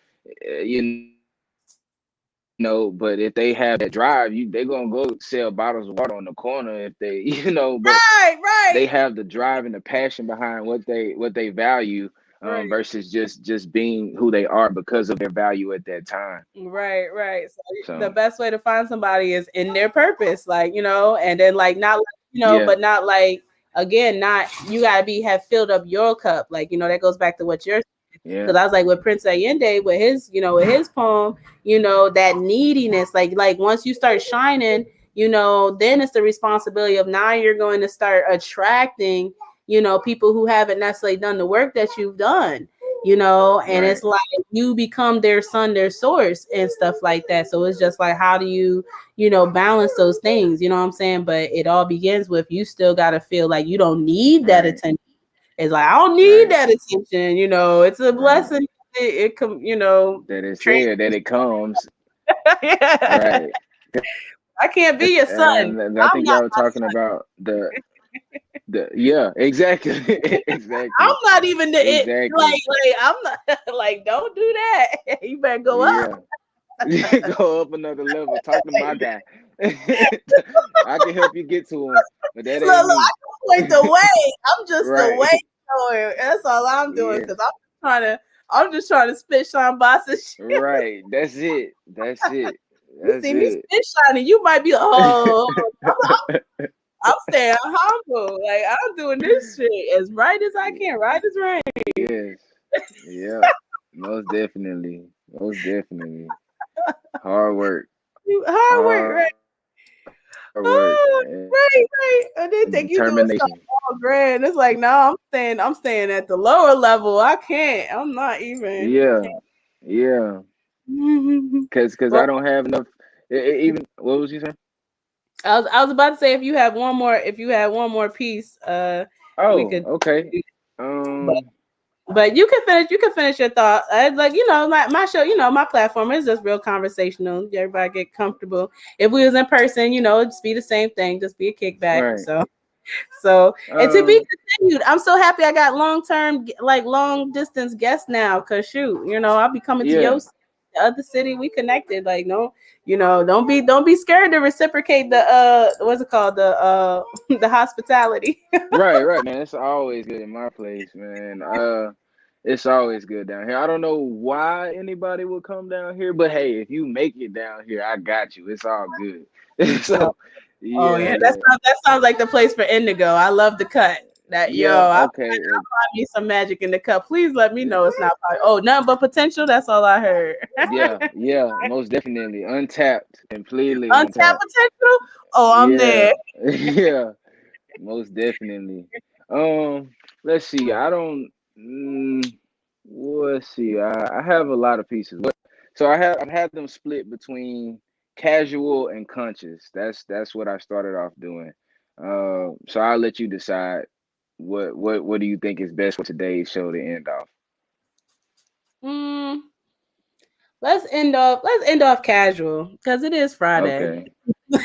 but if they have that drive, they're gonna go sell bottles of water on the corner if they, but right. They have the drive and the passion behind what they value, versus just being who they are because of their value at that time. Right. So the best way to find somebody is in their purpose, like, and then like not like, but not like, again, not, you gotta have filled up your cup, like, that goes back to what you're saying. Because I was like with Prince Ayinde with his poem, that neediness, like once you start shining, then it's the responsibility of now you're going to start attracting, people who haven't necessarily done the work that you've done, and it's like you become their sun, their source and stuff like that. So it's just like, how do you, balance those things, you know what I'm saying? But it all begins with, you still got to feel like you don't need that attention. It's like, I don't need that attention, it's a blessing. It that it's there, that it comes. Right. I can't be your son. And I think y'all were talking about the exactly. Exactly. I'm not even like I'm not like, don't do that. You better go up. Go up another level. Talk to my guy. I can help you get to him, but that ain't me. I can point the way. I'm just the way. That's all I'm doing, because I'm just trying to spit Sean Boss's shit. Right. That's it. You see me spit shining, you might be I'm staying humble. Like, I'm doing this shit as right as I can, right as rain. Yes. Yeah. Most definitely. Hard work. Hard work, right? Right. I didn't think you doing something all grand. It's like, no, I'm staying at the lower level. I can't. I'm not even. Yeah. Because I don't have enough. Even, what was you saying? I was about to say, if you had one more piece, we could. Okay. But you can finish your thought. Like, my show, my platform is just real conversational. Everybody get comfortable. If we was in person, it'd just be the same thing, just be a kickback. Right. So and to be continued. I'm so happy I got long distance guests now. Cause shoot, I'll be coming to your the other city. We connected. Like, no, don't be scared to reciprocate the what's it called, the the hospitality. Right, man. It's always good in my place, man. It's always good down here. I don't know why anybody would come down here, but hey, if you make it down here, I got you. It's all good. So, yeah. That sounds like the place for Indigo. I love the cut. I'll find me some magic in the cup. Please let me know it's not. Nothing but potential. That's all I heard. Yeah, most definitely. Untapped, completely untapped potential. I'm there. Yeah, most definitely. Let's see. Let's see. I have a lot of pieces, so I've had them split between casual and conscious. That's what I started off doing. So I'll let you decide. What do you think is best for today's show to end off? Let's end off casual, because it is Friday.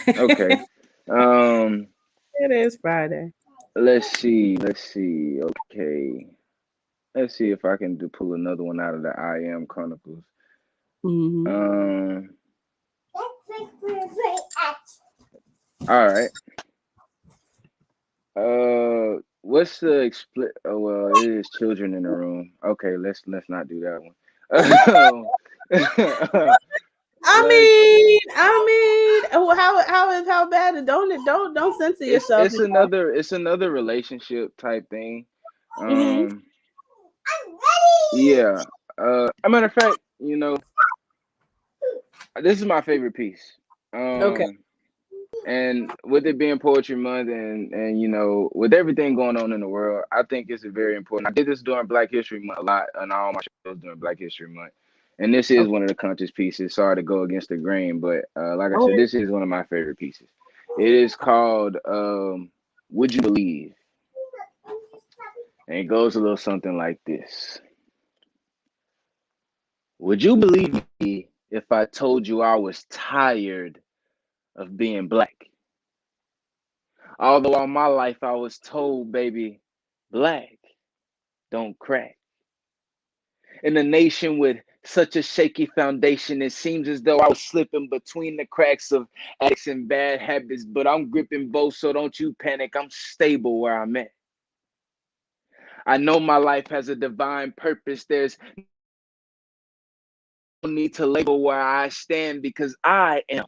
Okay. It is Friday. Let's see. Okay. Let's see if I can pull another one out of the I Am Chronicles. All right. What's the Oh, well, it is children in the room. Okay, let's not do that one. Let's. How bad? Don't censor yourself. It's another relationship type thing. Mm-hmm. Yeah. A matter of fact, this is my favorite piece. Okay. And with it being Poetry Month, and with everything going on in the world, I think it's very important. I did this during Black History Month a lot, and all my shows during Black History Month. And this is one of the conscious pieces. Sorry to go against the grain, but like I said, this is one of my favorite pieces. It is called "Would You Believe?" And it goes a little something like this. Would you believe me if I told you I was tired of being black? Although all my life I was told, baby, black don't crack. In a nation with such a shaky foundation, it seems as though I was slipping between the cracks of addicts and bad habits, but I'm gripping both, so don't you panic. I'm stable where I'm at. I know my life has a divine purpose. There's no need to label where I stand because I am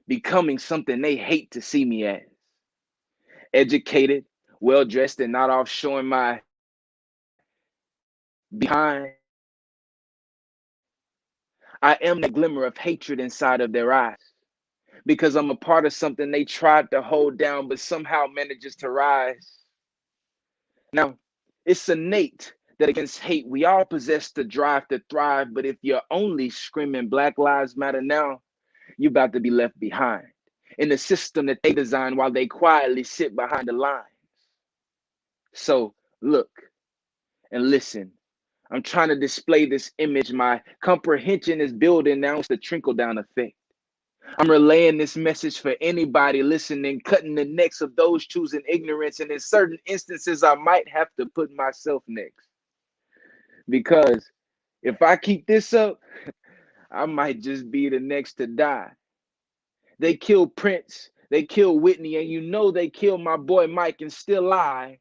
becoming something they hate to see me as. Educated, well dressed, and not off showing my behind. I am the glimmer of hatred inside of their eyes because I'm a part of something they tried to hold down but somehow manages to rise. Now, it's innate that against hate, we all possess the drive to thrive, but if you're only screaming Black Lives Matter now, you're about to be left behind in the system that they designed while they quietly sit behind the lines. So look and listen. I'm trying to display this image. My comprehension is building now. It's the trickle down effect. I'm relaying this message for anybody listening, cutting the necks of those choosing ignorance. And in certain instances, I might have to put myself next. Because if I keep this up, I might just be the next to die. They killed Prince, they killed Whitney, and you know they killed my boy Mike, and still I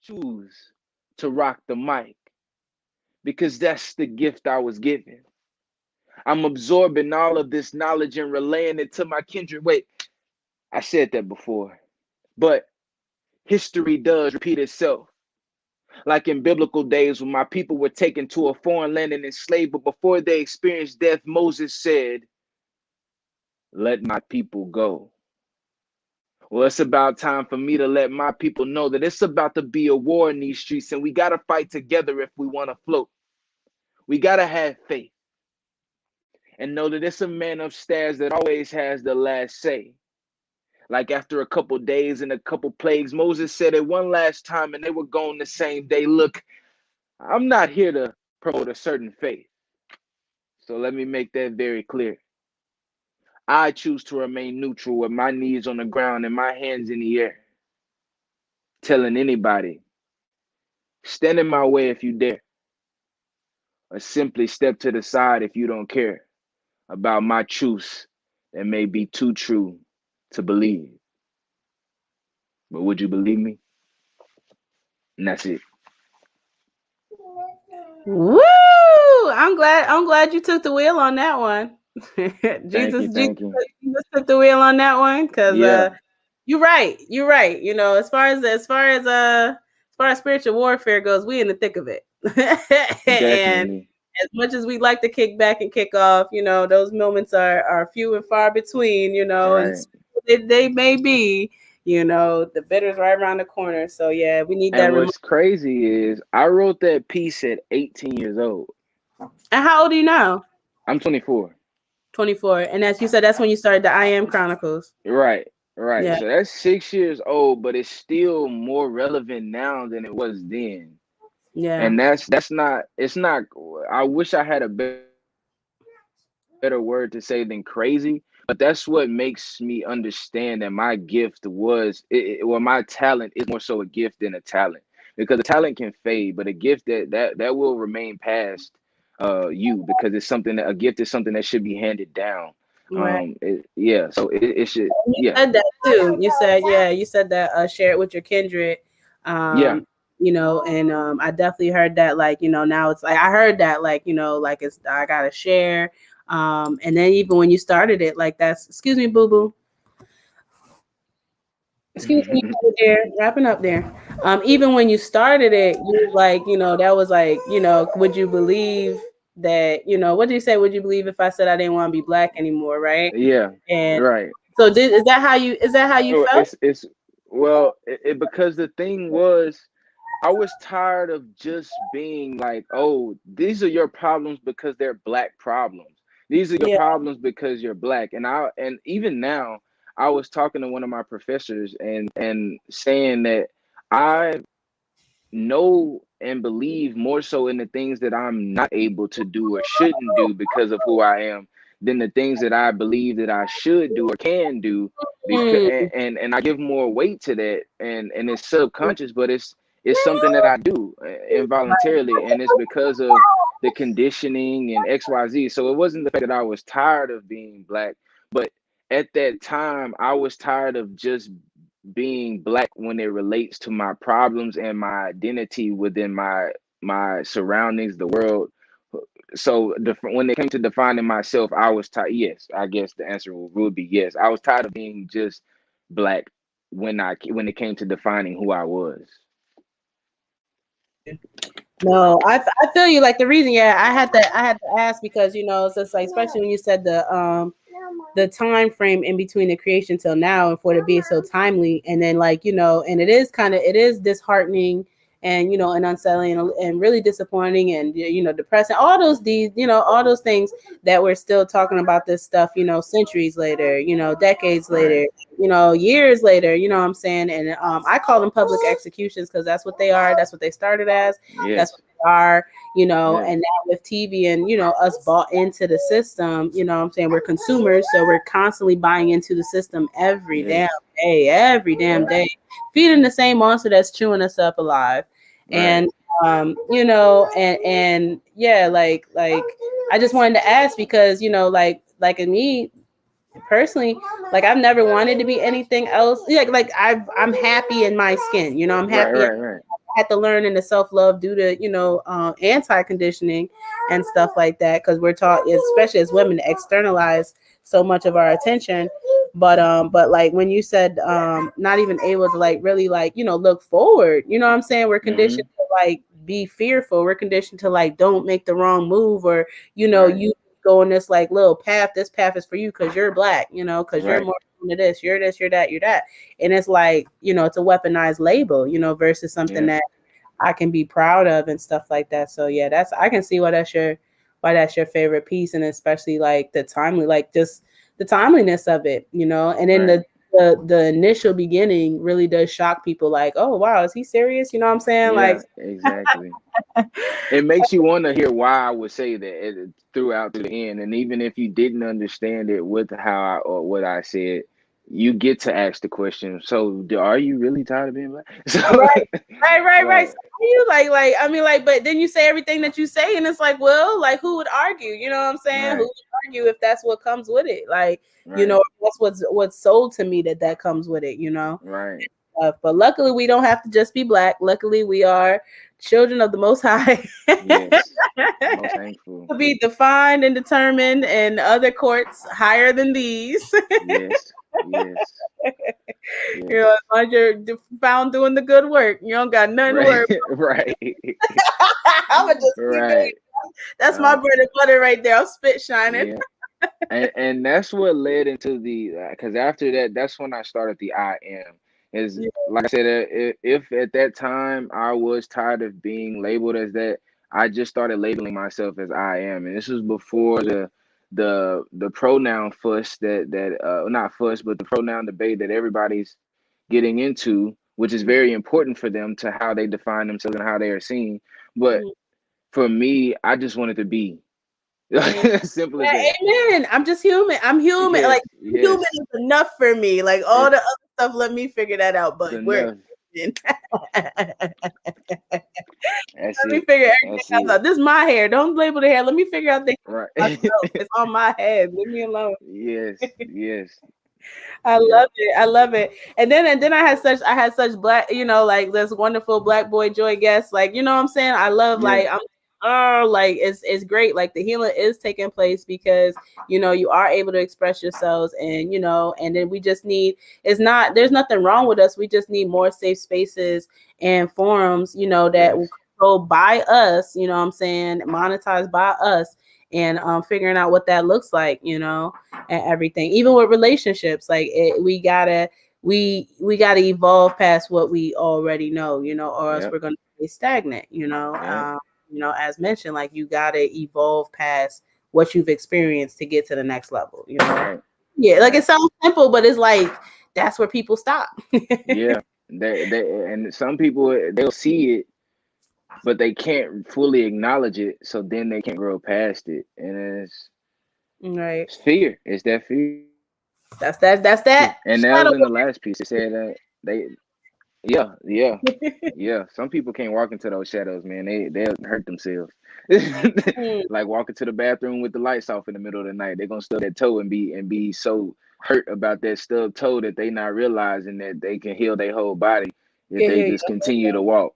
choose to rock the mic because that's the gift I was given. I'm absorbing all of this knowledge and relaying it to my kindred. Wait, I said that before, but history does repeat itself. Like in biblical days when my people were taken to a foreign land and enslaved, but before they experienced death, Moses said, "Let my people go." Well, it's about time for me to let my people know that it's about to be a war in these streets, and we got to fight together if we want to float. We got to have faith and know that it's a man upstairs that always has the last say. Like after a couple days and a couple plagues, Moses said it one last time and they were gone the same day. Look, I'm not here to promote a certain faith. So let me make that very clear. I choose to remain neutral with my knees on the ground and my hands in the air, telling anybody, stand in my way if you dare, or simply step to the side if you don't care about my truths that may be too true to believe. But would you believe me? And that's it. Woo! I'm glad you took the wheel on that one. Jesus took the wheel on that one because you're right. As far as spiritual warfare goes, we in the thick of it. And as much as we like to kick back and kick off, those moments are few and far between. Right. And they may be. The bitter's right around the corner. So yeah, we need that. And what's crazy is I wrote that piece at 18 years old. And how old are you now? I'm 24. 24. And as you said, that's when you started the I Am Chronicles. Right. Yeah. So that's 6 years old, but it's still more relevant now than it was then. Yeah. And it's not, I wish I had a better word to say than crazy, but that's what makes me understand that my gift my talent is more so a gift than a talent, because a talent can fade, but a gift that will remain past you, because it's something that a gift is something that should be handed down. Right. So it should, You said that too. You said that share it with your kindred. yeah. And I definitely heard that, like, now it's like I heard that, like, like it's I gotta share. And then even when you started it, like that's excuse me, boo boo. Excuse me, over there, wrapping up there. Even when you started it, you like, that was like, would you believe that, what did you say? Would you believe if I said I didn't want to be black anymore, right? Yeah, And right. so is that how you So felt? it's well, because the thing was, I was tired of just being like, oh, these are your problems because they're black problems. These are your Yeah. problems because you're black. And even now, I was talking to one of my professors and saying that I know and believe more so in the things that I'm not able to do or shouldn't do because of who I am than the things that I believe that I should do or can do, because Mm. and I give more weight to that, and it's subconscious, but it's something that I do involuntarily, and it's because of the conditioning and XYZ. So it wasn't the fact that I was tired of being black, but at that time I was tired of just being black when it relates to my problems and my identity within my surroundings, the world. So when it came to defining myself, I was tired. Yes, I guess the answer would be yes. I was tired of being just black when it came to defining who I was. No, I feel you. Like the reason, yeah, I had to ask because it's just like, especially when you said the time frame in between the creation till now, and for it to be so timely, and then like and it is disheartening, and and unsettling, and really disappointing, and depressing, all those all those things that we're still talking about this stuff, centuries later, decades later, Right. years later, what I'm saying. And I call them public executions because that's what they are, that's what they started as, that's Yes. what they are, Yes. and now with TV and us bought into the system, what I'm saying, we're consumers, so we're constantly buying into the system every damn Yes. day, feeding the same monster that's chewing us up alive. Right. And and yeah, like I just wanted to ask because like in me personally, like I've never wanted to be anything else. Like I'm happy in my skin, I'm Right. happy. Right. Right. Had to learn into self-love due to anti-conditioning and stuff like that, because we're taught, especially as women, to externalize so much of our attention. But like when you said not even able to like really like look forward, what I'm saying, we're Mm-hmm. conditioned to like be fearful, we're conditioned to like don't make the wrong move, or Right. you go in this like little path, this path is for you because you're black, because you're Right. more into this, you're this, you're that, you're that. And it's like it's a weaponized label, versus something Yeah. that I can be proud of and stuff like that. So yeah, I can see why that's your favorite piece, and especially like just the timeliness of it, and then Right. the initial beginning really does shock people, like, oh wow, is he serious? You know what I'm saying? Yeah. Like Exactly. It makes you want to hear why I would say that throughout to the end, and even if you didn't understand it with how or what I said, you get to ask the question. So, are you really tired of being black? So, right. right, So you I mean, like, but then you say everything that you say, and it's like, well, like, who would argue? You know what I'm saying? Who right, would argue if that's what comes with it? Like, right, that's what's sold to me, that comes with it. right. But luckily, we don't have to just be black. Luckily, we are children of the Most High. Yes, most thankful. To be defined and determined in other courts higher than these. Yes, yes, yes. As long as you're found doing the good work, you don't got nothing to Right, worry right, about. I'm gonna just keep doing. right. That's my bread and butter right there. I'm spit shining. Yeah. And that's what led into the, because after that, that's when I started the I am. Is Yeah. like I said, if at that time I was tired of being labeled as that, I just started labeling myself as I am, and this was before the pronoun fuss that not fuss, but the pronoun debate that everybody's getting into, which is very important for them to how they define themselves and how they are seen. But for me, I just wanted to be. Simple as Yeah, that. amen. I'm just human. I'm human. Yes, Like human yes, is enough for me. Like all it's the other stuff, let me figure that out. But we're enough. That's Let me it. figure That's everything it. out. This is my hair. Don't label the hair. Let me figure out things Right. myself. It's on my head. Leave me alone. Yes. Yes. I Yeah. love it. I love it. And then I had such black, like this wonderful black boy joy guest. Like, you know what I'm saying? I love Yeah. like like it's great. Like the healing is taking place because you are able to express yourselves and and then we just need there's nothing wrong with us. We just need more safe spaces and forums, that will Yes. control by us, you know what I'm saying, monetized by us and figuring out what that looks like, and everything. Even with relationships, like we gotta evolve past what we already know, or else Yep. we're gonna stay stagnant, Yep. as mentioned, like you gotta evolve past what you've experienced to get to the next level, Right. Yeah, like Right. it sounds simple, but it's like that's where people stop. Yeah. They and some people they'll see it, but they can't fully acknowledge it, so then they can't grow past it. And Right. it's fear. It's that fear. That's that And that was shadow in the last piece. It said that they yeah, yeah. work. Yeah, some people can't walk into those shadows, man. They'll hurt themselves. Like walking to the bathroom with the lights off in the middle of the night. They're gonna stub that toe and be so hurt about that stubbed toe that they not realizing that they can heal their whole body if Can they hear just continue to walk.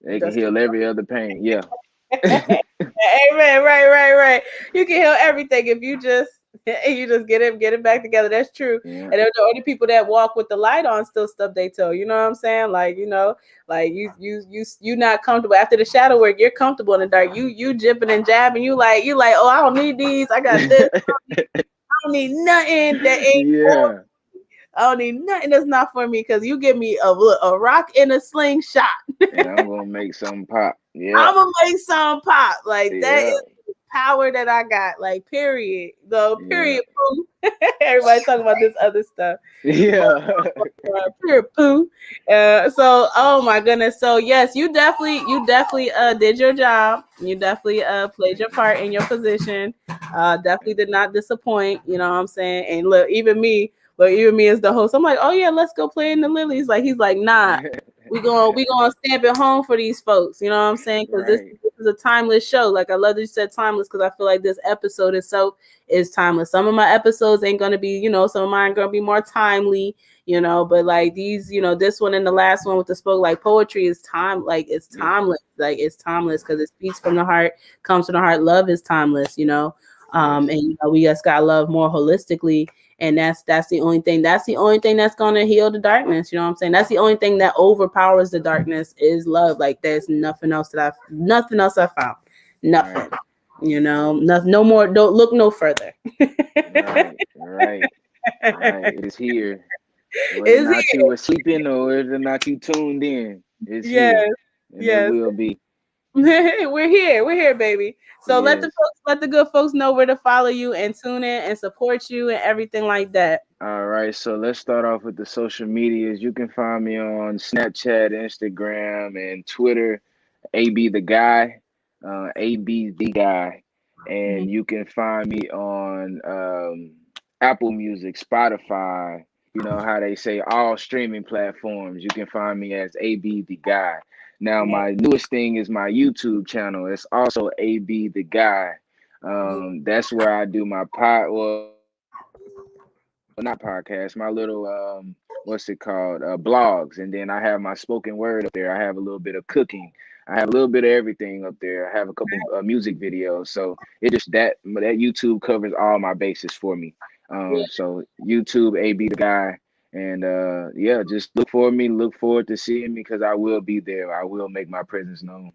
They can you. heal every other pain. Yeah. Amen. Right. You can heal everything if you just get it back together. That's true. Yeah. And the only people that walk with the light on still stub their toe. You know what I'm saying? Like like you not comfortable after the shadow work. You're comfortable in the dark. You jipping and jabbing. You like oh I don't need these. I got this. I don't need nothing that ain't. Yeah. I don't need nothing that's not for me because you give me a rock in a slingshot. And I'm gonna make something pop. Yeah. I'm gonna make some pop. Like that Yeah. is the power that I got. Like period. Though Yeah. period. Poo. Everybody talking about this other stuff. Yeah. Period. Poo. So oh my goodness. So yes, you definitely did your job. You definitely played your part in your position. Definitely did not disappoint. You know what I'm saying? And look, even me. But even me as the host, I'm like, oh yeah, let's go play in the lilies. Like he's like, nah, we gonna stamp it home for these folks. You know what I'm saying? Because this Right. is a timeless show. Like I love that you said timeless because I feel like this episode itself is timeless. Some of my episodes ain't gonna be, some of mine gonna be more timely, but like these, this one and the last one with the spoke like poetry is it's Yeah. timeless. Like it's timeless because it speaks from the heart, comes from the heart. Love is timeless, Yes. and we just gotta love more holistically. And that's the only thing that's gonna heal the darkness. You know what I'm saying? That's the only thing that overpowers the darkness is love. Like there's nothing else I found. Nothing. Right. No more. Don't look no further. Right. Right. Right. It is here. Whether or It's not you were sleeping or whether or not you tuned in, it's here. here. And it Yes. will be. We're here, baby. So Yes. let the good folks know where to follow you and tune in and support you and everything like that. All right, so let's start off with the social medias. You can find me on Snapchat, Instagram, and Twitter, AB the Guy, AB the Guy. And you can find me on Apple Music, Spotify, you know how they say all streaming platforms. You can find me as AB the Guy. Now, my newest thing is my YouTube channel. It's also AB the Guy. That's where I do my not podcast, my little what's it called? Blogs. And then I have my spoken word up there. I have a little bit of cooking. I have a little bit of everything up there. I have a couple music videos. So it just that YouTube covers all my bases for me. So YouTube, AB the Guy. And yeah, just look for me, look forward to seeing me because I will be there. I will make my presence known.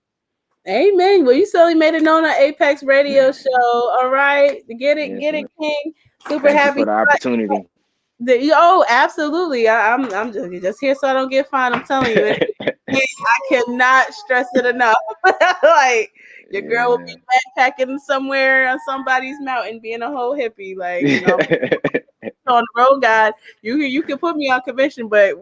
Amen. Well, you certainly made it known on Apex Radio Show. All right. Get it, Yes, man. King. Super Thank you happy. for the opportunity. Absolutely. I'm just here so I don't get fined. I'm telling you, I cannot stress it enough. Like your girl will be backpacking somewhere on somebody's mountain, being a whole hippie. Like on the road, God, you can put me on commission, but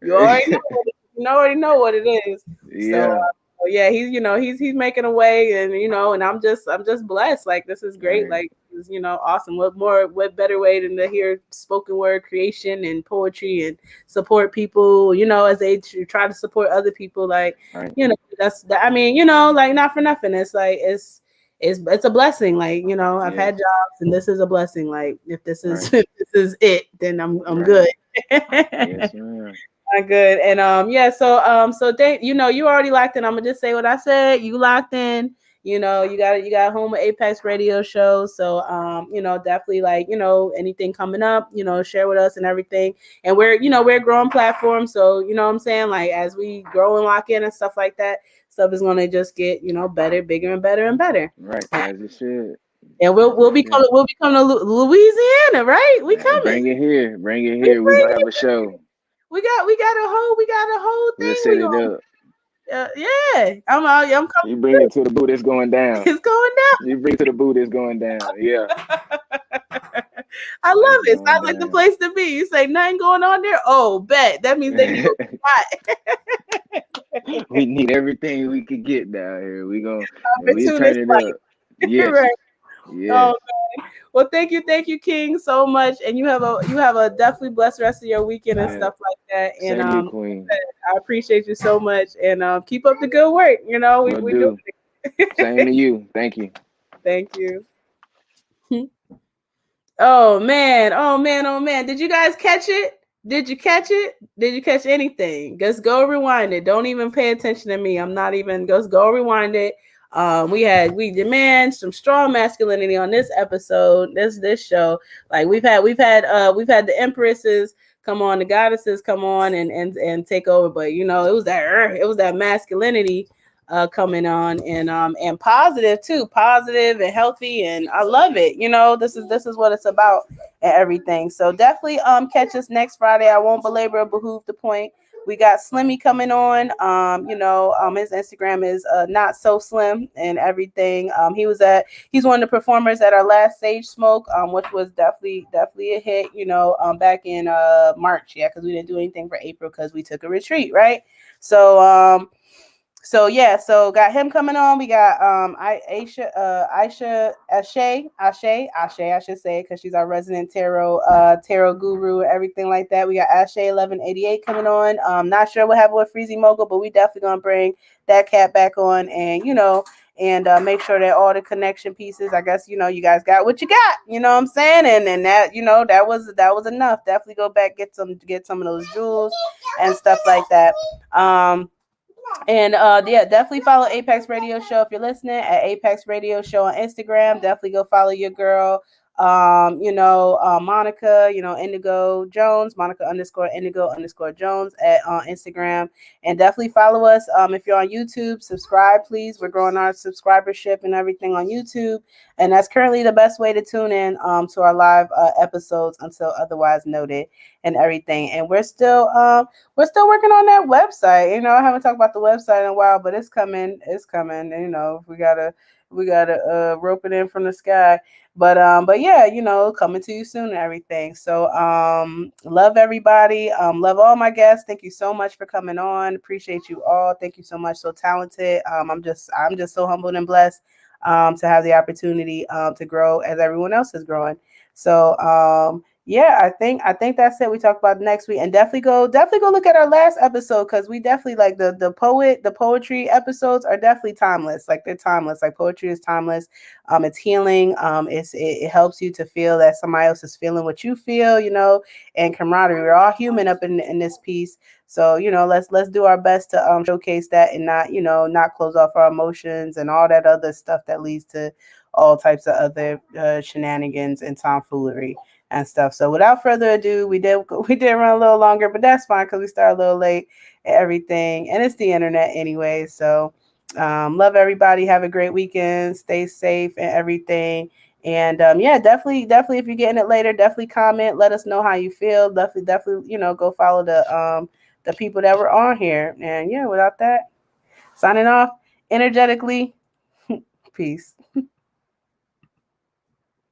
you already know what it is. So. Yeah. Yeah, he's making a way, and and I'm just blessed. Like this is great. Right. Like is, awesome. What better way than to hear spoken word creation and poetry and support people, as they try to support other people. Like, Right. I mean, like, not for nothing. It's like, it's a blessing. Like, I've had jobs and this is a blessing. Like, if this is, Right. if this is it, then I'm Right. good. Yes, ma'am. Good. And so they, you already locked in. I'm gonna just say what I said. You locked in. You got home with Apex Radio Show. So definitely, like, anything coming up, share with us and everything. And we're a growing platform. So what I'm saying, like, as we grow and lock in and stuff like that, stuff is gonna just get, better, bigger and better and better. Right, as it should. And we'll be coming to Louisiana, right? We coming. Bring it here. We gonna have a show. We got a whole We'll thing. set it up. Yeah, I'm coming. You bring it to the boot, it's going down. It's going down. You bring it to the boot, it's going down. Yeah. I love it. Going Sounds like the down. place to be. You say nothing going on there. Oh, bet that means they be hot. We need everything we could get down here. We turn Opportunist it life. up. Yes. Right. Yes. Oh, man. Well, thank you, King, so much, and you have a definitely blessed rest of your weekend and stuff like that. And Same here, Queen. I appreciate you so much, and keep up the good work. We do. Same to you. Thank you. Thank you. Oh man. Did you guys catch it? Did you catch it? Did you catch anything? Just go rewind it. Don't even pay attention to me. I'm not even. Just go rewind it. We demand some strong masculinity on this episode, this show. Like we've had the empresses come on, the goddesses come on and take over. But it was that masculinity coming on, and positive too, positive and healthy, and I love it. This is what it's about and everything. So definitely catch us next Friday. I won't belabor or behoove the point. We got Slimmy coming on. His Instagram is not so slim and everything. He's one of the performers at our last Sage Smoke, which was definitely a hit. Back in March, because we didn't do anything for April because we took a retreat, right? So got him coming on. We got Aisha Ashe, I should say, because she's our resident tarot guru and everything like that. We got Ashe 1188 coming on. Not sure what happened with Freezy Mogul, but we definitely gonna bring that cat back on, and make sure that all the connection pieces, I guess, you guys got what you got, what I'm saying? And that, that was enough. Definitely go back, get some of those jewels and stuff like that. And definitely follow Apex Radio Show if you're listening at Apex Radio Show on Instagram. Definitely go follow your girl, Monica, Indigo Jones, Monica _Indigo _Jones on Instagram. And definitely follow us. If you're on YouTube, subscribe, please. We're growing our subscribership and everything on YouTube. And that's currently the best way to tune in to our live episodes until otherwise noted and everything. And we're still working on that website. I haven't talked about the website in a while, but it's coming. And, we gotta rope it in from the sky. But yeah, coming to you soon and everything. So love everybody. Love all my guests. Thank you so much for coming on. Appreciate you all. Thank you so much. So talented. I'm just so humbled and blessed to have the opportunity to grow as everyone else is growing. So I think that's it. We talk about next week, and definitely go look at our last episode, because we definitely like the poetry episodes are definitely timeless. Like, they're timeless. Like, poetry is timeless. It's healing. It helps you to feel that somebody else is feeling what you feel, and camaraderie. We're all human up in this piece. So, let's do our best to showcase that, and not close off our emotions and all that other stuff that leads to all types of other shenanigans and tomfoolery and stuff. So without further ado, we did run a little longer, but that's fine because we started a little late and everything, and it's the internet anyway. So love everybody. Have a great weekend. Stay safe and everything. And definitely if you're getting it later, definitely comment. Let us know how you feel. Definitely go follow the people that were on here. And without that, signing off energetically. Peace.